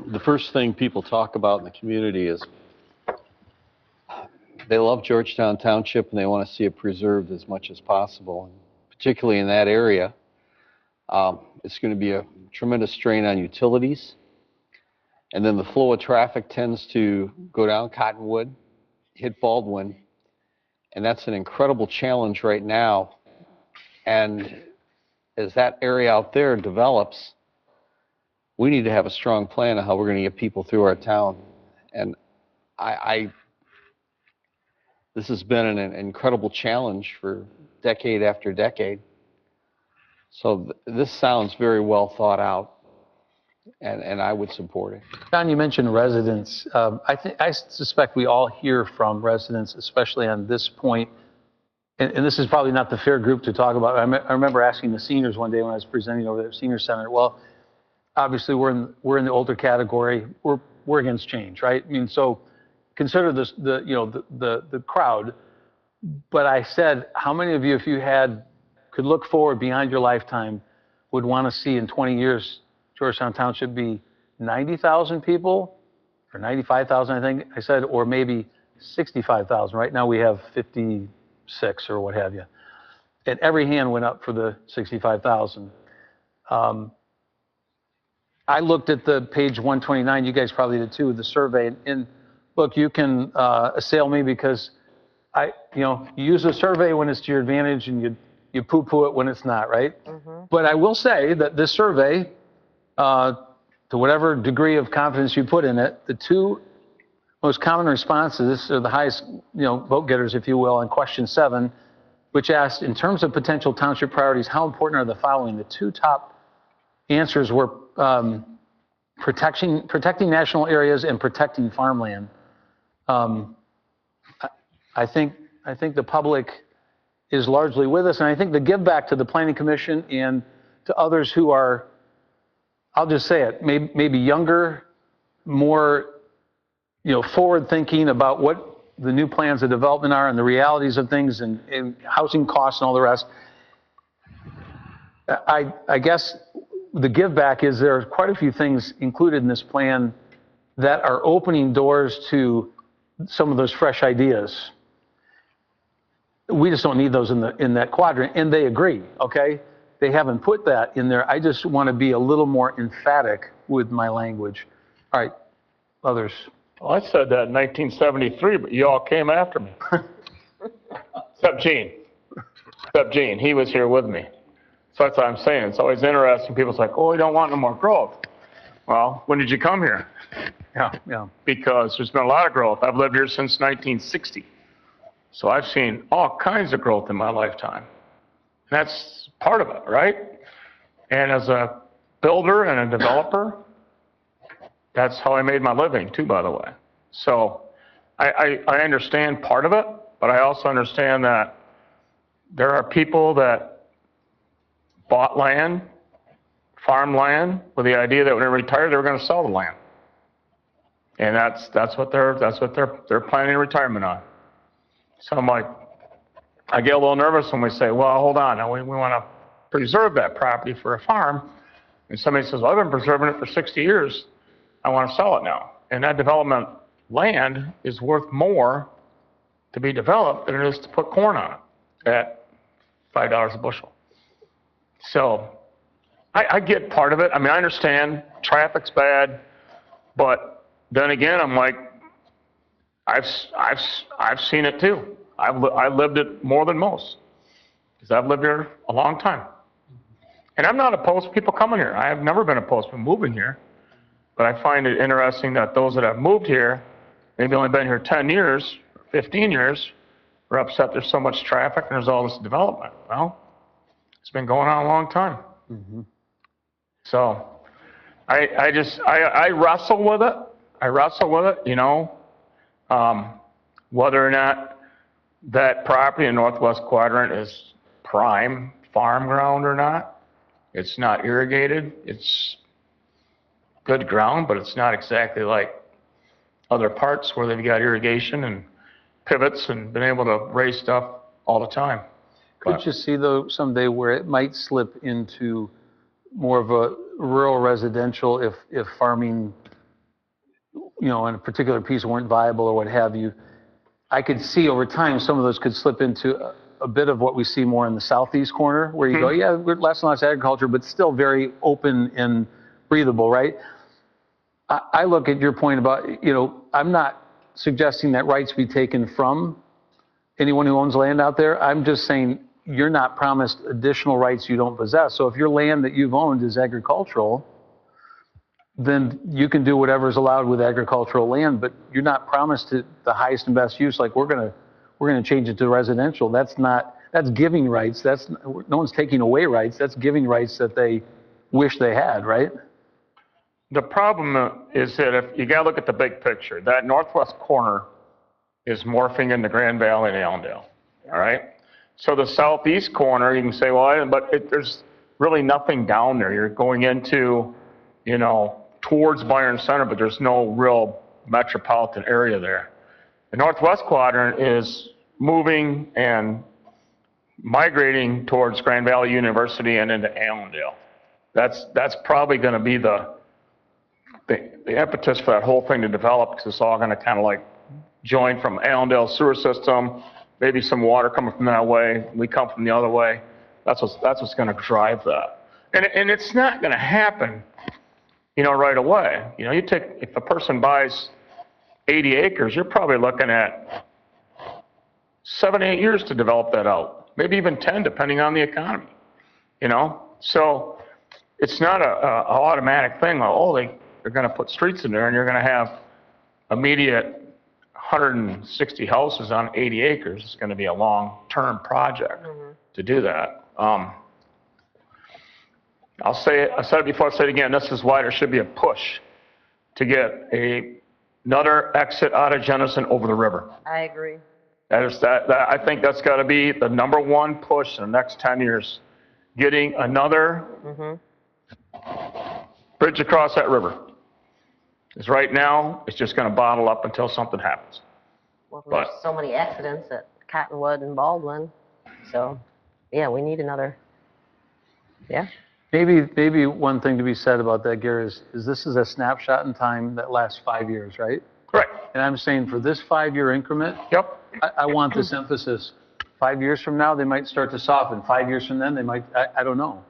The first thing people talk about in the community is they love Georgetown Township and they want to see it preserved as much as possible. And particularly in that area, it's going to be a tremendous strain on utilities. And then the flow of traffic tends to go down Cottonwood, hit Baldwin, and that's an incredible challenge right now. And as that area out there develops, we need to have a strong plan of how we're going to get people through our town. And this has been an incredible challenge for decade after decade. So this sounds very well thought out, and I would support it. John, you mentioned residents. I suspect we all hear from residents, especially on this point. And this is probably not the fair group to talk about. I remember asking the seniors one day when I was presenting over there at Senior Center. Well, obviously we're in the older category. We're against change, right? I mean, so consider this the crowd. But I said, how many of you, if you could look forward beyond your lifetime, would want to see in 20 years Georgetown Township be 90,000 people, or 95,000, I think I said, or maybe 65,000. Right now we have 56 or what have you. And every hand went up for the 65,000. I looked at the page 129, you guys probably did too, the survey. And look, you can assail me because you use a survey when it's to your advantage and you poo-poo it when it's not, right? Mm-hmm. But I will say that this survey, to whatever degree of confidence you put in it, the 2 most common responses are the highest, vote getters, if you will, on question 7, which asked, in terms of potential township priorities, how important are the following? The 2 top answers were protecting national areas and protecting farmland. I think the public is largely with us, and I think the give back to the Planning Commission and to others who are, I'll just say it, maybe younger, more forward thinking about what the new plans of development are and the realities of things and housing costs and all the rest. I guess the give back is there are quite a few things included in this plan that are opening doors to some of those fresh ideas. We just don't need those in that quadrant, and they agree, okay? They haven't put that in there. I just want to be a little more emphatic with my language. All right, others. Well, I said that in 1973, but you all came after me. Except Gene. He was here with me. So that's what I'm saying. It's always interesting. People's like, oh, we don't want no more growth. Well, when did you come here? Yeah. Because there's been a lot of growth. I've lived here since 1960. So I've seen all kinds of growth in my lifetime. And that's part of it, right? And as a builder and a developer, that's how I made my living too, by the way. So I understand part of it, but I also understand that there are people that bought land, farm land, with the idea that when they retire, they were going to sell the land. And that's what they're planning retirement on. So I'm like, I get a little nervous when we say, well, hold on, now we want to preserve that property for a farm. And somebody says, well, I've been preserving it for 60 years. I want to sell it now. And that development land is worth more to be developed than it is to put corn on it at $5 a bushel. So I get part of it. I mean, I understand traffic's bad, but then again, I'm like, I've seen it too. I've lived it more than most because I've lived here a long time. And I'm not opposed to people coming here. I have never been opposed to moving here. But I find it interesting that those that have moved here, maybe only been here 10 years, 15 years, are upset there's so much traffic and there's all this development. Well, it's been going on a long time. Mm-hmm. So I wrestle with it. You know, whether or not that property in Northwest Quadrant is prime farm ground or not. It's not irrigated. It's good ground, but it's not exactly like other parts where they've got irrigation and pivots and been able to raise stuff all the time. Could you see, though, someday where it might slip into more of a rural residential if farming, you know, on a particular piece weren't viable or what have you? I could see over time some of those could slip into a bit of what we see more in the southeast corner, where you go, yeah, we're less and less agriculture, but still very open and breathable, right? I look at your point about, you know, I'm not suggesting that rights be taken from anyone who owns land out there. I'm just saying you're not promised additional rights you don't possess. So if your land that you've owned is agricultural, then you can do whatever's allowed with agricultural land, but you're not promised the highest and best use. Like we're gonna change it to residential. That's giving rights. No one's taking away rights. That's giving rights that they wish they had, right? The problem is that if you got to look at the big picture, that northwest corner is morphing into Grand Valley and Allendale. All right. So the southeast corner, you can say, well, but there's really nothing down there. You're going into, you know, towards Byron Center, but there's no real metropolitan area there. The northwest quadrant is moving and migrating towards Grand Valley University and into Allendale. That's probably going to be the impetus for that whole thing to develop, because it's all going to kind of like join from Allendale sewer system, maybe some water coming from that way. We come from the other way. That's what's going to drive that. And it's not going to happen, you know, right away. You know, if a person buys 80 acres, you're probably looking at 7, 8 years to develop that out, maybe even 10, depending on the economy. You know, so it's not a automatic thing. Like, oh, they're going to put streets in there, and you're going to have immediate 160 houses on 80 acres. It's going to be a long-term project to do that. I said it before, I'll say it again. This is why there should be a push to get another exit out of Jenison over the river. I agree. I think that's got to be the number one push in the next 10 years. Getting another bridge across that river. Because right now, it's just going to bottle up until something happens. Well, there's so many accidents at Cottonwood and Baldwin. So, yeah, we need another. Yeah. Maybe one thing to be said about that, Gary, is this is a snapshot in time that lasts 5 years, right? Correct. And I'm saying for this 5-year increment, Yep. I want this emphasis. 5 years from now, they might start to soften. 5 years from then, they might, I don't know.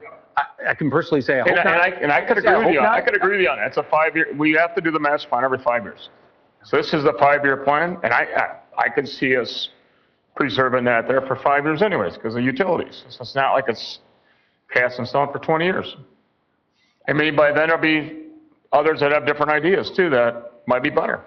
I can personally say I hope not. And I could agree with you. I could agree with you on that. It's a 5-year, we have to do the master plan every 5 years. So this is the 5-year plan, and I could see us preserving that there for 5 years anyways, because of utilities. So it's not like it's cast in stone for 20 years. I mean, by then there'll be others that have different ideas too that might be better.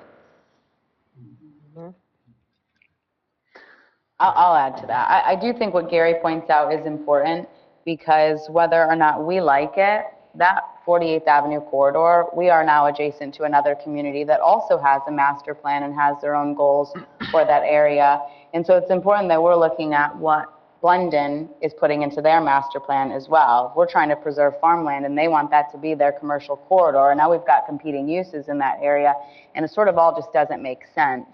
I'll add to that. I do think what Gary points out is important because whether or not we like it, that 48th Avenue corridor, we are now adjacent to another community that also has a master plan and has their own goals for that area. And so it's important that we're looking at what Blendon is putting into their master plan as well. We're trying to preserve farmland and they want that to be their commercial corridor. And now we've got competing uses in that area and it sort of all just doesn't make sense.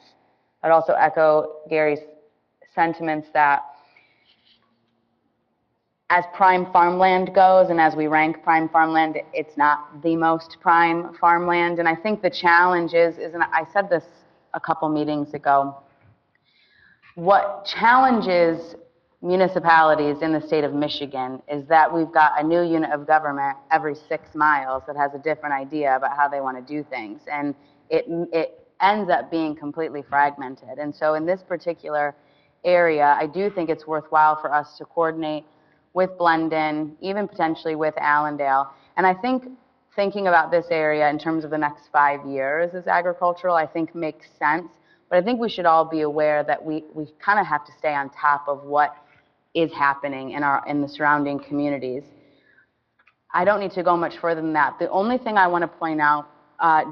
I'd also echo Gary's sentiments that as prime farmland goes and as we rank prime farmland, it's not the most prime farmland. And I think the challenge is and I said this a couple meetings ago, what challenges municipalities in the state of Michigan is that we've got a new unit of government every 6 miles that has a different idea about how they want to do things. And it ends up being completely fragmented. And so in this particular area, I do think it's worthwhile for us to coordinate with Blendon, even potentially with Allendale. And I think thinking about this area in terms of the next 5 years as agricultural, I think makes sense. But I think we should all be aware that we kind of have to stay on top of what is happening in the surrounding communities. I don't need to go much further than that. The only thing I want to point out,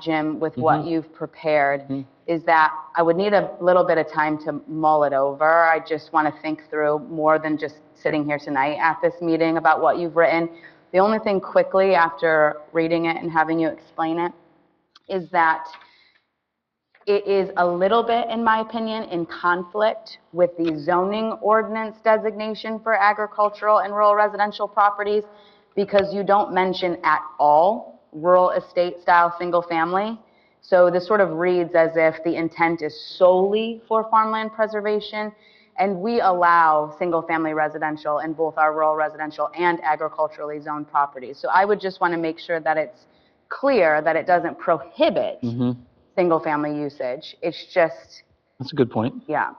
Jim, with what you've prepared is that I would need a little bit of time to mull it over. I just want to think through more than just sitting here tonight at this meeting about what you've written. The only thing quickly after reading it and having you explain it is that it is a little bit, in my opinion, in conflict with the zoning ordinance designation for agricultural and rural residential properties because you don't mention at all rural estate style single family. So this sort of reads as if the intent is solely for farmland preservation, and we allow single family residential in both our rural residential and agriculturally zoned properties. So I would just want to make sure that it's clear that it doesn't prohibit single family usage. It's just, That's a good point. yeah.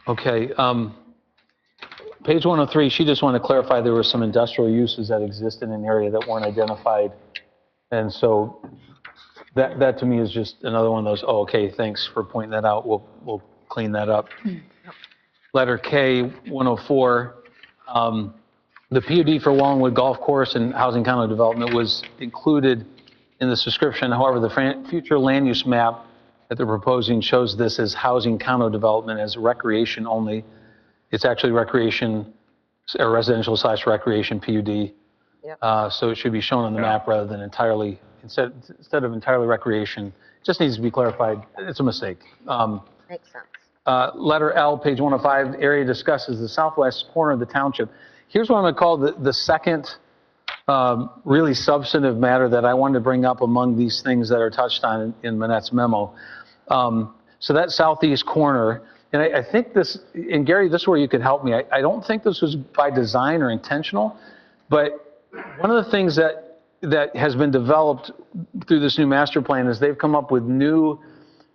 Okay, page 103, she just wanted to clarify there were some industrial uses that exist in an area that weren't identified. And so that to me is just another one of those, oh, okay, thanks for pointing that out. We'll clean that up. Letter K, 104, the PUD for Wallingwood Golf Course and Housing Condo Development was included in this description. However, the future land use map that they're proposing shows this as housing condo development as recreation only. It's actually recreation, or residential / recreation PUD. So it should be shown on the map rather than entirely, instead of entirely recreation. It just needs to be clarified. It's a mistake. Makes sense. Letter L, page 105, area discusses the southwest corner of the township. Here's what I'm going to call the second really substantive matter that I wanted to bring up among these things that are touched on in Manette's memo. So that southeast corner, and I think this, and Gary, this is where you could help me. I don't think this was by design or intentional, but one of the things that has been developed through this new master plan is they've come up with new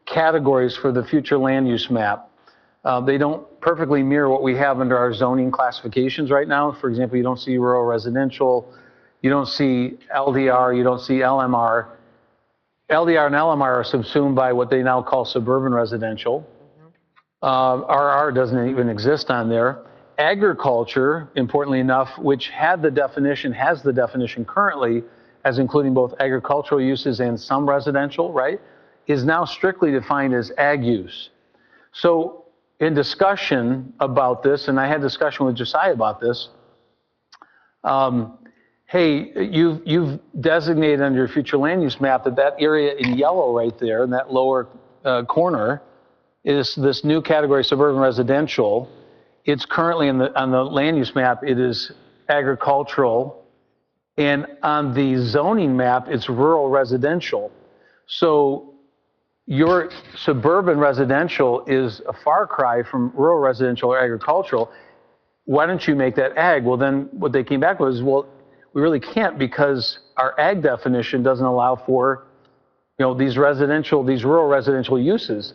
categories for the future land use map. They don't perfectly mirror what we have under our zoning classifications right now. For example, you don't see rural residential, you don't see LDR, you don't see LMR. LDR and LMR are subsumed by what they now call suburban residential. RR doesn't even exist on there. Agriculture, importantly enough, which has the definition currently as including both agricultural uses and some residential, right, is now strictly defined as ag use. So in discussion about this, and I had discussion with Josiah about this, hey, you've designated under your future land use map that area in yellow right there in that lower corner is this new category suburban residential. It's currently on the land use map, it is agricultural. And on the zoning map, it's rural residential. So your suburban residential is a far cry from rural residential or agricultural. Why don't you make that ag? Well, then what they came back with is, well, we really can't because our ag definition doesn't allow for, these rural residential uses.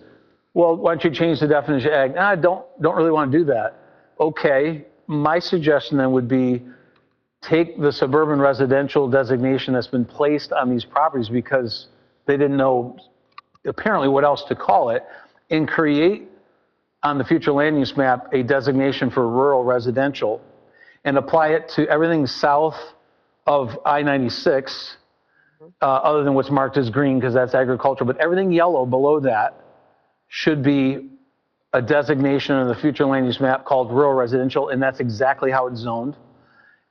Well, why don't you change the definition of ag? I don't really want to do that. Okay, my suggestion then would be take the suburban residential designation that's been placed on these properties because they didn't know apparently what else to call it, and create on the future land use map a designation for rural residential and apply it to everything south of I-96 other than what's marked as green because that's agricultural, but everything yellow below that should be a designation in the future land use map called rural residential, and that's exactly how it's zoned.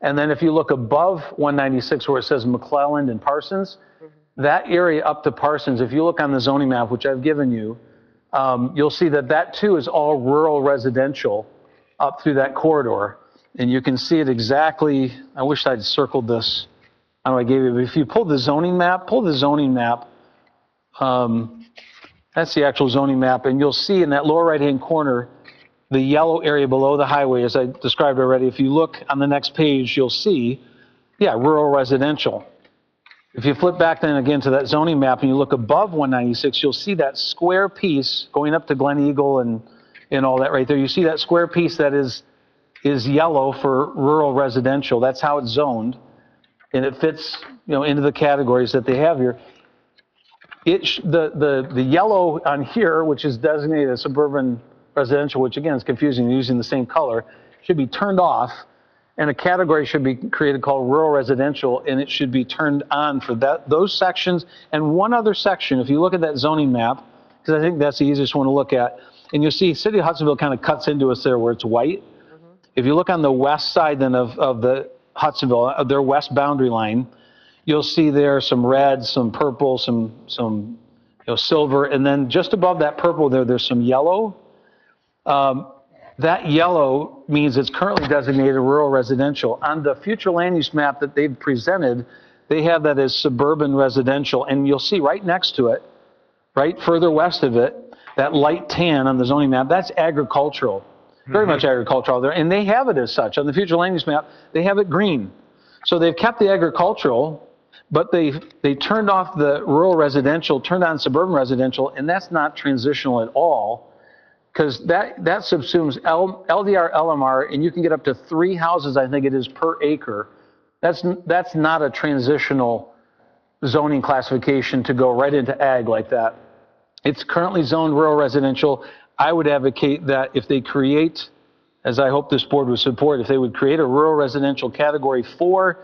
And then if you look above 196 where it says McClelland and Parsons, that area up to Parsons, if you look on the zoning map, which I've given you, you'll see that too is all rural residential up through that corridor. And you can see it exactly. I wish I'd circled this. I don't know, I gave you, but if you pull the zoning map, that's the actual zoning map, and you'll see in that lower right-hand corner, the yellow area below the highway, as I described already. If you look on the next page, you'll see, rural residential. If you flip back then again to that zoning map and you look above 196, you'll see that square piece going up to Glen Eagle and all that right there. You see that square piece that is yellow for rural residential. That's how it's zoned, and it fits into the categories that they have here. The yellow on here, which is designated as suburban residential, which again is confusing using the same color, should be turned off, and a category should be created called rural residential, and it should be turned on for those sections and one other section. If you look at that zoning map, because I think that's the easiest one to look at, and you'll see City of Hudsonville kind of cuts into us there where it's white. If you look on the west side then of the Hudsonville, their west boundary line, you'll see there some red, some purple, some silver, and then just above that purple there's some yellow. That yellow means it's currently designated rural residential. On the future land use map that they've presented, they have that as suburban residential, and you'll see right next to it, right further west of it, that light tan on the zoning map, that's agricultural, very much agricultural there, and they have it as such. On the future land use map, they have it green. So they've kept the agricultural, but they turned off the rural residential, turned on suburban residential, and that's not transitional at all, because that subsumes LDR, LMR, and you can get up to 3 houses, I think it is, per acre. That's not a transitional zoning classification to go right into ag like that. It's currently zoned rural residential. I would advocate that if they create, as I hope this board would support, if they would create a rural residential category for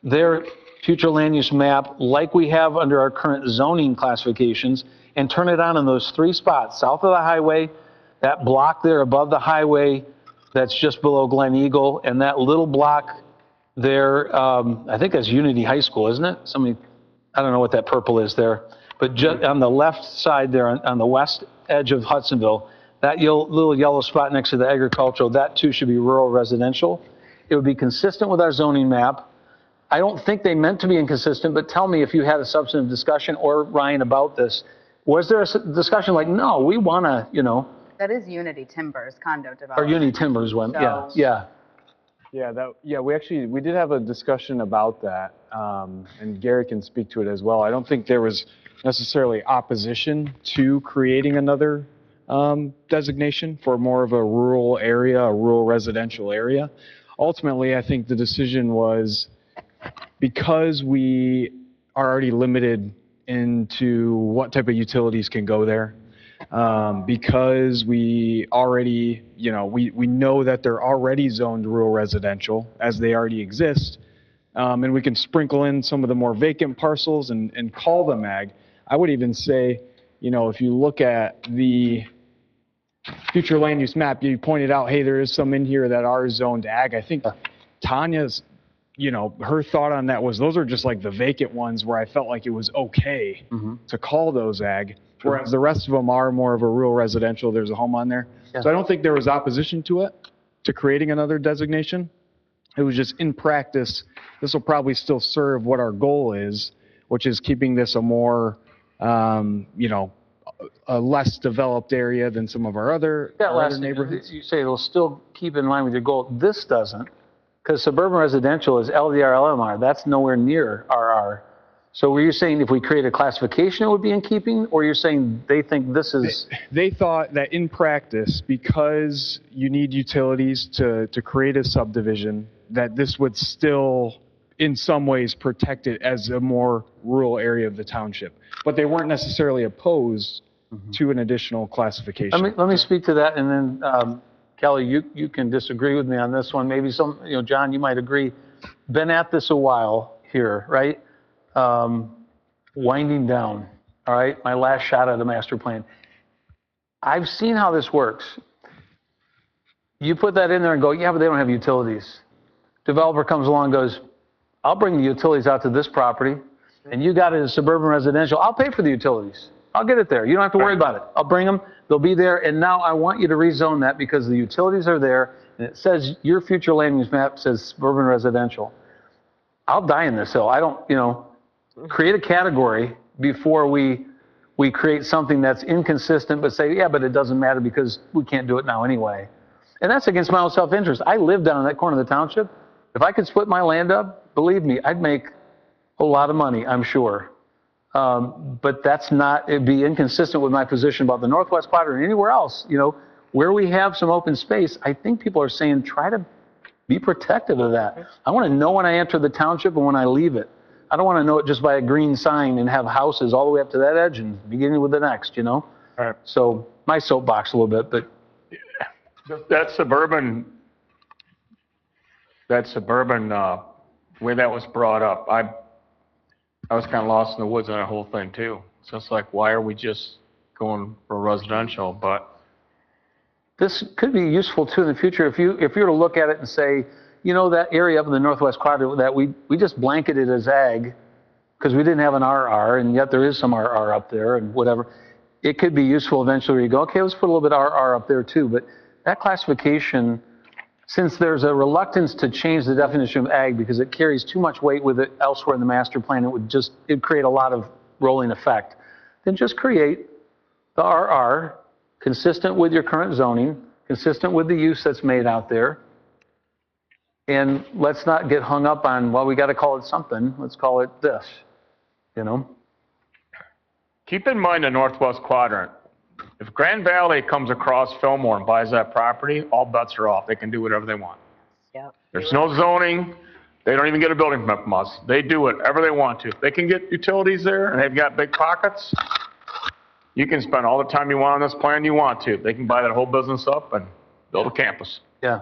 their future land use map like we have under our current zoning classifications and turn it on in those 3 spots, south of the highway, that block there above the highway that's just below Glen Eagle, and that little block there, I think that's Unity High School, isn't it? I don't know what that purple is there, but just on the left side there on the west edge of Hudsonville, that little yellow spot next to the agricultural, that too should be rural residential. It would be consistent with our zoning map. I don't think they meant to be inconsistent, but tell me if you had a substantive discussion, or Ryan, about this. Was there a discussion like, no, we want to, That is Unity Timbers condo development. Or Unity Timbers one, So- yeah. We did have a discussion about that, and Gary can speak to it as well. I don't think there was necessarily opposition to creating another designation for more of a rural area, a rural residential area. Ultimately, I think the decision was, because we are already limited into what type of utilities can go there, because we already, we know that they're already zoned rural residential as they already exist, and we can sprinkle in some of the more vacant parcels and call them ag. I would even say, if you look at the future land use map, you pointed out, hey, there is some in here that are zoned ag. I think Tanya's her thought on that was those are just like the vacant ones where I felt like it was okay to call those ag, whereas the rest of them are more of a rural residential. There's a home on there. Yeah. So I don't think there was opposition to it, to creating another designation. It was just in practice, this will probably still serve what our goal is, which is keeping this a more, a less developed area than some of our other neighborhoods. You say it'll still keep in line with your goal. This doesn't, because suburban residential is LDR, LMR. That's nowhere near RR. So were you saying if we create a classification, it would be in keeping, or you're saying they think this is? They thought that in practice, because you need utilities to create a subdivision, that this would still, in some ways, protect it as a more rural area of the township. But they weren't necessarily opposed to an additional classification. Let me speak to that, and then Kelly, you can disagree with me on this one. Maybe John, you might agree. Been at this a while here, right? Winding down, all right? My last shot at the master plan. I've seen how this works. You put that in there and go, yeah, but they don't have utilities. Developer comes along and goes, I'll bring the utilities out to this property, and you got it as suburban residential. I'll pay for the utilities. I'll get it there. You don't have to worry about it. I'll bring them. They'll be there. And now I want you to rezone that because the utilities are there, and it says your future land use map says suburban residential. I'll die in this hill. I don't, create a category before we create something that's inconsistent, but say, yeah, but it doesn't matter because we can't do it now anyway. And that's against my own self-interest. I live down in that corner of the township. If I could split my land up, believe me, I'd make a lot of money, I'm sure. But it'd be inconsistent with my position about the Northwest Quadrant or anywhere else. Where we have some open space, I think people are saying try to be protective of that. I want to know when I enter the township and when I leave it. I don't want to know it just by a green sign and have houses all the way up to that edge and beginning with the next, All right. So my soapbox a little bit, but. That suburban way that was brought up, I was kind of lost in the woods on that whole thing too. So it's like, why are we just going for residential? But this could be useful too in the future if you were to look at it and say, that area up in the Northwest Quadrant that we just blanketed as ag because we didn't have an RR, and yet there is some RR up there and whatever. It could be useful eventually where you go, okay, let's put a little bit of RR up there too. But that classification, since there's a reluctance to change the definition of ag because it carries too much weight with it elsewhere in the master plan, it'd create a lot of rolling effect. Then just create the RR consistent with your current zoning, consistent with the use that's made out there. And let's not get hung up on, well, we got to call it something. Let's call it this, Keep in mind the Northwest Quadrant. If Grand Valley comes across Fillmore and buys that property, all bets are off. They can do whatever they want. Yep. There's no zoning. They don't even get a building permit from us. They do whatever they want to. They can get utilities there, and they've got big pockets. You can spend all the time you want on this plan you want to. They can buy that whole business up and build a campus. Yeah.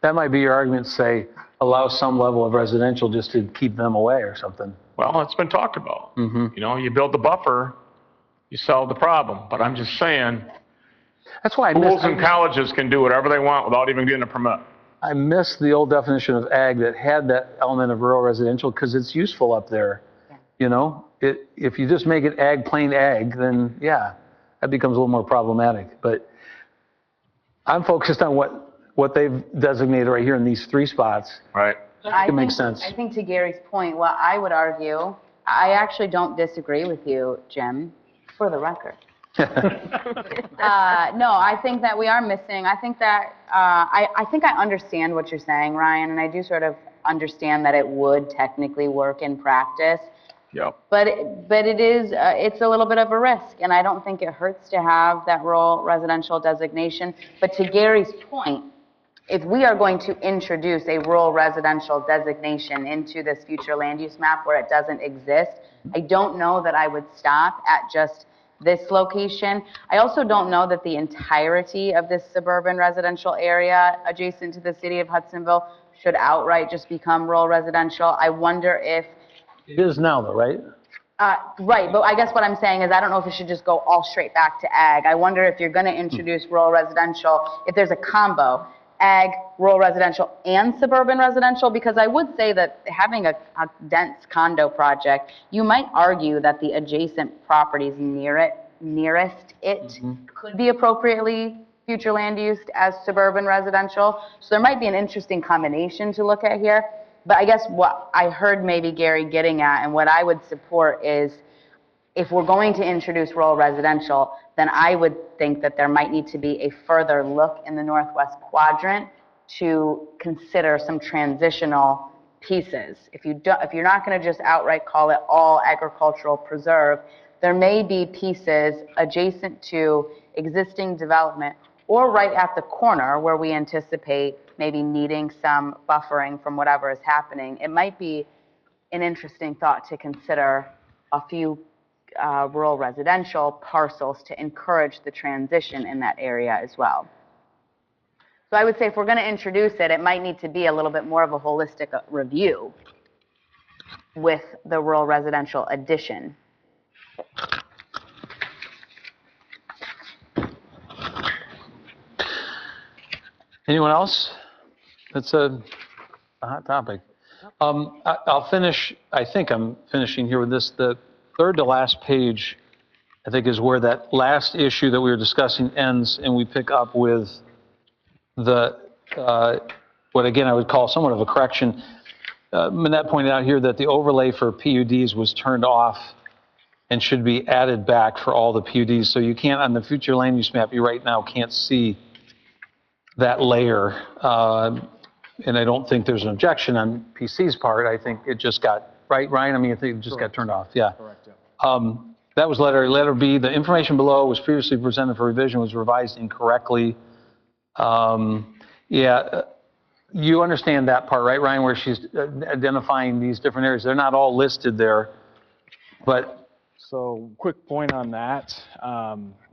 That might be your argument, say, allow some level of residential just to keep them away or something. Well, it's been talked about. You build the buffer, you solve the problem. But I'm just saying, that's why schools and colleges can do whatever they want without even getting a permit. I miss the old definition of ag that had that element of rural residential because it's useful up there. If you just make it ag, plain ag, then yeah, that becomes a little more problematic. But I'm focused on what they've designated right here in these three spots. Right. It makes sense. I think to Gary's point, what I would argue, I actually don't disagree with you, Jim, for the record. No, I think that we are missing. I think that I think I understand what you're saying, Ryan, and I do sort of understand that it would technically work in practice. Yep. But it is it's a little bit of a risk, and I don't think it hurts to have that rural residential designation. But to Gary's point, if we are going to introduce a rural residential designation into this future land use map where it doesn't exist, I don't know that I would stop at just this location. I also don't know that the entirety of this suburban residential area adjacent to the city of Hudsonville should outright just become rural residential. I wonder if... It is now though, right? Right, but I guess what I'm saying is I don't know if it should just go all straight back to ag. I wonder if you're going to introduce rural residential, if there's a combo, ag, rural residential, and suburban residential? Because I would say that having a dense condo project, you might argue that the adjacent properties nearest it could be appropriately future land used as suburban residential. So there might be an interesting combination to look at here. But I guess what I heard maybe Gary getting at, and what I would support is, if we're going to introduce rural residential, then I would think that there might need to be a further look in the northwest quadrant to consider some transitional pieces. If you're not going to just outright call it all agricultural preserve, there may be pieces adjacent to existing development or right at the corner where we anticipate maybe needing some buffering from whatever is happening. It might be an interesting thought to consider a few rural residential parcels to encourage the transition in that area as well. So I would say if we're going to introduce it, it might need to be a little bit more of a holistic review with the rural residential addition. Anyone else? It's a hot topic. I'll finish, I think I'm finishing here with this. The third to last page, I think, is where that last issue that we were discussing ends, and we pick up with the, what again I would call somewhat of a correction. Manette pointed out here that the overlay for PUDs was turned off and should be added back for all the PUDs. So you can't, on the future land use map, you right now can't see that layer. And I don't think there's an objection on PC's part. I think it just got, right, Ryan? I mean, I think it just got turned off, yeah. Correct, yeah. That was letter B. The information below was previously presented for revision, was revised incorrectly. Yeah, you understand that part, right, Ryan, where she's identifying these different areas. They're not all listed there, but. So quick point on that.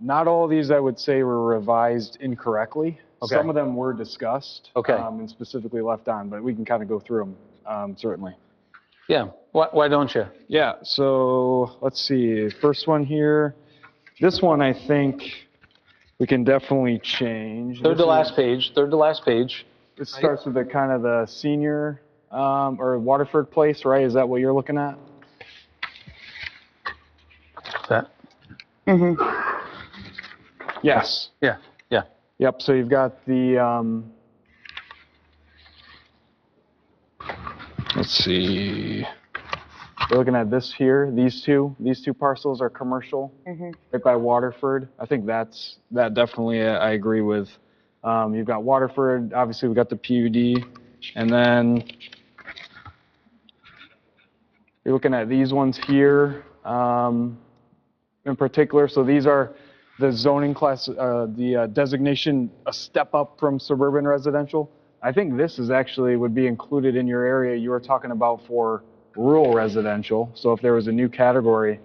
Not all of these I would say were revised incorrectly. Okay. Some of them were discussed, okay, and specifically left on, but we can kind of go through them, certainly. Yeah, why don't you? Yeah, so let's see. First one here. This one I think we can definitely change. Third to last page. It starts with the kind of the senior or Waterford Place, right? Is that what you're looking at? That? Mm-hmm. Yes. Yeah. Yep, so you've got the, let's see, we're looking at this here, these two parcels are commercial, right by Waterford. I think that definitely I agree with. You've got Waterford, obviously we've got the PUD, and then you're looking at these ones here in particular. So these are the zoning class, the designation, a step up from suburban residential. I think this is actually would be included in your area you were talking about for rural residential. So if there was a new category.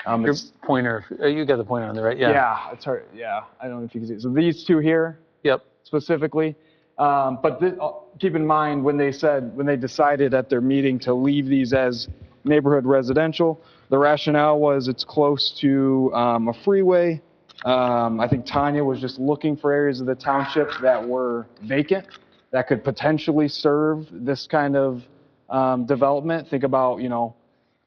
Your pointer, you got the pointer on there, right? Yeah. Yeah, it's hard. Yeah, I don't know if you can see it. So these two here. Yep. Specifically. But keep in mind when they decided at their meeting to leave these as neighborhood residential, the rationale was it's close to a freeway. I think Tanya was just looking for areas of the township that were vacant that could potentially serve this kind of development. Think about, a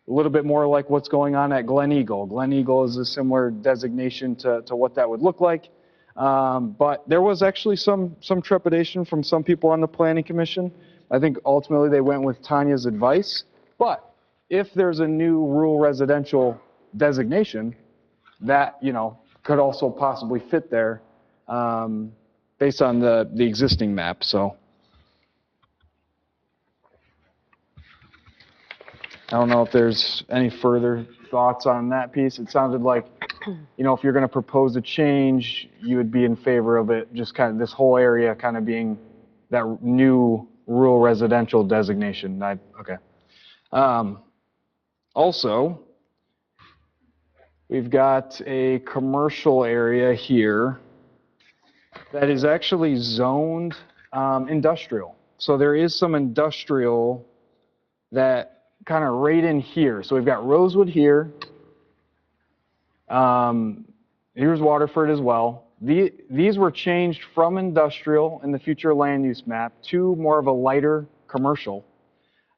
little bit more like what's going on at Glen Eagle. Glen Eagle is a similar designation to what that would look like. But there was actually some trepidation from some people on the Planning Commission. I think ultimately they went with Tanya's advice. But if there's a new rural residential designation, that, could also possibly fit there based on the existing map. So I don't know if there's any further thoughts on that piece. It sounded like, if you're going to propose a change, you would be in favor of it, just kind of this whole area kind of being that new rural residential designation. Okay. Also, we've got a commercial area here that is actually zoned industrial. So there is some industrial that kind of right in here. So we've got Rosewood here. Here's Waterford as well. These were changed from industrial in the future land use map to more of a lighter commercial.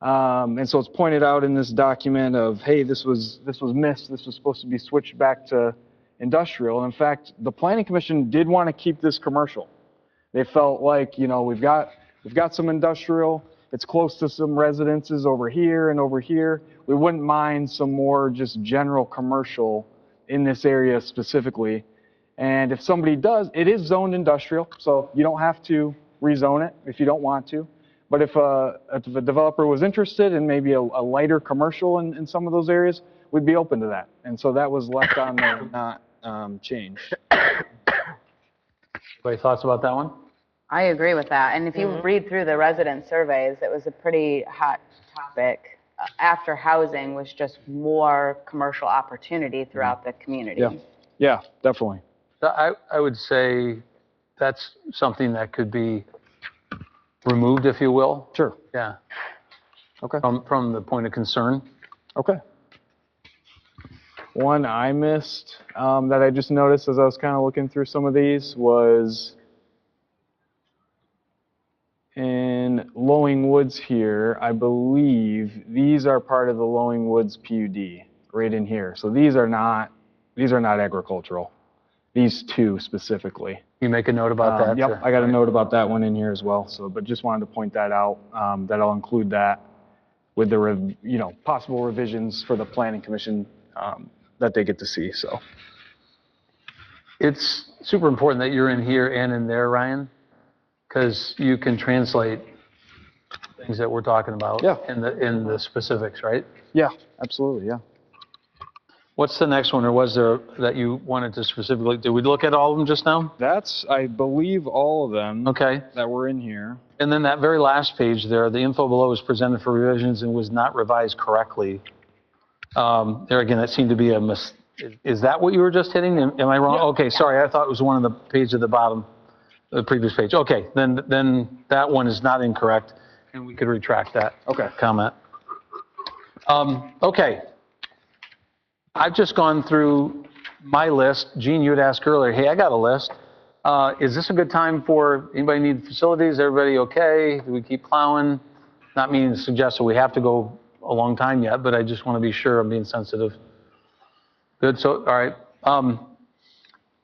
And so it's pointed out in this document of, hey, this was missed. This was supposed to be switched back to industrial. And in fact, the Planning Commission did want to keep this commercial. They felt like, you know, we've got some industrial. It's close to some residences over here and over here. We wouldn't mind some more just general commercial in this area specifically. And if somebody does, it is zoned industrial, so you don't have to rezone it if you don't want to. But if a developer was interested in maybe a lighter commercial in some of those areas, we'd be open to that. And so that was left on there, not changed. Any thoughts about that one? I agree with that. And if you read through the resident surveys, it was a pretty hot topic. After housing was just more commercial opportunity throughout the community. Yeah, definitely. I would say that's something that could be removed, if you will. Sure. Yeah. Okay. From the point of concern. Okay. One I missed that I just noticed as I was kind of looking through some of these was in Lowing Woods here. I believe these are part of the Lowing Woods PUD right in here. So these are not agricultural. These two specifically. You make a note about that? Yep, I got a note about that one in here as well. So, but just wanted to point that out. That I'll include that with the possible revisions for the Planning Commission that they get to see. So, it's super important that you're in here and in there, Ryan, because you can translate things that we're talking about in the specifics, right? Yeah, absolutely. Yeah. What's the next one, or was there that you wanted to specifically? Did we look at all of them just now? That's, I believe, all of them. Okay. That were in here. And then that very last page there, the info below was presented for revisions and was not revised correctly. There again, that seemed to be a Is that what you were just hitting? Am I wrong? Yeah. Okay, sorry. I thought it was one of the pages at the bottom, the previous page. Okay, then that one is not incorrect, and we could retract that comment. Okay. I've just gone through my list. Gene, you had asked earlier, hey, I got a list. Is this a good time for anybody need facilities? Everybody okay? Do we keep plowing? Not meaning to suggest that we have to go a long time yet, but I just want to be sure I'm being sensitive. Good, so, all right.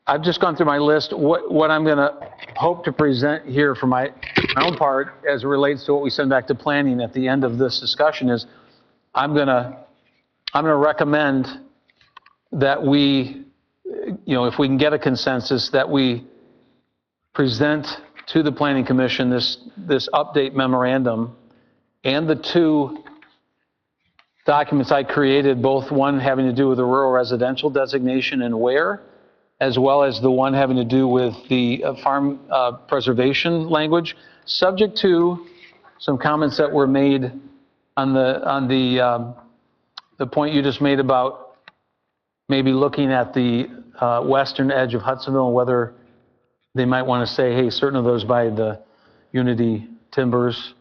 I've just gone through my list. What I'm going to hope to present here for my own part as it relates to what we send back to planning at the end of this discussion is I'm going to recommend that we, if we can get a consensus, that we present to the Planning Commission this update memorandum and the two documents I created, both one having to do with the rural residential designation and where, as well as the one having to do with the farm preservation language, subject to some comments that were made on the point you just made about maybe looking at the western edge of Hudsonville and whether they might want to say, hey, certain of those by the Unity Timbers.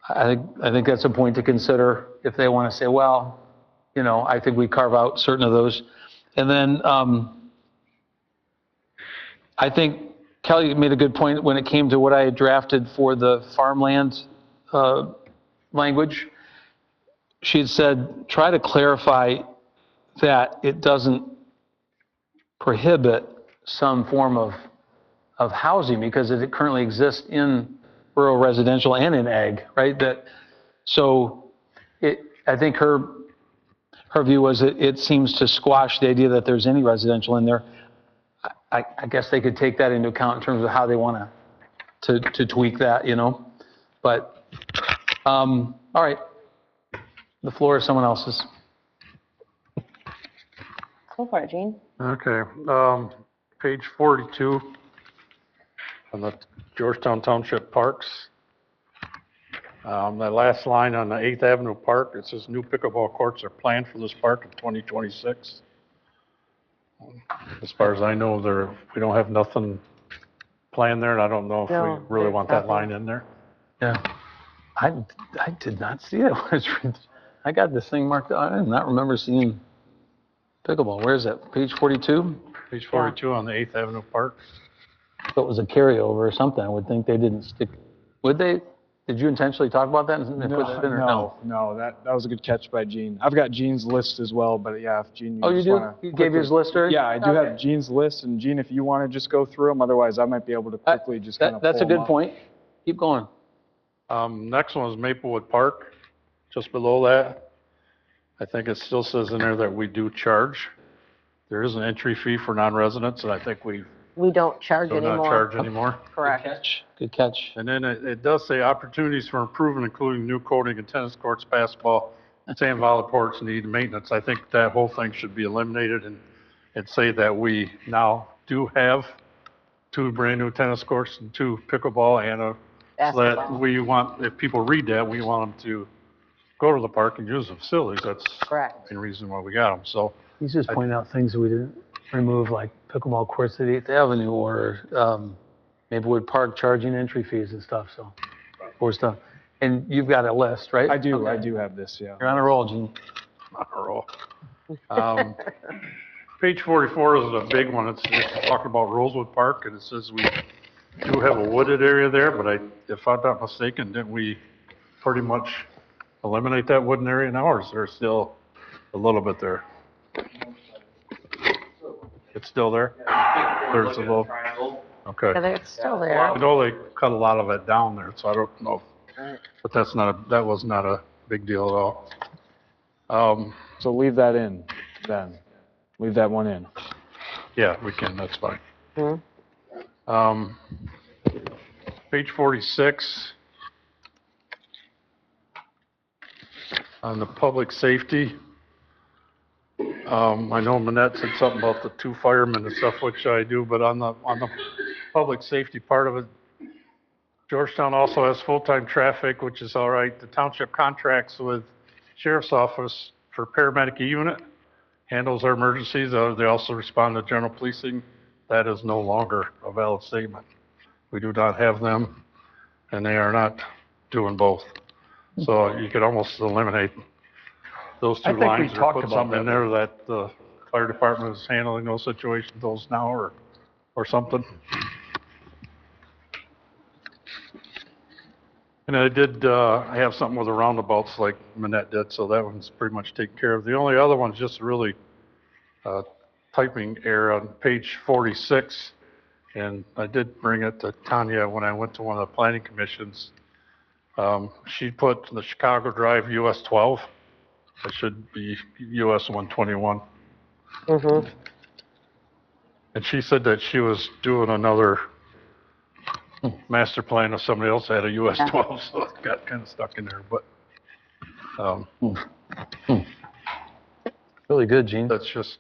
I think that's a point to consider if they want to say, well, I think we carve out certain of those. And then I think Kelly made a good point when it came to what I had drafted for the farmland language. She had said, try to clarify that it doesn't prohibit some form of housing because it currently exists in rural residential and in ag, right? I think her view was it seems to squash the idea that there's any residential in there. I guess they could take that into account in terms of how they want to tweak that, But, all right. The floor is someone else's. Go for it, Gene. Okay, page 42 on the Georgetown Township Parks. The last line on the 8th Avenue Park, it says new pickleball courts are planned for this park in 2026. As far as I know, we don't have nothing planned there, and I don't know if we really want that line in there. Yeah, I did not see it. I got this thing marked. I do not remember seeing pickleball. Where is that? Page 42? Page 42 on the 8th Avenue Park. if it was a carryover or something, I would think they didn't stick. Would they? Did you intentionally talk about that and put that in or no? No, that was a good catch by Gene. I've got Gene's list as well, but yeah, if Gene, Oh, you just do? wanna You gave his list already? Yeah, I do have Gene's list, and Gene, if you want to just go through them, otherwise I might be able to quickly just kind of That's a pull 'em good up. point. Keep going. Next one is Maplewood Park, just below that. I think it still says in there that we do charge. There is an entry fee for non-residents, and I think we We don't charge do anymore. not charge anymore. Correct. Good catch. And then it does say opportunities for improvement, including new coating and tennis courts, basketball, sand volleyball courts need maintenance. I think that whole thing should be eliminated and say that we now do have 2 brand-new tennis courts and 2 pickleball and so that Basketball. we want, if people read that, we want them to go to the park and use the facilities. That's Correct. the main reason why we got them. So He's just pointing out things that we didn't remove, like pickleball courts at 8th Avenue or Maplewood Park charging entry fees and stuff, so, or stuff. And you've got a list, right? I do Okay. have this, yeah. You're on a roll, Gene. on a roll. Page 44 is a big one. It's talking about Rosewood Park, and it says we do have a wooded area there, but if I'm not mistaken, didn't we pretty much eliminate that wooden area now, or is there still a little bit there? It's still there? There's a little, okay. Yeah, it's still there. I know they cut a lot of it down there, so I don't know. But that was not a big deal at all. So leave that in then. Leave that one in. Yeah, we can, that's fine. Mhm. Page 46. On the public safety. I know Manette said something about the 2 firemen and stuff, which I do, but on the public safety part of it, Georgetown also has full-time traffic, which is all right. The township contracts with sheriff's office for paramedic unit, handles our emergencies. They also respond to general policing. That is no longer a valid statement. We do not have them, and they are not doing both. So you could almost eliminate those 2 lines or put something in there that the fire department is handling those situations, those now or something. And I did have something with the roundabouts like Manette did, so that one's pretty much taken care of. The only other one's just really typing error on page 46. And I did bring it to Tanya when I went to one of the planning commissions. She put the Chicago Drive US 12. It should be US 121. Mhm. And she said that she was doing another master plan if somebody else had a US 12, so it got kind of stuck in there, but, Really good, Gene. that's just,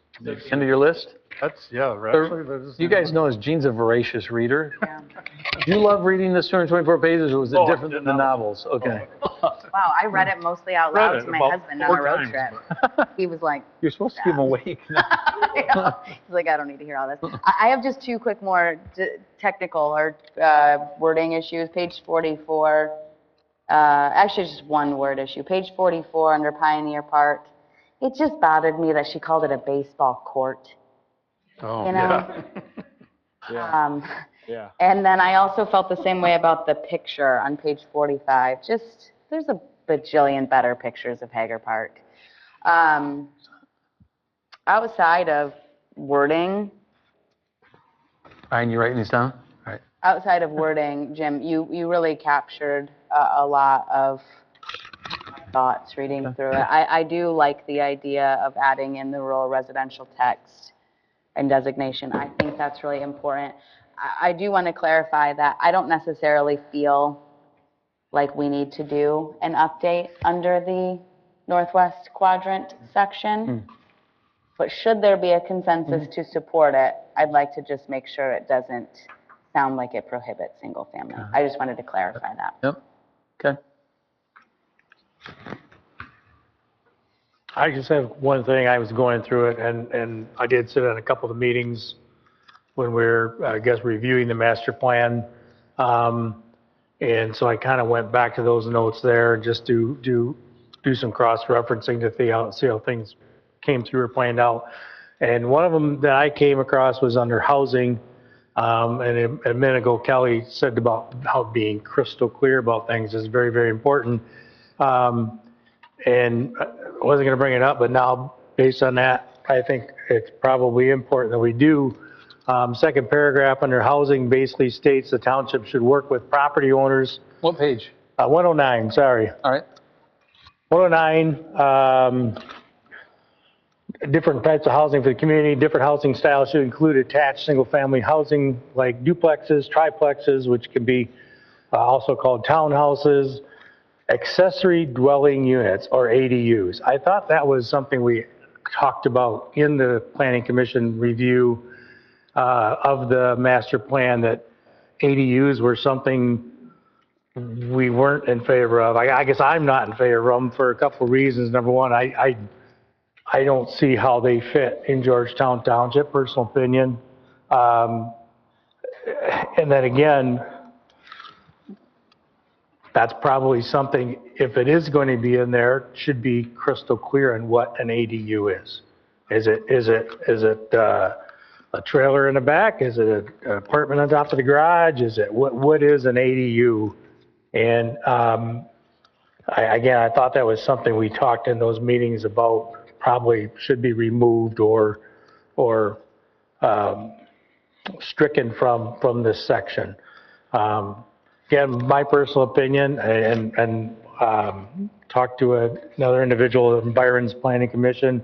End of your list? that's, yeah, actually, there's. You guys know Gene's a voracious reader. Do you love reading this 224 pages, or was it different than the novels? Okay. Wow, I read it mostly out Read loud it to my about husband on 4 a road times, trip. He was like, You're supposed to keep him awake. he's like, I don't need to hear all this. I have just 2 quick more technical or wording issues. Page 44, actually just 1 word issue. Page 44 under Pioneer Park. It just bothered me that she called it a baseball court. Oh, You know? Yeah. Yeah. And then I also felt the same way about the picture on page 45. Just, there's a bajillion better pictures of Hager Park. Outside of wording, Ryan, you writing these down? All right. outside of wording, Jim, you really captured a lot of thoughts reading through it. I do like the idea of adding in the rural residential text and designation. I think that's really important. I do want to clarify that I don't necessarily feel like we need to do an update under the Northwest Quadrant section. But should there be a consensus to support it, I'd like to just make sure it doesn't sound like it prohibits single family. I just wanted to clarify that. Yep. Okay. I just have one thing. I was going through it, and I did sit in a couple of the meetings when we were, I guess, reviewing the master plan. And so I kind of went back to those notes there and just do some cross-referencing to see how things came through or planned out. And one of them that I came across was under housing. And a minute ago, Kelly said about how being crystal clear about things is very, very important. And I wasn't going to bring it up, but now based on that, I think it's probably important that we do. Second paragraph under housing basically states the township should work with property owners. What page? 109, sorry. All right. 109, different types of housing for the community, different housing styles should include attached single-family housing like duplexes, triplexes, which can be also called townhouses, accessory dwelling units, or ADUs. I thought that was something we talked about in the Planning Commission review of the master plan, that ADUs were something we weren't in favor of. I guess I'm not in favor of them for a couple of reasons. Number one, I don't see how they fit in Georgetown Township, personal opinion. And then again, that's probably something, if it is going to be in there, should be crystal clear on what an ADU is. Is it a trailer in the back? Is it an apartment on top of the garage? Is it, what is an ADU? And again, I thought that was something we talked in those meetings about, probably should be removed or stricken from this section. Again, my personal opinion, and talked to another individual in Byron's Planning Commission,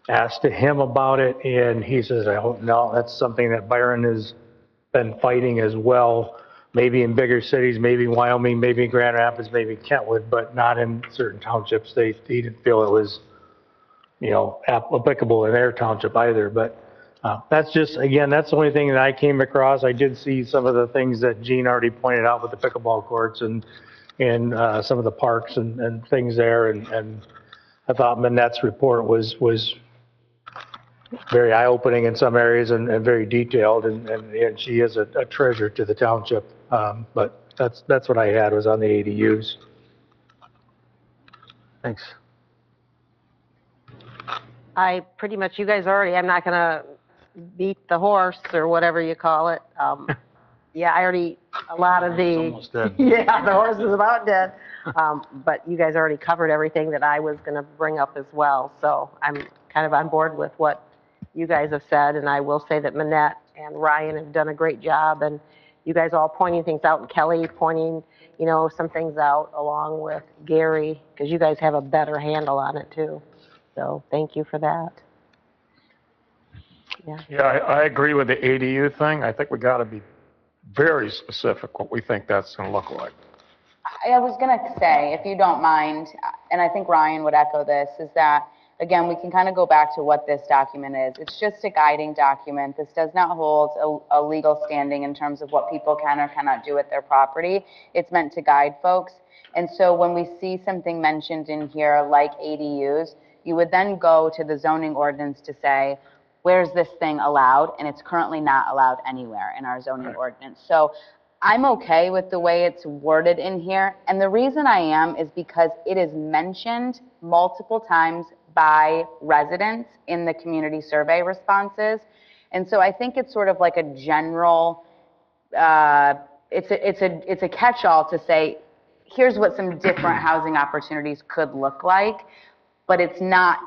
asked him about it, and he says, no, that's something that Byron has been fighting as well. Maybe in bigger cities, maybe Wyoming, maybe Grand Rapids, maybe Kentwood, but not in certain townships. He didn't feel it was, applicable in their township either. But that's just, again, that's the only thing that I came across. I did see some of the things that Gene already pointed out with the pickleball courts and some of the parks and things there. And I thought Manette's report was very eye-opening in some areas and very detailed, and she is a treasure to the township. But that's what I had, was on the ADUs. Thanks. I pretty much, you guys already, I'm not going to beat the horse or whatever you call it. Yeah, I already, a lot of the, almost dead. Yeah, the horse is about dead. But you guys already covered everything that I was going to bring up as well. So I'm kind of on board with what you guys have said. And I will say that Manette and Ryan have done a great job. And you guys all pointing things out, and Kelly pointing, some things out along with Gary, because you guys have a better handle on it too. So thank you for that. Yeah, I agree with the ADU thing. I think we got to be very specific what we think that's going to look like. I was going to say, if you don't mind, and I think Ryan would echo this, is that, again, we can kind of go back to what this document is. It's just a guiding document. This does not hold a legal standing in terms of what people can or cannot do with their property. It's meant to guide folks. And so when we see something mentioned in here like ADUs, you would then go to the zoning ordinance to say, where's this thing allowed? And it's currently not allowed anywhere in our zoning ordinance. So I'm okay with the way it's worded in here. And the reason I am is because it is mentioned multiple times by residents in the community survey responses. And so I think it's sort of like a general, it's a catch-all to say, here's what some different housing opportunities could look like, but it's not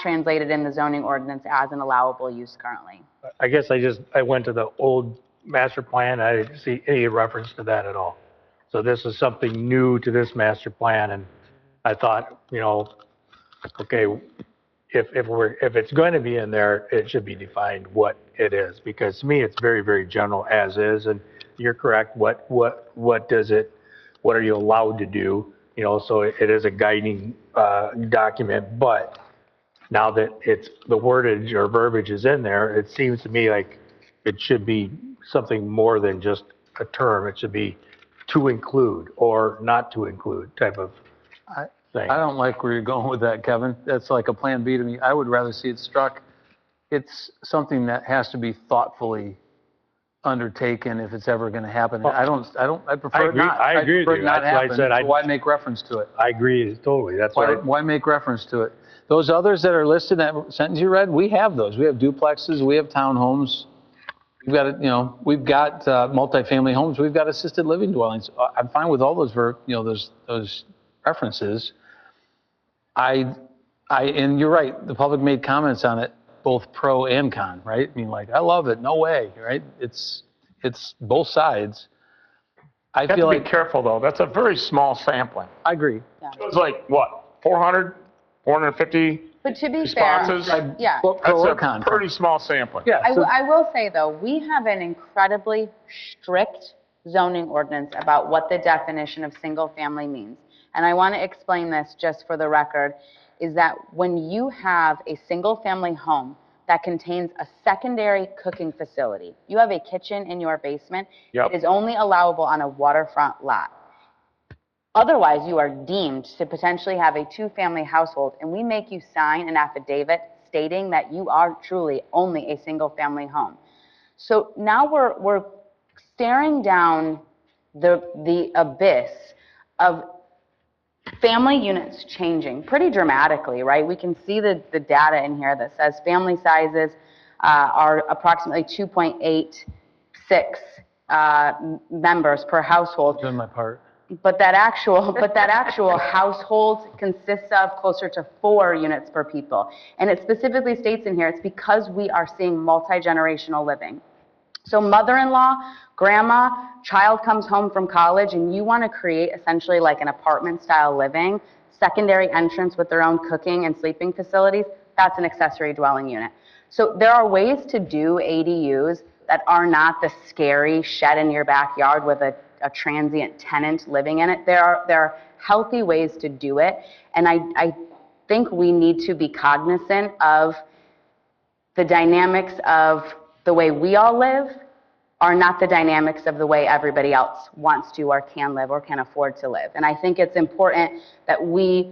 translated in the zoning ordinance as an allowable use currently. I guess I went to the old master plan. I didn't see any reference to that at all. So this is something new to this master plan, and I thought, okay, if it's going to be in there, it should be defined what it is, because to me it's very, very general as is. And you're correct. What are you allowed to do? So it is a guiding document, but now that the wordage or verbiage is in there, it seems to me like it should be something more than just a term. It should be to include or not to include type of thing. I don't like where you're going with that, Kevin. That's like a plan B to me. I would rather see it struck. It's something that has to be thoughtfully undertaken if it's ever going to happen. I prefer it not. I agree with you. That's why I said, why make reference to it? I agree totally. That's why make reference to it? Those others that are listed, that sentence you read, we have those. We have duplexes, we have townhomes, We've got, we've got multifamily homes. We've got assisted living dwellings. I'm fine with all those, those preferences. And you're right. The public made comments on it, both pro and con, right? I mean, like, I love it. No way, right? It's both sides. I You have feel to like be careful, though. That's a very small sampling. I agree. It's like, what, 400, 450 But to be responses? fair, yeah. That's a pretty small sampling. Yeah. I will say, though, we have an incredibly strict zoning ordinance about what the definition of single-family means. And I want to explain this just for the record, is that when you have a single-family home that contains a secondary cooking facility, you have a kitchen in your basement, Yep. it is only allowable on a waterfront lot. Otherwise, you are deemed to potentially have a two-family household, and we make you sign an affidavit stating that you are truly only a single-family home. So now we're staring down the abyss of family units changing pretty dramatically, right? We can see the data in here that says family sizes are approximately 2.86 members per household. Doing my part. But that actual household consists of closer to 4 units per people. And it specifically states in here, it's because we are seeing multi-generational living. So mother-in-law, grandma, child comes home from college, and you want to create essentially like an apartment-style living, secondary entrance with their own cooking and sleeping facilities, that's an accessory dwelling unit. So there are ways to do ADUs that are not the scary shed in your backyard with a transient tenant living in it. There are healthy ways to do it, and I think we need to be cognizant of the dynamics of the way we all live are not the dynamics of the way everybody else wants to or can live or can afford to live. And I think it's important that we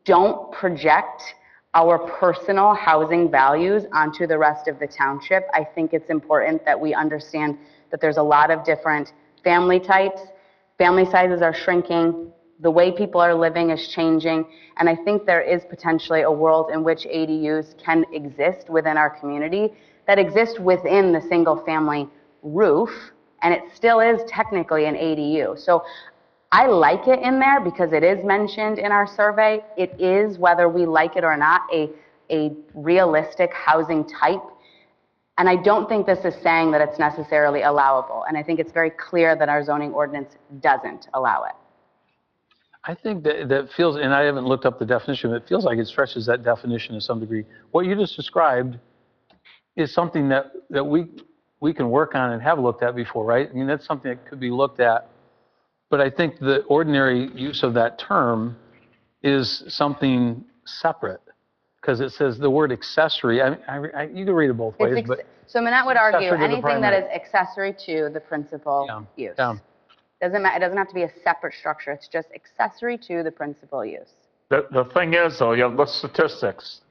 don't project our personal housing values onto the rest of the township. I think it's important that we understand that there's a lot of different family types. Family sizes are shrinking. The way people are living is changing. And I think there is potentially a world in which ADUs can exist within our community that exist within the single family roof, and it still is technically an ADU. So I like it in there because it is mentioned in our survey. It is, whether we like it or not, a realistic housing type. And I don't think this is saying that it's necessarily allowable. And I think it's very clear that our zoning ordinance doesn't allow it. I think that feels, and I haven't looked up the definition, but it feels like it stretches that definition to some degree. What you just described is something that we can work on and have looked at before, right? I mean, that's something that could be looked at. But I think the ordinary use of that term is something separate, because it says the word accessory. You can read it both ways. So Manette would argue accessory to the anything that is primary. accessory to the principal use. Yeah. It doesn't have to be a separate structure. It's just accessory to the principal use. The thing is, though, you have the statistics.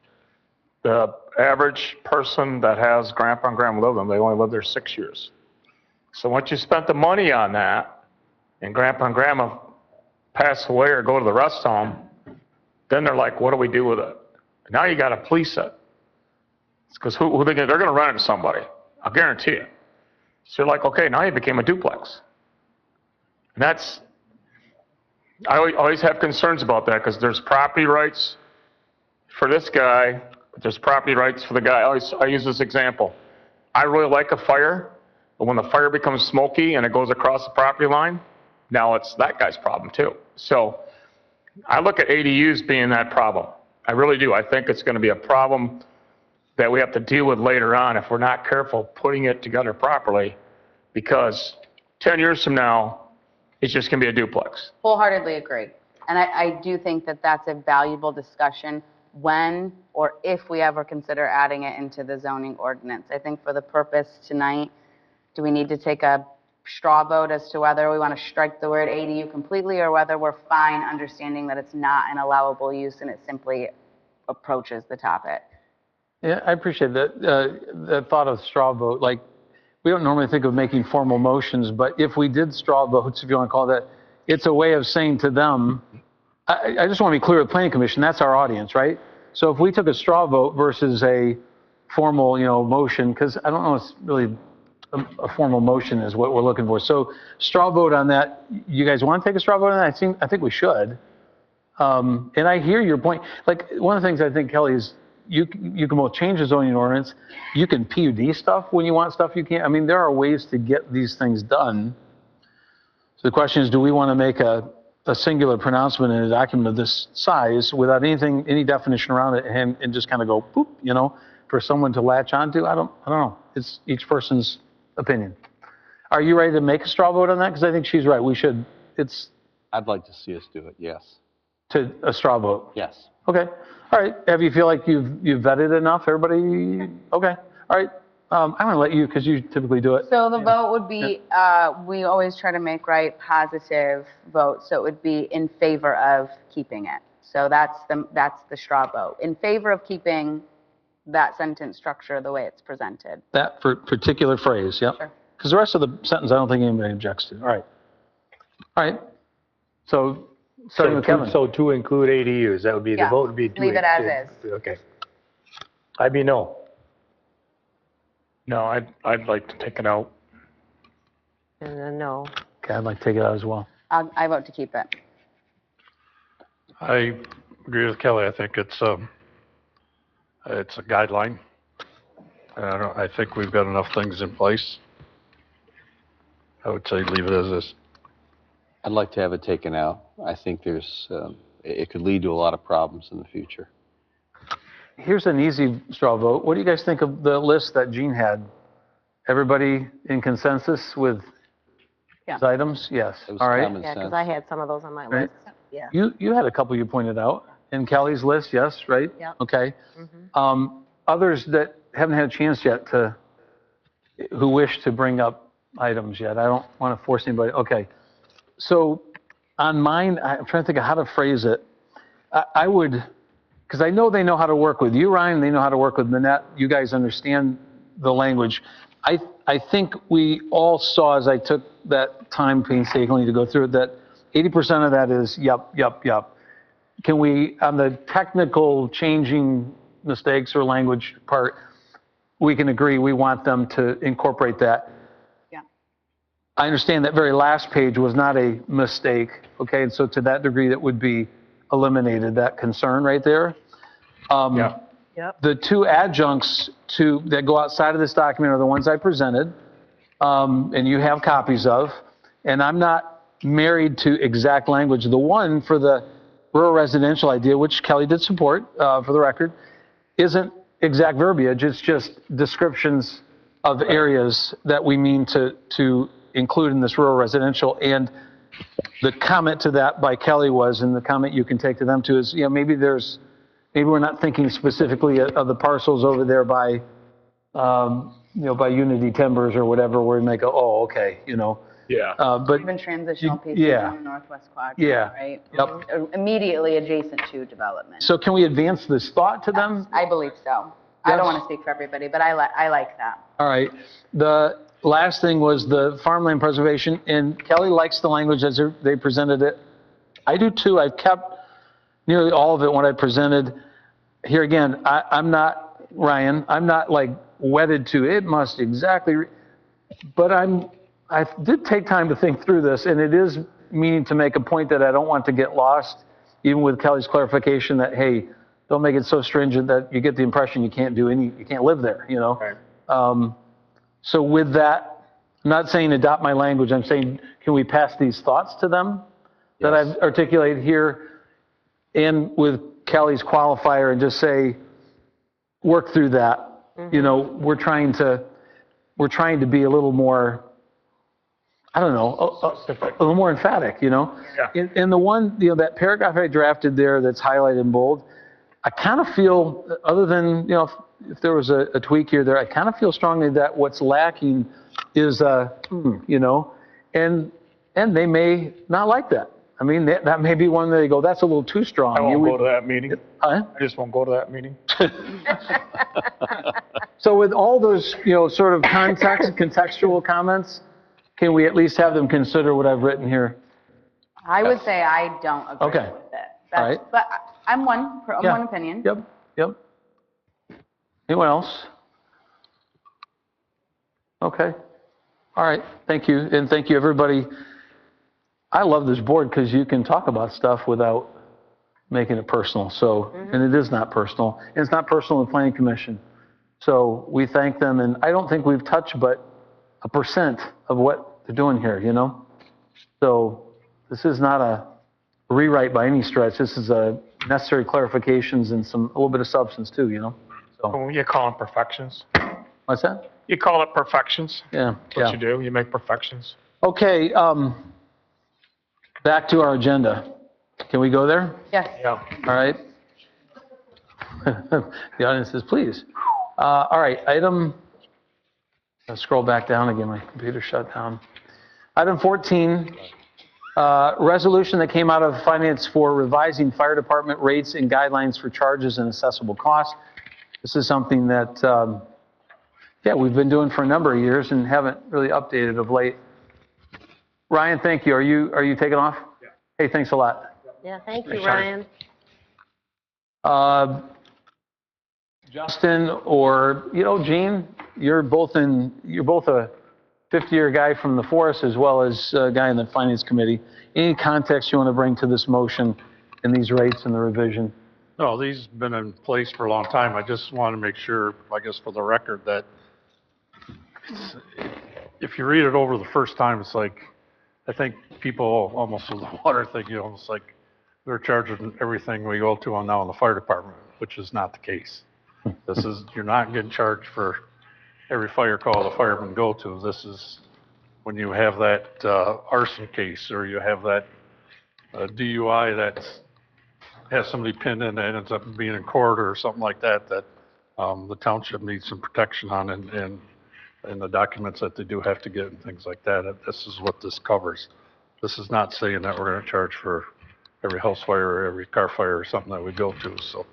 The average person that has grandpa and grandma live them, they only live there 6 years. So once you spent the money on that, and grandpa and grandma pass away or go to the rest home, then they're like, what do we do with it? Now you got to police it. Because they're going to rent it to somebody. I'll guarantee you. So you're like, okay, now you became a duplex. And I always have concerns about that, because there's property rights for this guy, but there's property rights for the guy. I use this example. I really like a fire, but when the fire becomes smoky and it goes across the property line, now it's that guy's problem too. So I look at ADUs being that problem. I really do. I think it's going to be a problem that we have to deal with later on if we're not careful putting it together properly, because 10 years from now, it's just going to be a duplex. Wholeheartedly agree. And I do think that that's a valuable discussion when or if we ever consider adding it into the zoning ordinance. I think for the purpose tonight, do we need to take a straw vote as to whether we want to strike the word ADU completely, or whether we're fine understanding that it's not an allowable use and it simply approaches the topic? Yeah, I appreciate that. The thought of straw vote, like, we don't normally think of making formal motions, but if we did straw votes, if you want to call that, it's a way of saying to them, I just want to be clear with the Planning Commission, that's our audience, right? So if we took a straw vote versus a formal, motion, because I don't know, it's really a formal motion is what we're looking for. So straw vote on that. You guys want to take a straw vote on that? I think we should. And I hear your point. Like, one of the things I think, Kelly, is you can both change the zoning ordinance. You can PUD stuff when you want stuff you can't. I mean, there are ways to get these things done. So the question is, do we want to make a singular pronouncement in a document of this size without anything, any definition around it, and just kind of go, boop, you know, for someone to latch onto? I don't know. It's each person's opinion. Are you ready to make a straw vote on that? Because I think she's right. We should. I'd like to see us do it, yes. To a straw vote? Yes. Okay. All right. Have you feel like you've vetted enough? Everybody? Okay. All right. I'm going to let you, because you typically do it. So the vote would be, we always try to make positive votes, so it would be in favor of keeping it. So that's the straw vote. In favor of keeping that sentence structure the way it's presented. That for particular phrase, yep. Sure. Because the rest of the sentence, I don't think anybody objects to. All right. All right. So, starting with Kevin. So to include ADUs, that would be, the vote would be to. Leave it as is. Okay. I'd be no. No, I'd like to take it out. And then no. Okay, I'd like to take it out as well. I vote to keep it. I agree with Kelly. I think it's a guideline. I think we've got enough things in place. I would say leave it as is. I'd like to have it taken out. I think it could lead to a lot of problems in the future. Here's an easy straw vote. What do you guys think of the list that Gene had? Everybody in consensus with his items? Yes. It was all right. common Yeah, because sense. I had some of those on my Right. list. Yeah. You had a couple you pointed out. In Kelly's list, yes, right? Yep. Okay. Others that haven't had a chance yet who wish to bring up items yet. I don't want to force anybody. Okay. So on mine, I'm trying to think of how to phrase it. I would, because I know they know how to work with you, Ryan. They know how to work with Manette. You guys understand the language. I think we all saw, as I took that time painstakingly to go through it, that 80% of that is yup. Can we, on the technical changing mistakes or language part, we can agree we want them to incorporate that. Yeah. I understand that very last page was not a mistake, okay? And so to that degree, that would be eliminated, that concern right there. Yeah. Yep. The two adjuncts that go outside of this document are the ones I presented, and you have copies of. And I'm not married to exact language. The one for the rural residential idea, which Kelly did support, for the record, isn't exact verbiage. It's just descriptions of areas that we mean to include in this rural residential. And the comment to that by Kelly was, and the comment you can take to them too, is, maybe we're not thinking specifically of the parcels over there by, by Unity Timbers or whatever, where we make oh, okay, Yeah. But Even transitional pieces yeah. in the northwest quadrant, Yeah. right? Yep. Immediately adjacent to development. So can we advance this thought to them? I believe so. I don't want to speak for everybody, but I like that. All right. The last thing was the farmland preservation, and Kelly likes the language as they presented it. I do too. I've kept nearly all of it when I presented. Here again, I'm not, Ryan, I'm not like wedded to it must exactly, but I did take time to think through this, and it is meaning to make a point that I don't want to get lost, even with Kelly's clarification that, hey, don't make it so stringent that you get the impression you can't live there, Right. So with that, I'm not saying adopt my language, I'm saying, can we pass these thoughts to them that I've articulated here, and with Kelly's qualifier, and just say, work through that. We're trying to be a little more, I don't know, a little more emphatic, Yeah. And the one, that paragraph I drafted there that's highlighted in bold, I kind of feel, other than, if there was a tweak here there, I kind of feel strongly that what's lacking is, and they may not like that. I mean, that may be one that they go, that's a little too strong. I won't go to that meeting. Huh? I just won't go to that meeting. So with all those, sort of contextual comments, can we at least have them consider what I've written here? I would say I don't agree Okay. with it. All right. But I'm one Yeah. opinion. Yep. Anyone else? Okay. All right, thank you, and thank you, everybody. I love this board because you can talk about stuff without making it personal. So, and it is not personal. And it's not personal in the Planning Commission. So we thank them, and I don't think we've touched but 1% of what they're doing here, you know? So this is not a rewrite by any stretch. This is a necessary clarifications and a little bit of substance too, you know? So You call them perfections. what's that? You call it perfections. Yeah. That's what you do. You make perfections. Okay, back to our agenda. Can we go there? Yes. Yeah. All right. The audience says, please. All right, I'll scroll back down again. My computer shut down. Item 14, resolution that came out of Finance for revising fire department rates and guidelines for charges and assessable costs. This is something that, we've been doing for a number of years and haven't really updated of late. Ryan, thank you. Are you taking off? Yeah. Hey, thanks a lot. Yeah, thank you, Ryan. Justin or, Gene, you're both a 50-year guy from the force as well as a guy in the Finance Committee. Any context you want to bring to this motion and these rates and the revision? No, these have been in place for a long time. I just want to make sure, I guess for the record, that if you read it over the first time, it's like, I think people almost with the water thing, it's like they're charging everything we go to on now in the fire department, which is not the case. You're not getting charged for every fire call the firemen go to. This is when you have that arson case or you have that DUI that has somebody pinned in that ends up being in court or something like that, that the township needs some protection on and the documents that they do have to get and things like that. This is what this covers. This is not saying that we're going to charge for every house fire or every car fire or something that we go to. So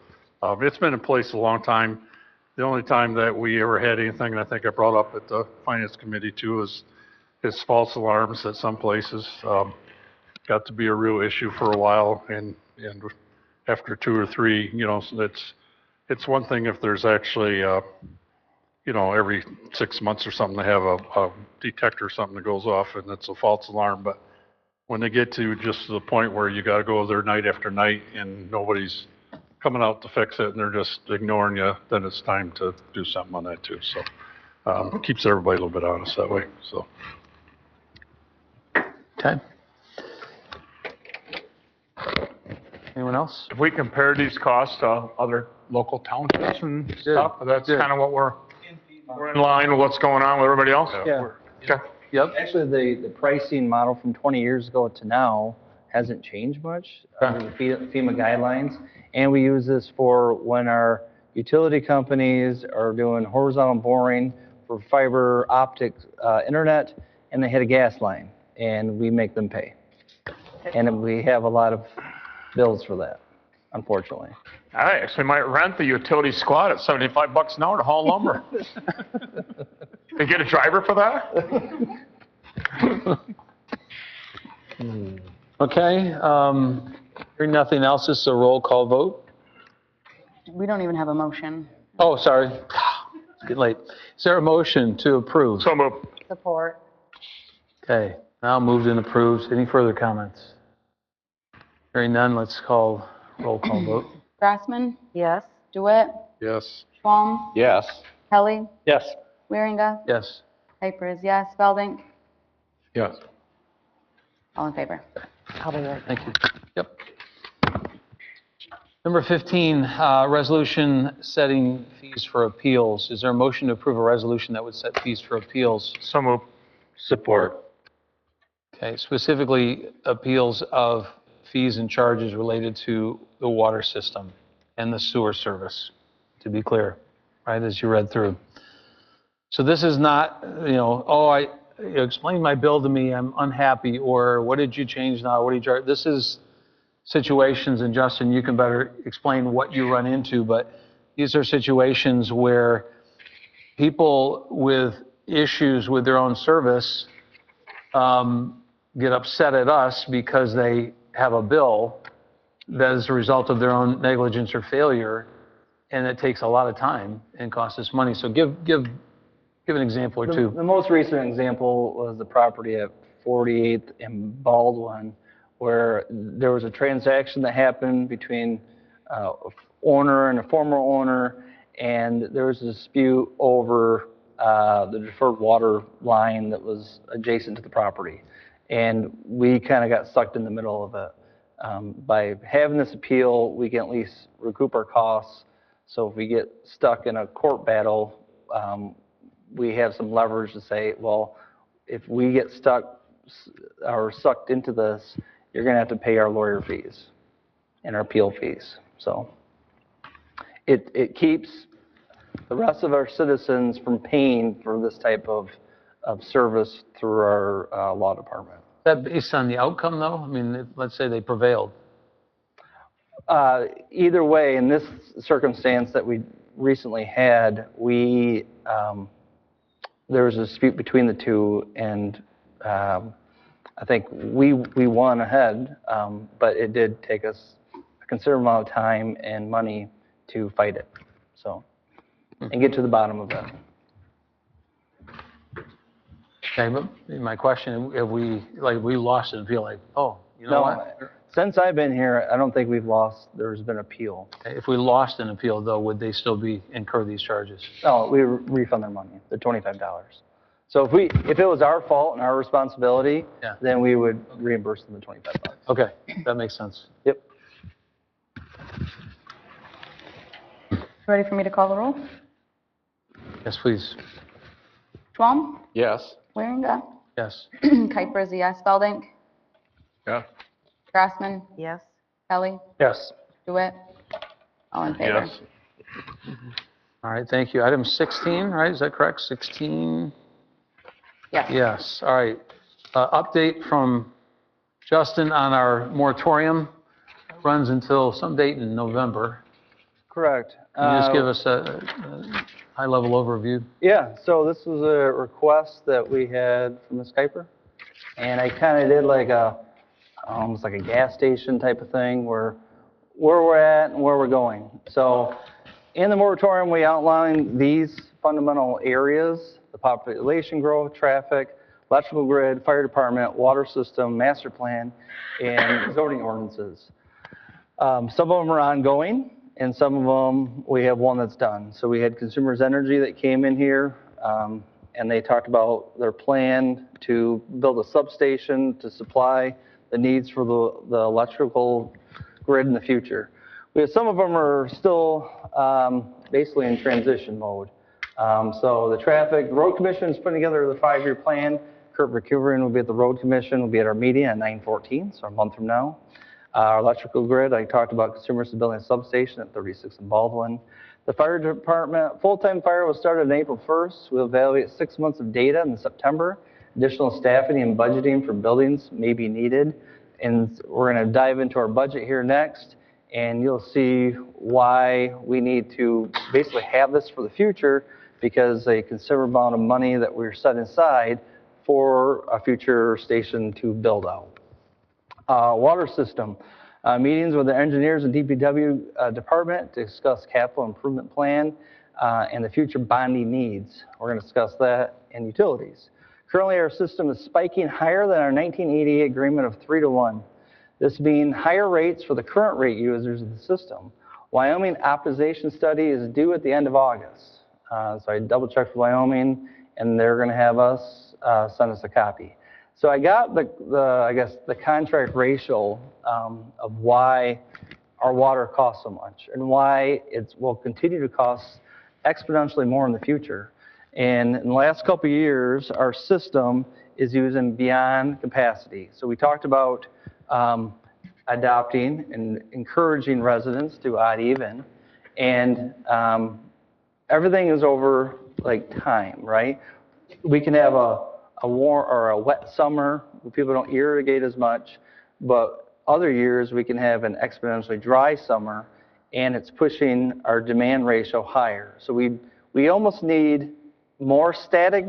it's been in place a long time. The only time that we ever had anything, and I think I brought up at the Finance Committee too, is false alarms at some places. Got to be a real issue for a while, and after 2 or 3, it's one thing if there's actually, every 6 months or something, they have a detector or something that goes off and it's a false alarm. But when they get to just to the point where you got to go there night after night and nobody's coming out to fix it and they're just ignoring you, then it's time to do something on that too. So it keeps everybody a little bit honest that way. So. Okay. Anyone else? If we compare these costs to other local townships and stuff, that's kind of what we're in line with what's going on with everybody else? Yeah. Okay. Yep. Actually, the pricing model from 20 years ago to now hasn't changed much under the FEMA guidelines. And we use this for when our utility companies are doing horizontal boring for fiber optic internet and they hit a gas line and we make them pay. And we have a lot of bills for that, unfortunately. I actually might rent the utility squad at $75 an hour to haul lumber. And get a driver for that? Okay. Hearing nothing else, this is a roll call vote. We don't even have a motion. Oh, sorry. It's getting late. Is there a motion to approve? So moved. Support. Okay. Now moved and approved. Any further comments? Hearing none, let's call roll call vote. Grassman, Yes. DeWitt, Yes. Schwalm, Yes. Helly, Yes. Wieringa, Yes. Piper is yes, Belding, Yes. all in favor. I'll be right. Thank you. Yep. Number 15, resolution setting fees for appeals. Is there a motion to approve a resolution that would set fees for appeals? So moved. Support. Okay, specifically appeals of fees and charges related to the water system and the sewer service, to be clear, right, as you read through. So this is not, you explained my bill to me, I'm unhappy, or what did you change now, what did you charge? This is situations, and Justin, you can better explain what you run into, but these are situations where people with issues with their own service get upset at us because they have a bill that is a result of their own negligence or failure, and it takes a lot of time and costs us money. So give Give an example or The two. most recent example was the property at 48th and Baldwin, where there was a transaction that happened between a owner and a former owner, and there was a dispute over the deferred water line that was adjacent to the property. And we kind of got sucked in the middle of it. By having this appeal, we can at least recoup our costs. So if we get stuck in a court battle, we have some leverage to say, well, if we get stuck or sucked into this, you're going to have to pay our lawyer fees and our appeal fees. So it keeps the rest of our citizens from paying for this type of service through our law department. Is that based on the outcome, though? I mean, let's say they prevailed. Either way, in this circumstance that we recently had, there was a dispute between the two, and I think we won ahead, but it did take us a considerable amount of time and money to fight it, so, and get to the bottom of it. Okay, but my question, have we lost it and feel like, oh, you know what? Since I've been here, I don't think we've lost, there's been appeal. If we lost an appeal, though, would they still incur these charges? No, we refund their money, the $25. So if it was our fault and our responsibility, then we would reimburse them the $25. Okay, that makes sense. Yep. Ready for me to call the roll? Yes, please. Schwalm? Yes. Waringa? Yes. Kuiper is a yes. Beldink? Yeah. Grassman? Yes. Kelly? Yes. DeWitt? All in favor? Yes. All right, thank you. Item 16, right? Is that correct? 16? Yes. Yes. All right. Update from Justin on our moratorium. Runs until some date in November. Correct. Can you just give us a high-level overview? Yeah, so this was a request that we had from Ms. Kuiper, and I kind of did like almost like a gas station type of thing where we're at and where we're going. So in the moratorium, we outlined these fundamental areas: the population growth, traffic, electrical grid, fire department, water system, master plan, and zoning ordinances. Some of them are ongoing, and some of them, we have one that's done. So we had Consumers Energy that came in here, and they talked about their plan to build a substation to supply the needs for the electrical grid in the future. We have some of them are still basically in transition mode. So the traffic, the road commission is putting together the 5-year plan. Kurt Verkuveren will be at the road commission, will be at our meeting at 9/14, so a month from now. Our electrical grid, I talked about consumers building a substation at 36 and Baldwin. The fire department, full-time fire was started on April 1st. We'll evaluate 6 months of data in September. Additional staffing and budgeting for buildings may be needed. And we're going to dive into our budget here next, and you'll see why we need to basically have this for the future, because a considerable amount of money that we're setting aside for a future station to build out. Water system, meetings with the engineers and DPW department to discuss capital improvement plan and the future bonding needs. We're going to discuss that in utilities. Currently, our system is spiking higher than our 1988 agreement of 3-to-1. This being higher rates for the current rate users of the system. Wyoming optimization study is due at the end of August. So I double checked with Wyoming, and they're going to have us send us a copy. So I got I guess the contract ratio of why our water costs so much and why it will continue to cost exponentially more in the future. And in the last couple of years, our system is using beyond capacity. So we talked about adopting and encouraging residents to odd even, and everything is over like time, right? We can have a warm or a wet summer where people don't irrigate as much, but other years we can have an exponentially dry summer, and it's pushing our demand ratio higher. So we almost need more static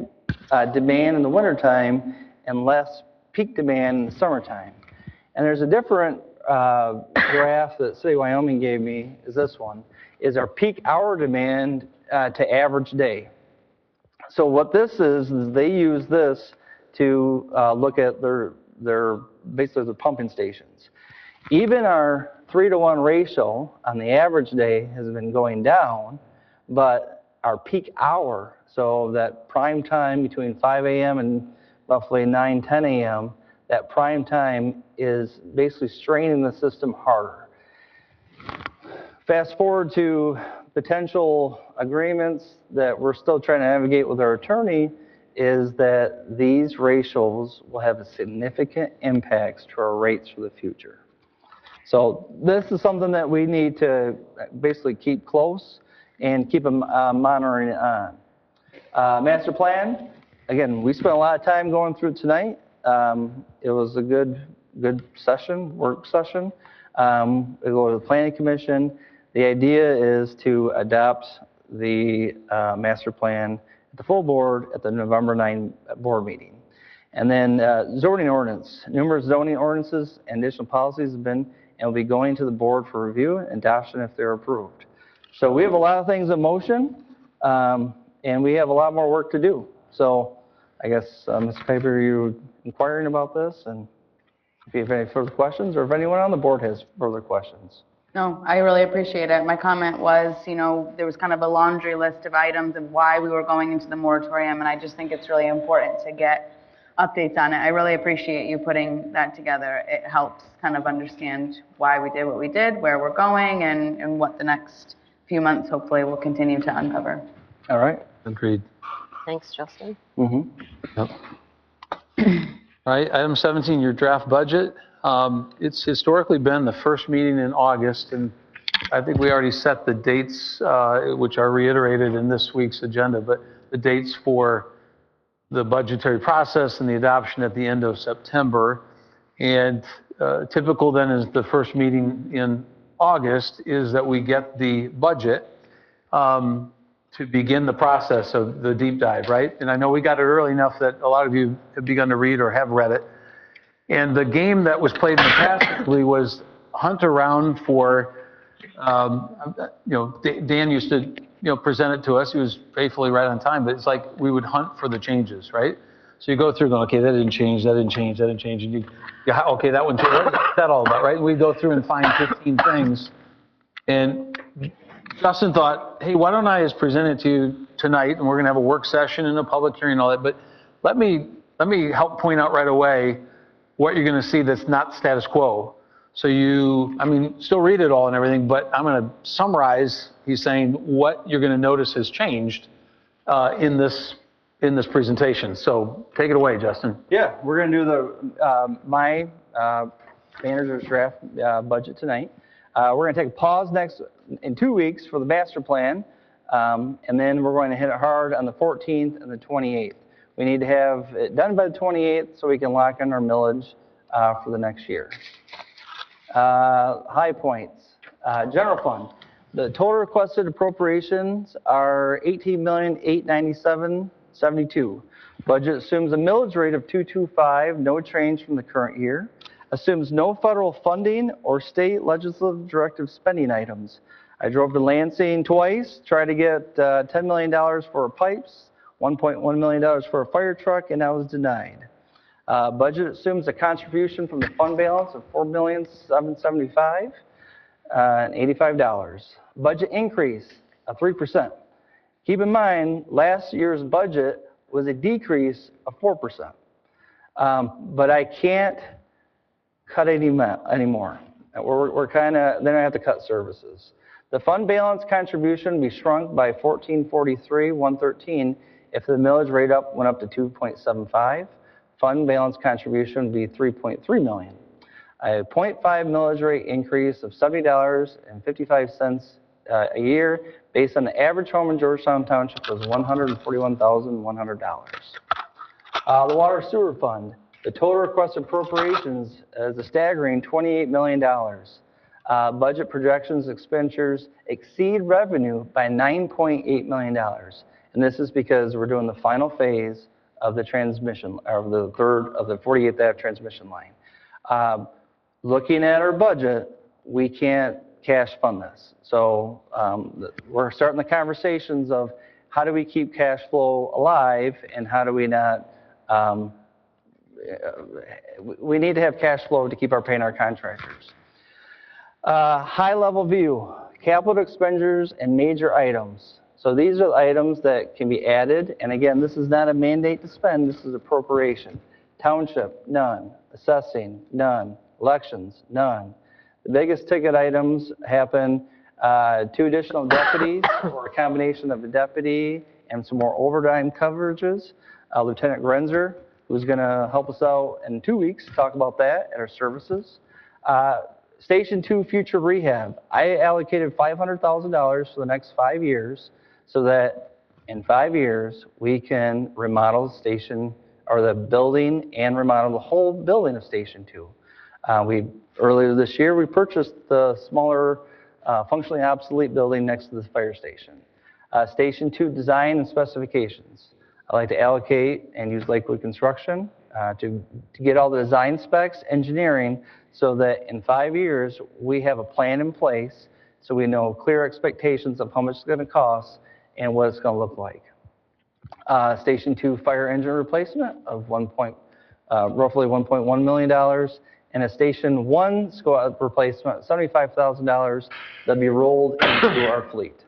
demand in the wintertime and less peak demand in the summertime. And there's a different graph that City of Wyoming gave me, is this one, is our peak hour demand to average day. So what this is they use this to look at their basically the pumping stations. Even our 3-to-1 ratio on the average day has been going down, but our peak hour, so that prime time between 5 a.m. and roughly 9, 10 a.m., that prime time is basically straining the system harder. Fast forward to potential agreements that we're still trying to navigate with our attorney is that these ratios will have significant impacts to our rates for the future. So this is something that we need to basically keep close and keep monitoring it on. Master plan, again, we spent a lot of time going through tonight. It was a good session, work session. We'll go to the Planning Commission. The idea is to adopt the master plan at the full board at the November 9 board meeting. And then zoning ordinance, numerous zoning ordinances and additional policies have been and will be going to the board for review and adoption if they're approved. So we have a lot of things in motion, and we have a lot more work to do. So I guess, Ms. Piper, you inquiring about this, and if you have any further questions, or if anyone on the board has further questions. No, I really appreciate it. My comment was, there was kind of a laundry list of items of why we were going into the moratorium, and I just think it's really important to get updates on it. I really appreciate you putting that together. It helps kind of understand why we did what we did, where we're going, and what the next few months hopefully will continue to uncover. All right. Agreed. Thanks, Justin. Mm-hmm. Yep. All right, item 17, your draft budget. It's historically been the first meeting in August, and I think we already set the dates, which are reiterated in this week's agenda, but the dates for the budgetary process and the adoption at the end of September. And typical then is the first meeting in August is that we get the budget to begin the process of the deep dive, right? And I know we got it early enough that a lot of you have begun to read or have read it. And the game that was played in the past was hunt around for, Dan used to, present it to us. He was faithfully right on time, but it's like we would hunt for the changes, right? So you go through going, okay, that didn't change, that didn't change, that didn't change. And okay, that one changed. What's that all about, right? We go through and find 15 things. And Justin thought, hey, why don't I just present it to you tonight, and we're going to have a work session and a public hearing and all that. But let me help point out right away what you're going to see that's not status quo. So still read it all and everything, but I'm going to summarize, he's saying, what you're going to notice has changed in this presentation. So take it away, Justin. Yeah, we're going to do my manager's draft budget tonight. We're going to take a pause in 2 weeks for the master plan, and then we're going to hit it hard on the 14th and the 28th. We need to have it done by the 28th so we can lock in our millage for the next year. High points. General fund. The total requested appropriations are $18,897,072. Budget assumes a millage rate of 2.25, no change from the current year. Assumes no federal funding or state legislative directive spending items. I drove to Lansing twice, tried to get $10 million for pipes, $1.1 million for a fire truck, and I was denied. Budget assumes a contribution from the fund balance of $4,775,085. Budget increase of 3%. Keep in mind, last year's budget was a decrease of 4%. But I can't cut anymore. We're kind of, then I have to cut services. The fund balance contribution will be shrunk by $1,443,113 if the millage rate went up to 2.75. Fund balance contribution would be $3.3 million. A 0.5 millage rate increase of $70.55 a year based on the average home in Georgetown Township was $141,100. The water sewer fund, the total requested appropriations is a staggering $28 million. Budget projections expenditures exceed revenue by $9.8 million. And this is because we're doing the final phase of the transmission, or the third of the 48th Ave transmission line. Looking at our budget, we can't cash fund this. So we're starting the conversations of how do we keep cash flow alive, and how do we not, we need to have cash flow to keep paying our contractors. High-level view, capital expenditures and major items. So these are items that can be added, and again, this is not a mandate to spend, this is appropriation. Township, none. Assessing, none. Elections, none. The biggest ticket items happen 2 additional deputies, or a combination of a deputy and some more overtime coverages. Lieutenant Grenzer, who's going to help us out in 2 weeks, talk about that at our services. Station 2 future rehab. I allocated $500,000 for the next 5 years so that in 5 years we can remodel the station, or the building, and remodel the whole building of Station 2. Earlier this year, we purchased the smaller, functionally obsolete building next to the fire station. Station 2 design and specifications. I like to allocate and use Lakewood Construction to get all the design specs, engineering, so that in 5 years, we have a plan in place so we know clear expectations of how much it's going to cost and what it's going to look like. Station 2 fire engine replacement of roughly $1.1 million, and a Station 1 squad replacement, $75,000, that'll be rolled into our fleet.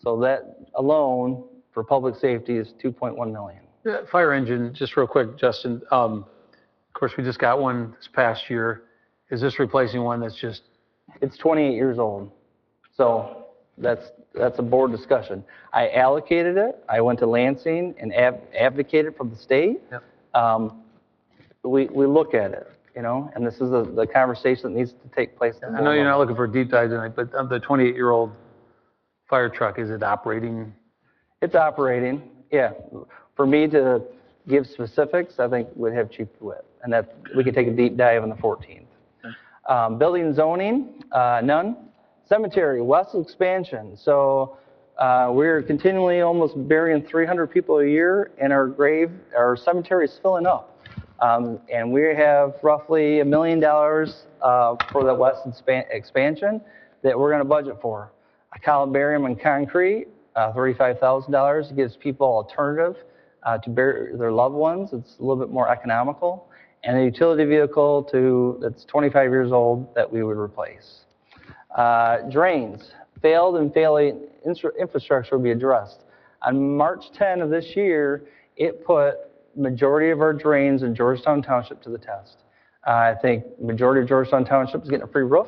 So that alone for public safety is $2.1 million. Fire engine, just real quick, Justin. Of course, we just got one this past year. Is this replacing one that's just? It's 28 years old. So that's a board discussion. I allocated it. I went to Lansing and advocated from the state. Yep. We look at it, and this is the conversation that needs to take place. I know you're not looking for a deep dive tonight, but the 28-year-old fire truck, is it operating? It's operating, yeah. For me to give specifics, I think we'd have Chief DeWitt, and that we could take a deep dive on the 14th. Building and zoning, none. Cemetery, west expansion. So we're continually almost burying 300 people a year, and our cemetery is filling up. And we have roughly $1 million for the west expansion that we're going to budget for. A columbarium and concrete, $35,000. It gives people alternative to bury their loved ones. It's a little bit more economical. And a utility vehicle that's 25 years old that we would replace. Drains, failed and failing infrastructure will be addressed. On March 10 of this year, it put majority of our drains in Georgetown Township to the test. I think majority of Georgetown Township is getting a free roof,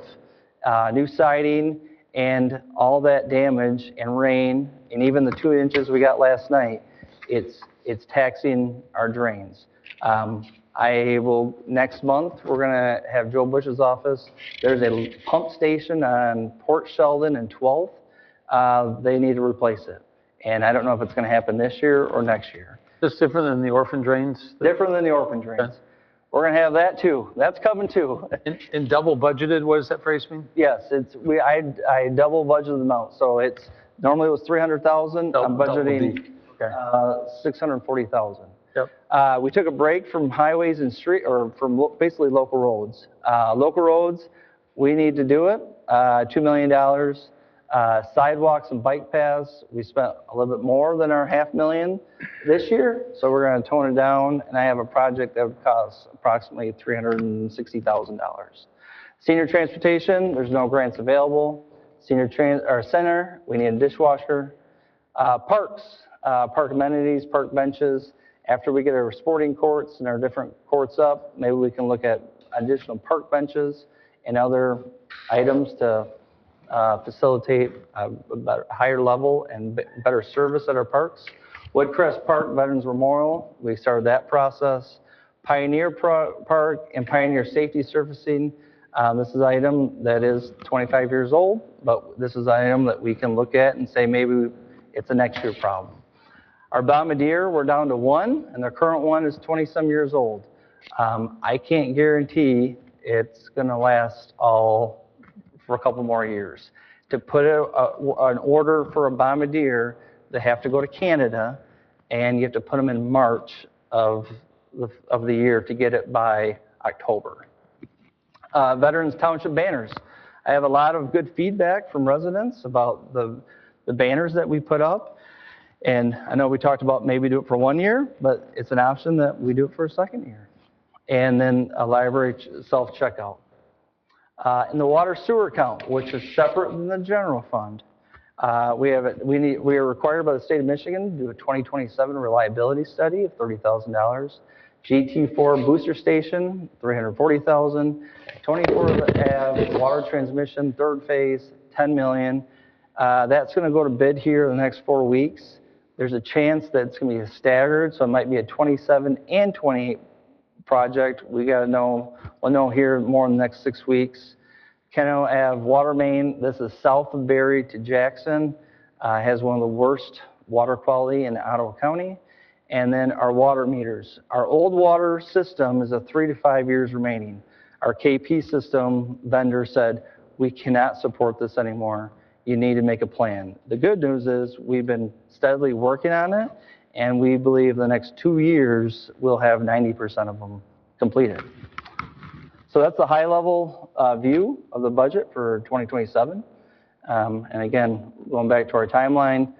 new siding, and all that damage and rain, and even the 2 inches we got last night, it's taxing our drains. Next month, we're going to have Joe Bush's office. There's a pump station on Port Sheldon and 12th. They need to replace it. And I don't know if it's going to happen this year or next year. Just different than the orphan drains? Different than the orphan drains. Okay. We're going to have that too. That's coming too. And double budgeted, what does that phrase mean? Yes, I double budgeted them out. So normally it was $300,000. I'm budgeting $640,000. Yep. We took a break from highways and from basically local roads. Local roads, we need to do it. $2 million. Sidewalks and bike paths, we spent a little bit more than our $500,000 this year, so we're going to tone it down. And I have a project that would cost approximately $360,000. Senior transportation, there's no grants available. Center, we need a dishwasher. Parks, park amenities, park benches. After we get our sporting courts and our different courts up, maybe we can look at additional park benches and other items to facilitate a higher level and better service at our parks. Woodcrest Park Veterans Memorial, we started that process. Pioneer Park and Pioneer Safety Surfacing, this is an item that is 25 years old, but this is an item that we can look at and say maybe it's a next year problem. Our bombardier, we're down to 1, and the current one is 20-some years old. I can't guarantee it's going to last for a couple more years. To put an order for a bombardier, they have to go to Canada, and you have to put them in March of the year to get it by October. Veterans Township banners. I have a lot of good feedback from residents about the banners that we put up. And I know we talked about maybe do it for 1 year, but it's an option that we do it for a second year. And then a library self-checkout. And the water sewer account, which is separate than the general fund. We are required by the state of Michigan to do a 2027 reliability study of $30,000. GT4 booster station, $340,000. 24 Ave water transmission, third phase, $10 million. That's going to go to bid here in the next 4 weeks. There's a chance that it's going to be staggered, so it might be a 27 and 28 project. We got to know, we'll know here more in the next 6 weeks. Keno Ave water main, this is south of Berry to Jackson, has one of the worst water quality in Ottawa County. And then our water meters. Our old water system is a 3 to 5 years remaining. Our KP system vendor said, we cannot support this anymore. You need to make a plan. The good news is we've been steadily working on it, and we believe the next 2 years we'll have 90% of them completed. So that's the high-level view of the budget for 2027. And again, going back to our timeline,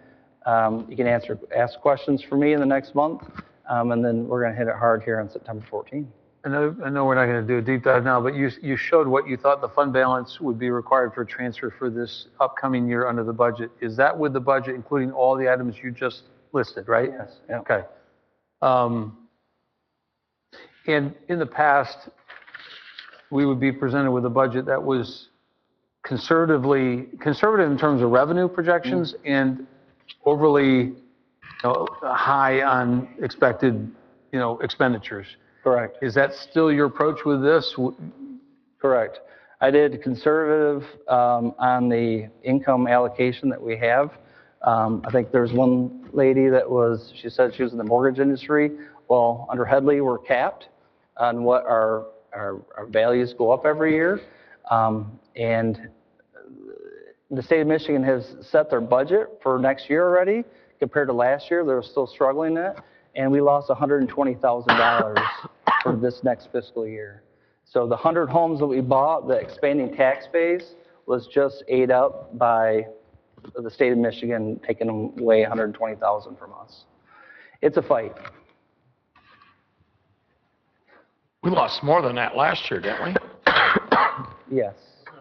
you can ask questions for me in the next month, and then we're going to hit it hard here on September 14th. I know we're not going to do a deep dive now, but you showed what you thought the fund balance would be required for transfer for this upcoming year under the budget. Is that with the budget, including all the items you just listed, right? Yes. Yeah. Okay. And in the past, we would be presented with a budget that was conservative in terms of revenue projections and overly high on expected expenditures. Correct. Is that still your approach with this? Correct. I did conservative on the income allocation that we have. I think there's one lady she said she was in the mortgage industry. Well, under Headley, we're capped on what our values go up every year. And the state of Michigan has set their budget for next year already. Compared to last year, they were still struggling it. And we lost $120,000 for this next fiscal year. So the 100 homes that we bought, the expanding tax base, was just ate up by the state of Michigan taking away $120,000 from us. It's a fight. We lost more than that last year, didn't we? Yes.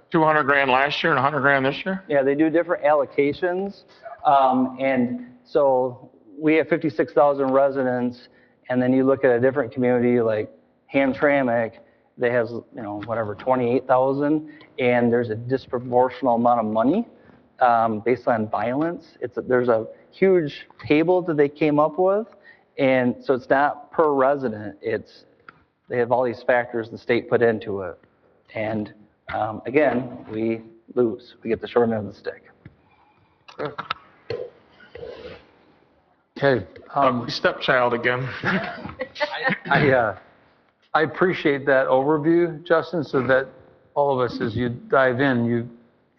200 grand last year and 100 grand this year? Yeah, they do different allocations. And so we have 56,000 residents, and then you look at a different community like Hamtramck, they have, 28,000, and there's a disproportional amount of money based on violence. There's a huge table that they came up with, and so it's not per resident. They have all these factors the state put into it. And again, we lose. We get the short end of the stick. Okay. Stepchild again. I appreciate that overview, Justin, so that all of us, as you dive in, you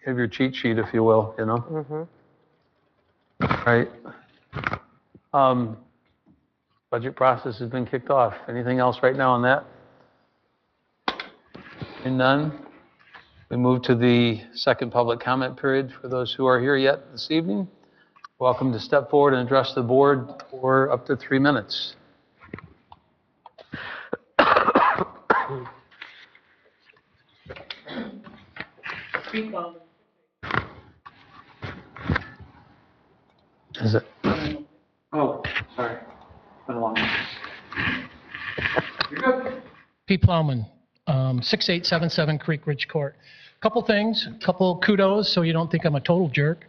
have your cheat sheet, if you will, Right? Budget process has been kicked off. Anything else right now on that? And none. We move to the second public comment period for those who are here yet this evening. Welcome to step forward and address the board for up to 3 minutes. Is it? Oh, sorry. Been a long one. You're good. P. Plowman, 6877 Creek Ridge Court. Couple things, couple kudos, so you don't think I'm a total jerk.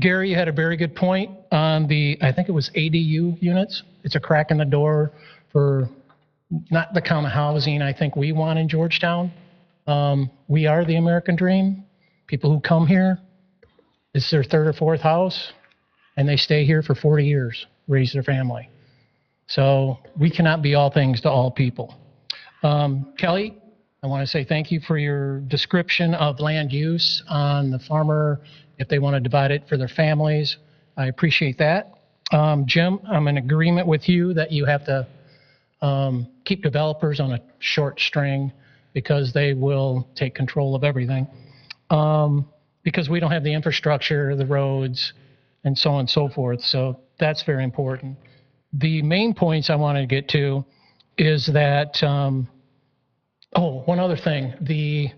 Gary, you had a very good point on I think it was ADU units. It's a crack in the door for not the kind of housing I think we want in Georgetown. We are the American dream. People who come here, it's their third or fourth house, and they stay here for 40 years, raise their family. So we cannot be all things to all people. Kelly, I want to say thank you for your description of land use on the farmer, if they want to divide it for their families. I appreciate that. Jim, I'm in agreement with you that you have to keep developers on a short string because they will take control of everything. And because we don't have the infrastructure, the roads, and so on and so forth. So that's very important. The main points I want to get to is that, one other thing. The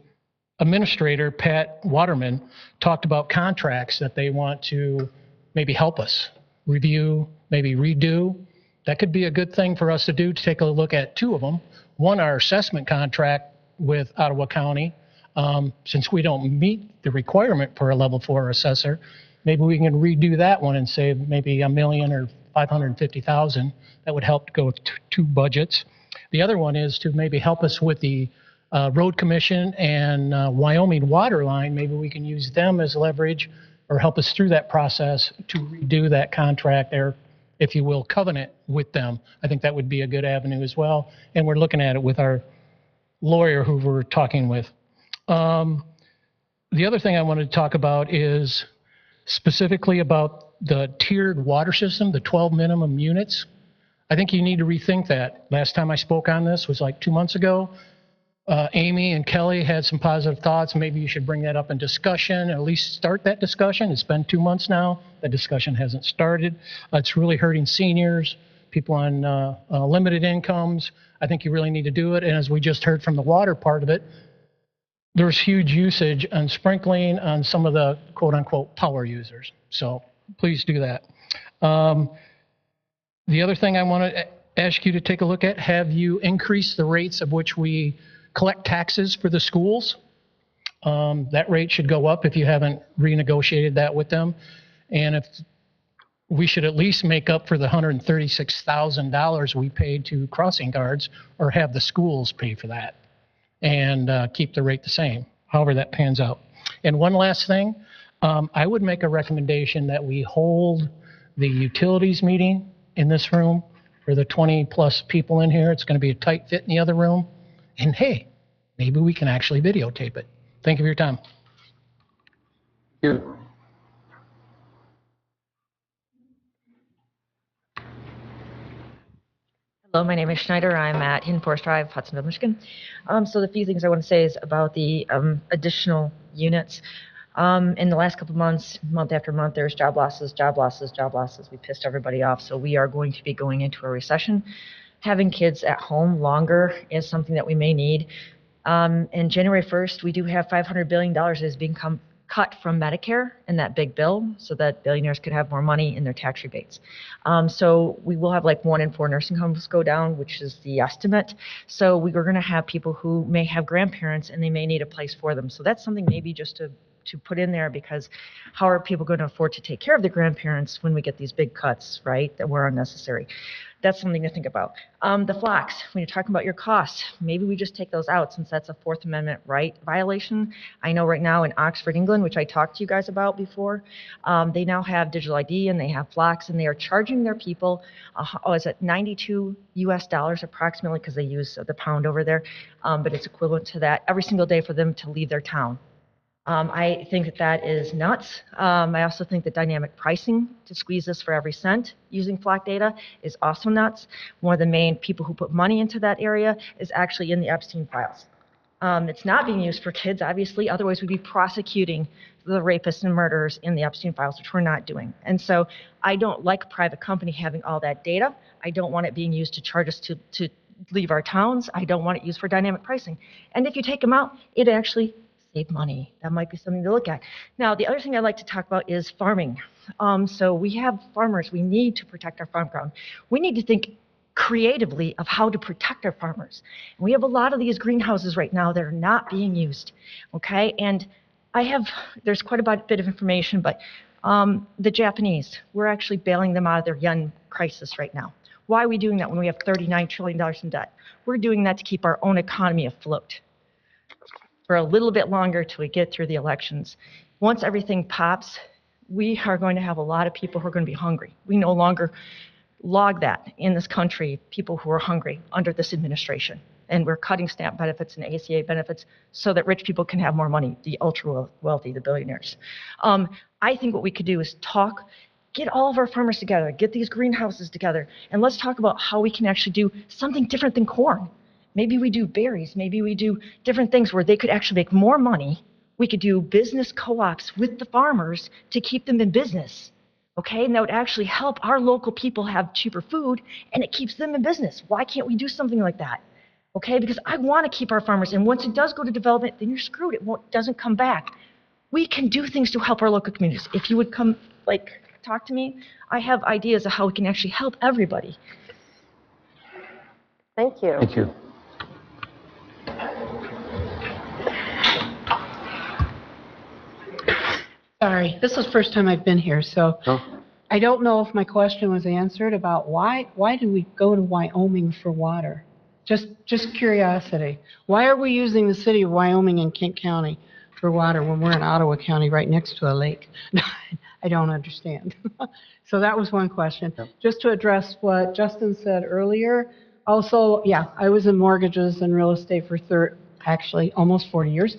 administrator, Pat Waterman, talked about contracts that they want to maybe help us review, maybe redo. That could be a good thing for us to do, to take a look at two of them. One, our assessment contract with Ottawa County. Since we don't meet the requirement for a level 4 assessor, maybe we can redo that one and save maybe $1 million or $550,000. That would help to go with two budgets. The other one is to maybe help us with the Road Commission and Wyoming Water Line. Maybe we can use them as leverage or help us through that process to redo that contract there, if you will, covenant with them. I think that would be a good avenue as well. And we're looking at it with our lawyer who we're talking with. The other thing I wanted to talk about is specifically about the tiered water system, the 12 minimum units. I think you need to rethink that. Last time I spoke on this was like 2 months ago. Amy and Kelly had some positive thoughts. Maybe you should bring that up in discussion, at least start that discussion. It's been 2 months now. The discussion hasn't started. It's really hurting seniors, people on limited incomes. I think you really need to do it. And as we just heard from the water part of it, there's huge usage on sprinkling on some of the quote-unquote power users. So please do that. The other thing I want to ask you to take a look at, have you increased the rates of which we collect taxes for the schools? That rate should go up if you haven't renegotiated that with them. And if we should at least make up for the $136,000 we paid to crossing guards, or have the schools pay for that and keep the rate the same, however that pans out. And one last thing, I would make a recommendation that we hold the utilities meeting in this room for the 20-plus people in here. It's going to be a tight fit in the other room. And hey, maybe we can actually videotape it. Thank you for your time. Thank you. Hello, my name is Schneider. I'm at Hidden Forest Drive, Hudsonville, Michigan. So the few things I want to say is about the additional units. In the last couple of months, month after month, there's job losses, job losses, job losses. We pissed everybody off. So we are going to be going into a recession. Having kids at home longer is something that we may need. In January 1st, we do have $500 billion that is being cut from Medicare in that big bill so that billionaires could have more money in their tax rebates. So we will have like 1 in 4 nursing homes go down, which is the estimate. So we are going to have people who may have grandparents and they may need a place for them. So that's something maybe just to put in there, because how are people going to afford to take care of their grandparents when we get these big cuts, right, that were unnecessary? That's something to think about. The flocks, when you're talking about your costs, maybe we just take those out since that's a Fourth Amendment right violation. I know right now in Oxford, England, which I talked to you guys about before, they now have digital ID and they have flocks, and they are charging their people, is it $92 US approximately, because they use the pound over there, but it's equivalent to that every single day for them to leave their town. I think that that is nuts. I also think that dynamic pricing to squeeze this for every cent using flock data is also nuts. One of the main people who put money into that area is actually in the Epstein files. It's not being used for kids, obviously. Otherwise, we'd be prosecuting the rapists and murderers in the Epstein files, which we're not doing. And so I don't like a private company having all that data. I don't want it being used to charge us to leave our towns. I don't want it used for dynamic pricing. And if you take them out, it actually save money. That might be something to look at. Now, the other thing I'd like to talk about is farming. So we have farmers. We need to protect our farm ground. We need to think creatively of how to protect our farmers. And we have a lot of these greenhouses right now that are not being used, okay? And there's quite a bit of information, but the Japanese, we're actually bailing them out of their yen crisis right now. Why are we doing that when we have $39 trillion in debt? We're doing that to keep our own economy afloat for a little bit longer till we get through the elections. Once everything pops, we are going to have a lot of people who are going to be hungry. We no longer log that in this country, people who are hungry under this administration. And we're cutting SNAP benefits and ACA benefits so that rich people can have more money, the ultra wealthy, the billionaires. I think what we could do is get all of our farmers together, get these greenhouses together, and let's talk about how we can actually do something different than corn. Maybe we do berries, maybe we do different things where they could actually make more money We could do business co-ops with the farmers to keep them in business. Okay, and that would actually help our local people have cheaper food, and it keeps them in business. Why can't we do something like that? Okay, because I want to keep our farmers, and once it does go to development, then you're screwed. It doesn't come back. We can do things to help our local communities. If you would come, talk to me, I have ideas of how we can actually help everybody. Thank you. Thank you. Sorry, this is the first time I've been here, so I don't know if my question was answered about why do we go to Wyoming for water? Just curiosity. Why are we using the city of Wyoming and Kent County for water when we're in Ottawa County right next to a lake? I don't understand. So that was one question. Just to address what Justin said earlier, also, yeah, I was in mortgages and real estate for actually almost 40 years.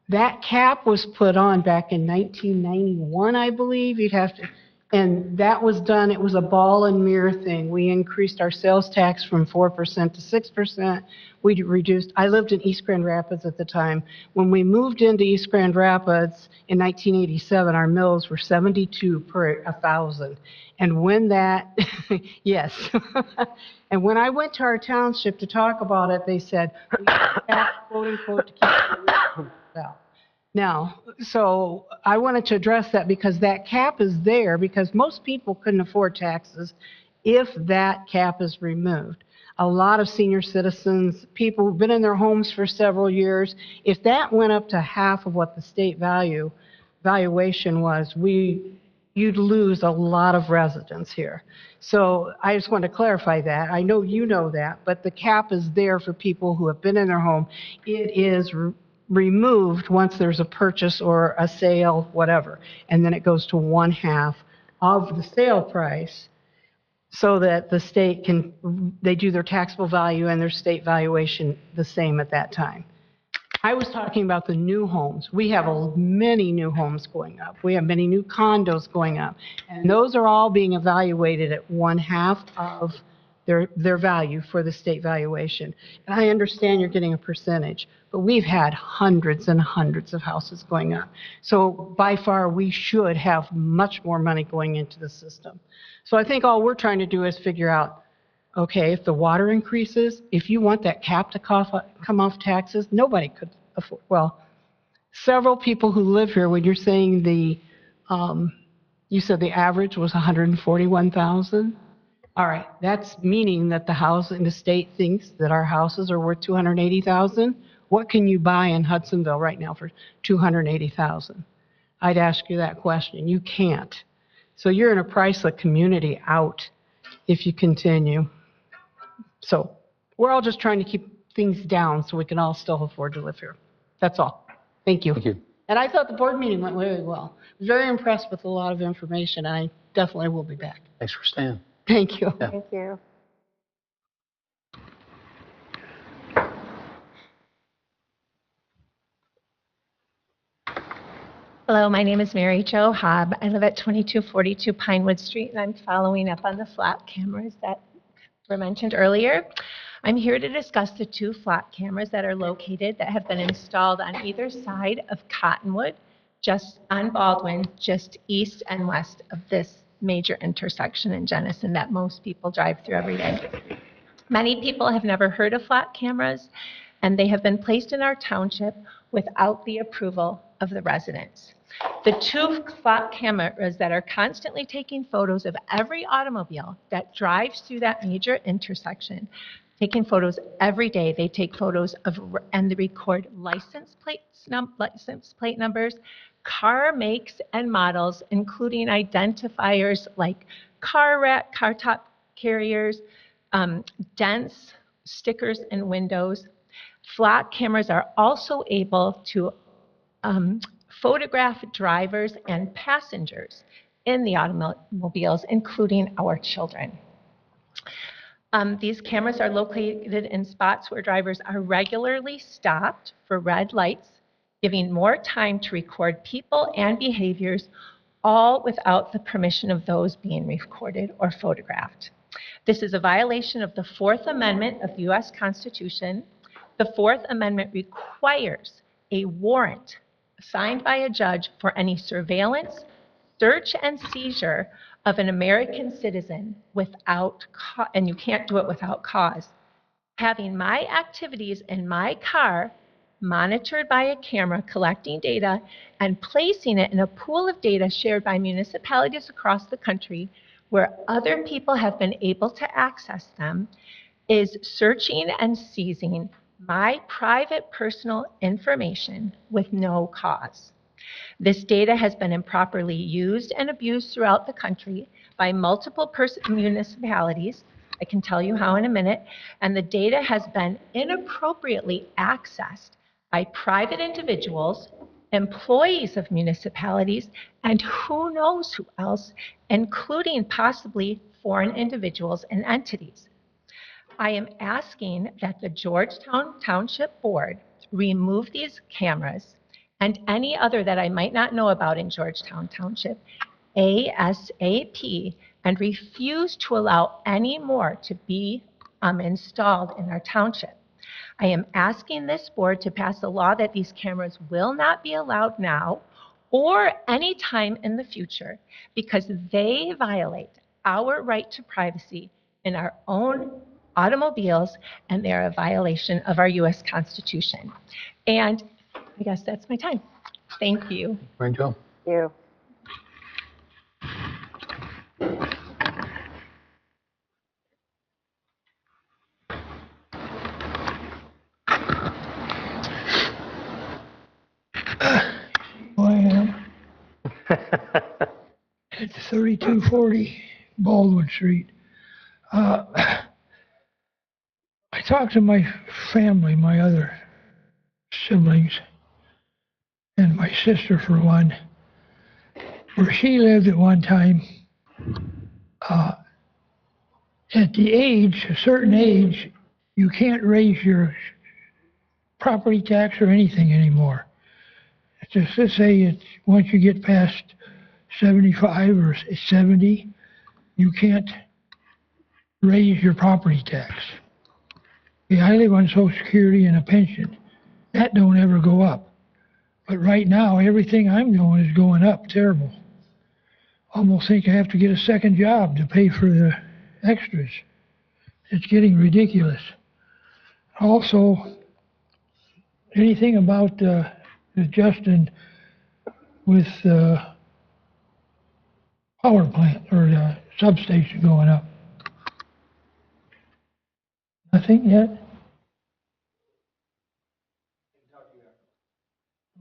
That cap was put on back in 1991, I believe. You'd have to, and that was done, it was a ball and mirror thing. We increased our sales tax from 4% to 6%. We reduced, I lived in East Grand Rapids at the time. When we moved into East Grand Rapids in 1987, our mills were 72 per 1,000. And when that, yes. And when I went to our township to talk about it, they said, we have, quote unquote, to keep it out. Now, so I wanted to address that because that cap is there because most people couldn't afford taxes if that cap is removed. A lot of senior citizens, people who've been in their homes for several years, if that went up to half of what the state valuation was, you'd lose a lot of residents here. So I just want to clarify that. I know you know that, but the cap is there for people who have been in their home. It is removed once there's a purchase or a sale, whatever, and then it goes to 1/2 of the sale price so that the state they do their taxable value and their state valuation the same at that time. I was talking about the new homes. We have many new homes going up. We have many new condos going up, and those are all being evaluated at 1/2 of their value for the state valuation. And I understand you're getting a percentage, but we've had hundreds and hundreds of houses going up. So by far, we should have much more money going into the system. So I think all we're trying to do is figure out, okay, if the water increases, if you want that cap to come off taxes, nobody could afford, well, several people who live here, when you're saying you said the average was 141,000? All right, that's meaning that the state thinks that our houses are worth 280,000. What can you buy in Hudsonville right now for 280,000? I'd ask you that question. You can't. So you're in a priceless community out if you continue. So we're all just trying to keep things down so we can all still afford to live here. That's all. Thank you. Thank you. And I thought the board meeting went really well. I was very impressed with a lot of information, and I definitely will be back. Thanks for staying. Thank you. Yeah. Thank you. Hello, my name is Mary Jo Hobb. I live at 2242 Pinewood Street, and I'm following up on the flat cameras that were mentioned earlier. I'm here to discuss the 2 flat cameras that are located that have been installed on either side of Cottonwood, just on Baldwin, just east and west of this major intersection in Jenison that most people drive through every day. Many people have never heard of flat cameras, and they have been placed in our township without the approval of the residents. The 2 flat cameras that are constantly taking photos of every automobile that drives through that major intersection, taking photos every day. They take photos and they record license plate numbers, car makes and models, including identifiers like car wreck, car top carriers, dents, stickers, and windows. Flat cameras are also able to photograph drivers and passengers in the automobiles, including our children. These cameras are located in spots where drivers are regularly stopped for red lights, giving more time to record people and behaviors, all without the permission of those being recorded or photographed. This is a violation of the 4th Amendment of the U.S. Constitution. The 4th Amendment requires a warrant signed by a judge for any surveillance, search, and seizure of an American citizen without, and you can't do it without cause. Having my activities in my car monitored by a camera, collecting data, and placing it in a pool of data shared by municipalities across the country where other people have been able to access them is searching and seizing my private personal information with no cause. This data has been improperly used and abused throughout the country by multiple municipalities. I can tell you how in a minute. And the data has been inappropriately accessed by private individuals, employees of municipalities, and who knows who else, including possibly foreign individuals and entities. I am asking that the Georgetown Township Board remove these cameras and any other that I might not know about in Georgetown Township ASAP and refuse to allow any more to be installed in our township. I am asking this board to pass a law that these cameras will not be allowed now or any time in the future because they violate our right to privacy in our own automobiles, and they're a violation of our U.S. Constitution. And I guess that's my time. Thank you. Right, Joe. Thank you. Who I am. At 3240 Baldwin Street. I talked to my family, my other siblings, and my sister for one, where she lived at one time. At the age, a certain age, you can't raise your property tax or anything anymore. Just to say, it's once you get past 75 or 70, you can't raise your property tax. Yeah, I live on Social Security and a pension. That don't ever go up. But right now, everything I'm doing is going up terrible. Almost think I have to get a second job to pay for the extras. It's getting ridiculous. Also, anything about Justin with power plant or the substation going up? Nothing yet?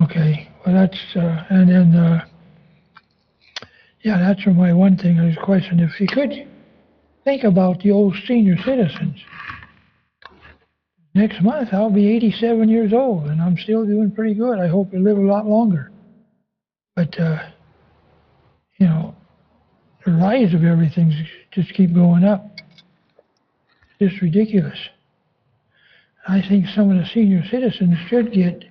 Okay, well that's, and then, yeah, that's my one thing. I was questioning if you could think about the old senior citizens. Next month, I'll be 87 years old, and I'm still doing pretty good. I hope to live a lot longer. But, you know, the rise of everything's just keep going up. It's just ridiculous. I think some of the senior citizens should get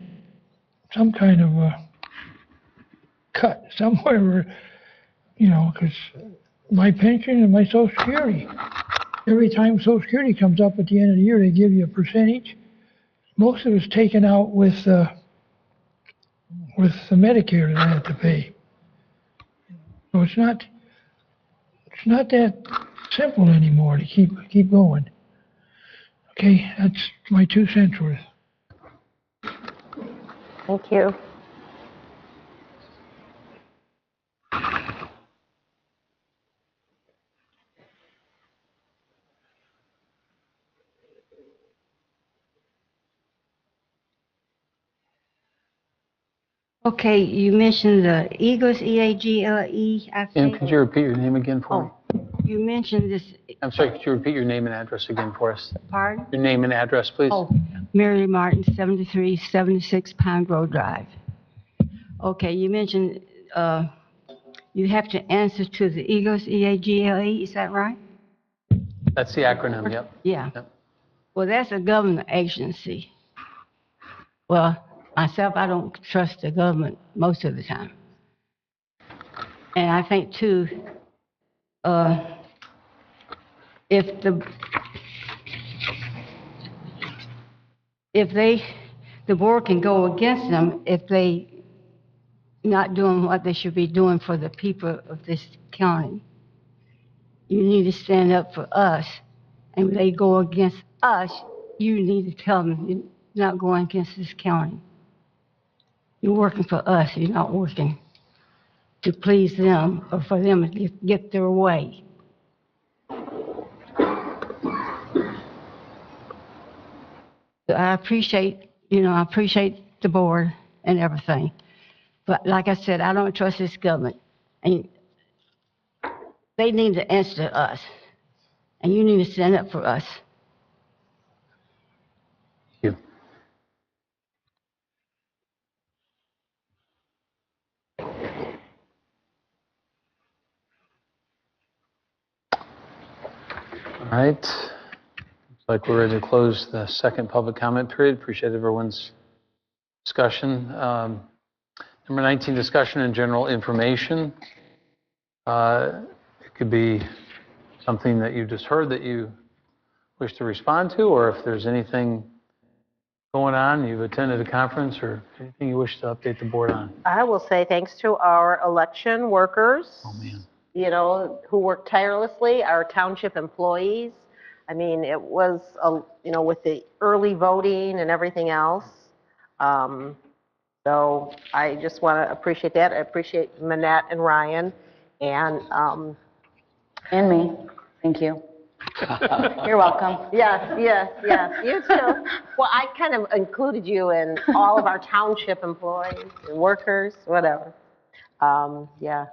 some kind of a cut somewhere where, you know, because my pension and my Social Security, every time Social Security comes up at the end of the year, they give you a percentage. Most of it's taken out with the Medicare that I have to pay. So it's not that simple anymore to keep going. Okay, that's my 2 cents worth. Thank you. Okay, you mentioned the Eagles, E-A-G-L-E, I And think. could you repeat your name again for me? You mentioned this, I'm sorry, could you repeat your name and address again for us? pardon? Your name and address, please. Oh, Mary Martin, 7376 Pound Road Drive. Okay, you mentioned you have to answer to the Eagles, E-A-G-L-E, is that right? That's the acronym, yep. Yeah. Yep. Well, that's a government agency. Well, myself, I don't trust the government most of the time. And I think too, if the board can go against them if they not doing what they should be doing for the people of this county. You need to stand up for us, and when they go against us, you need to tell them you're not going against this county. You're working for us, you're not working to please them or for them to get their way. So I appreciate the board and everything. But like I said, I don't trust this government. And they need to answer us. And you need to stand up for us. Thank you. All right. Looks like we're ready to close the second public comment period. Appreciate everyone's discussion. Number 19, discussion and general information. It could be something that you just heard that you wish to respond to, or if there's anything going on, you've attended a conference, or anything you wish to update the board on. I will say thanks to our election workers, who work tirelessly, our township employees. I mean, it was, with the early voting and everything else. So I just want to appreciate that. I appreciate Manette and Ryan and me. Thank you. You're welcome. Yes. You too. Well, I kind of included you in all of our township employees and workers, whatever. Yeah.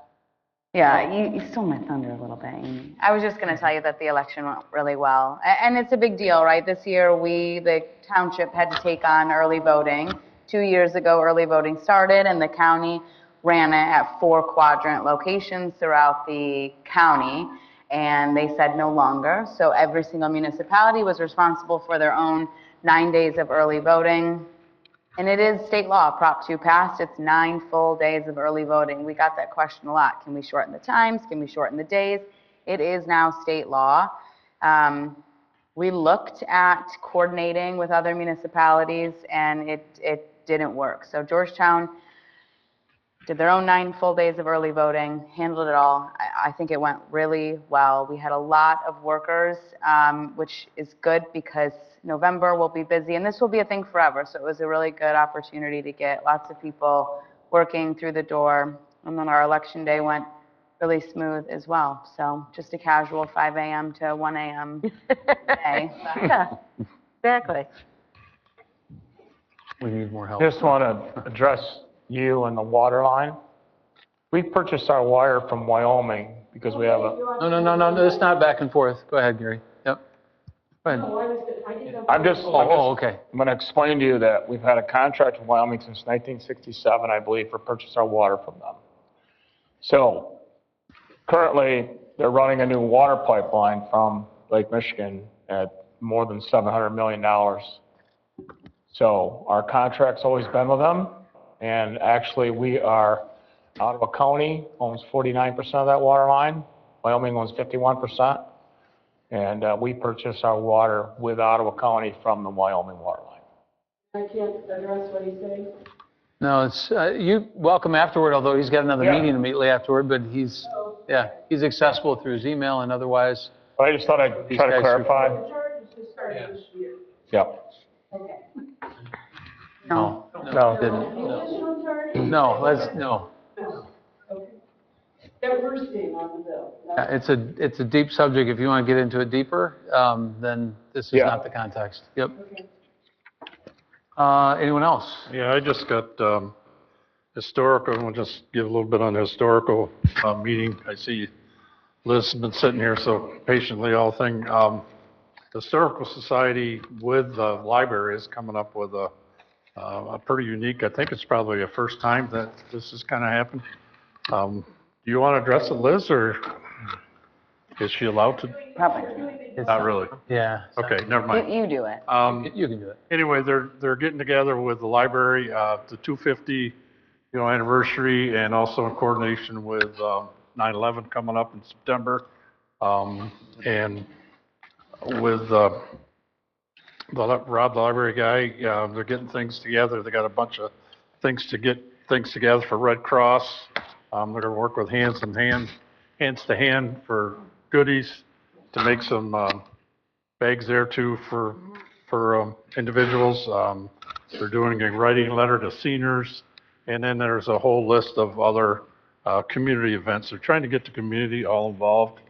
Yeah, you stole my thunder a little bit, Amy. I was just going to tell you that the election went really well. And it's a big deal, right? This year, the township had to take on early voting. 2 years ago, early voting started, and the county ran it at 4 quadrant locations throughout the county. And they said no longer. So every single municipality was responsible for their own 9 days of early voting. And it is state law. Prop 2 passed. It's 9 full days of early voting. We got that question a lot. Can we shorten the times? Can we shorten the days? It is now state law. We looked at coordinating with other municipalities, and it didn't work. So Georgetown did their own 9 full days of early voting, handled it all. I think it went really well. We had a lot of workers, which is good because November will be busy, and this will be a thing forever. So it was a really good opportunity to get lots of people working through the door. And then our election day went really smooth as well. So just a casual 5 a.m. to 1 a.m. day. Yeah, exactly. We need more help. Just want to address you and the water line. We purchased our wire from Wyoming because we have a... No, it's not back and forth. Go ahead, Gary. Yep. Go ahead. Okay. I'm going to explain to you that we've had a contract with Wyoming since 1967, I believe, for purchase our water from them. So currently, they're running a new water pipeline from Lake Michigan at more than $700 million. So our contract's always been with them, and actually we are, Ottawa County owns 49% of that water line, Wyoming owns 51%, and we purchase our water with Ottawa County from the Wyoming water line. I can't address what he's saying. No, it's, you welcome afterward, although he's got another meeting immediately afterward, but he's accessible through his email and otherwise. I just thought I'd try to clarify. The charge is to start this year. Yep. Okay. No. Additional charge? No. Okay. That we're seeing on the bill. It's a deep subject. If you want to get into it deeper, then this is not the context. Yep. Okay. Anyone else? Yeah, I just got historical. I'll just give a little bit on the historical meeting. I see Liz has been sitting here so patiently all thing. The Historical Society with the library is coming up with a pretty unique, I think it's probably a first time that this has kind of happened. Do you want to address it, Liz, or is she allowed to? Probably. Not really. Yeah. Okay, never mind. You do it. You can do it. Anyway, they're getting together with the library, the 250 anniversary, and also in coordination with 9/11 coming up in September, and with Rob, the library guy, they're getting things together. They got a bunch of things to get things together for Red Cross. They're going to work with hands to hand for goodies to make some bags there too for individuals. They're doing a writing letter to seniors, and then there's a whole list of other community events. They're trying to get the community all involved,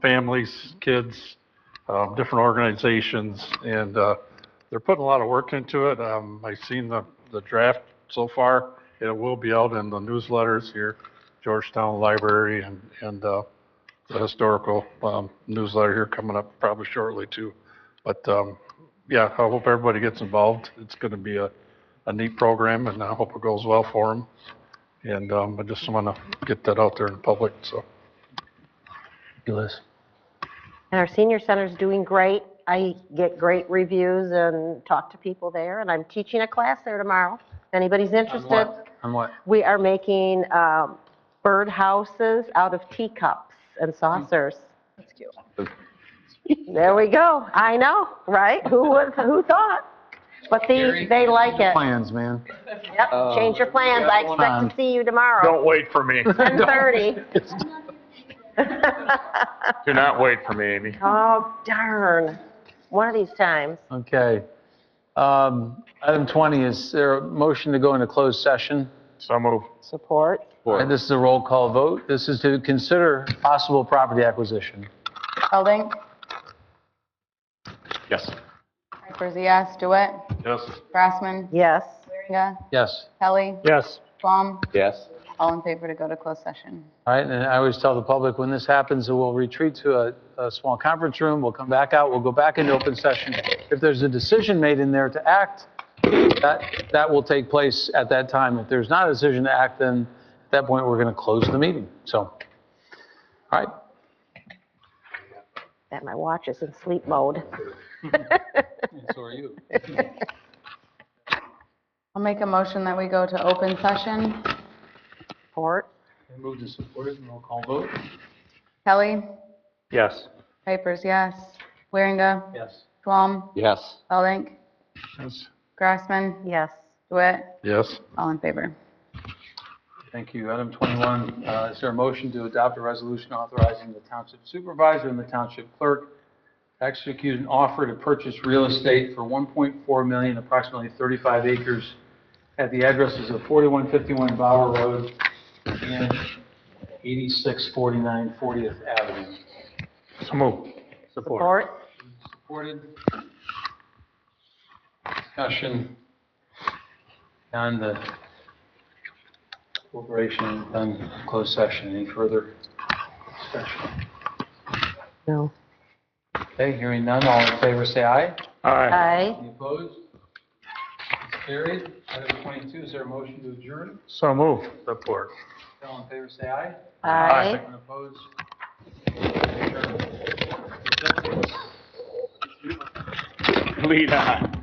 families, kids, different organizations, and they're putting a lot of work into it. I've seen the draft so far. It will be out in the newsletters here, Georgetown Library and the historical newsletter here coming up probably shortly too. But yeah, I hope everybody gets involved. It's going to be a neat program, and I hope it goes well for them. And I just want to get that out there in public. So, Liz. And our senior center's doing great. I get great reviews and talk to people there, and I'm teaching a class there tomorrow. If anybody's interested. On what? We are making bird houses out of teacups and saucers. That's cute. There we go. I know, right? Who thought? But they like it. Plans, man. Yep, change your plans. I expect to see you tomorrow. Don't wait for me. 10:30. Do not wait for me, Amy. Oh, darn. One of these times. Okay. Item 20, is there a motion to go into closed session? So move. Support. And this is a roll call vote. This is to consider possible property acquisition. Elding? Yes. Kuipers, yes. DeWitt? yes. Grassman? Yes. Waringa? Yes. Kelly? Yes. Swam? Yes. All in favor to go to closed session? All right, and I always tell the public when this happens, we'll retreat to a small conference room, we'll come back out, we'll go back into open session. If there's a decision made in there to act, that will take place at that time. If there's not a decision to act, then at that point, we're going to close the meeting. So, all right. That my watch is in sleep mode. So are you. I'll make a motion that we go to open session. Support. Moved and supported, and roll call vote. Kelly? Yes. Kuipers, yes. Waringa? Yes. Swam? Yes. Elding? Yes. Grassman? Yes. DeWitt? Yes. All in favor? Thank you. Item 21, is there a motion to adopt a resolution authorizing the township supervisor and the township clerk to execute an offer to purchase real estate for $1.4 million, approximately 35 acres, at the addresses of 4151 Bauer Road and 8649 40th Avenue? So move. Support. Supported. Discussion on the corporation done closed session. Any further discussion? No. Okay, hearing none, all in favor say aye. Aye. Any opposed? It's carried. Item 22, is there a motion to adjourn? So move. Support. All in favor say aye. Aye. Anyone opposed? Adjourned. Lead on.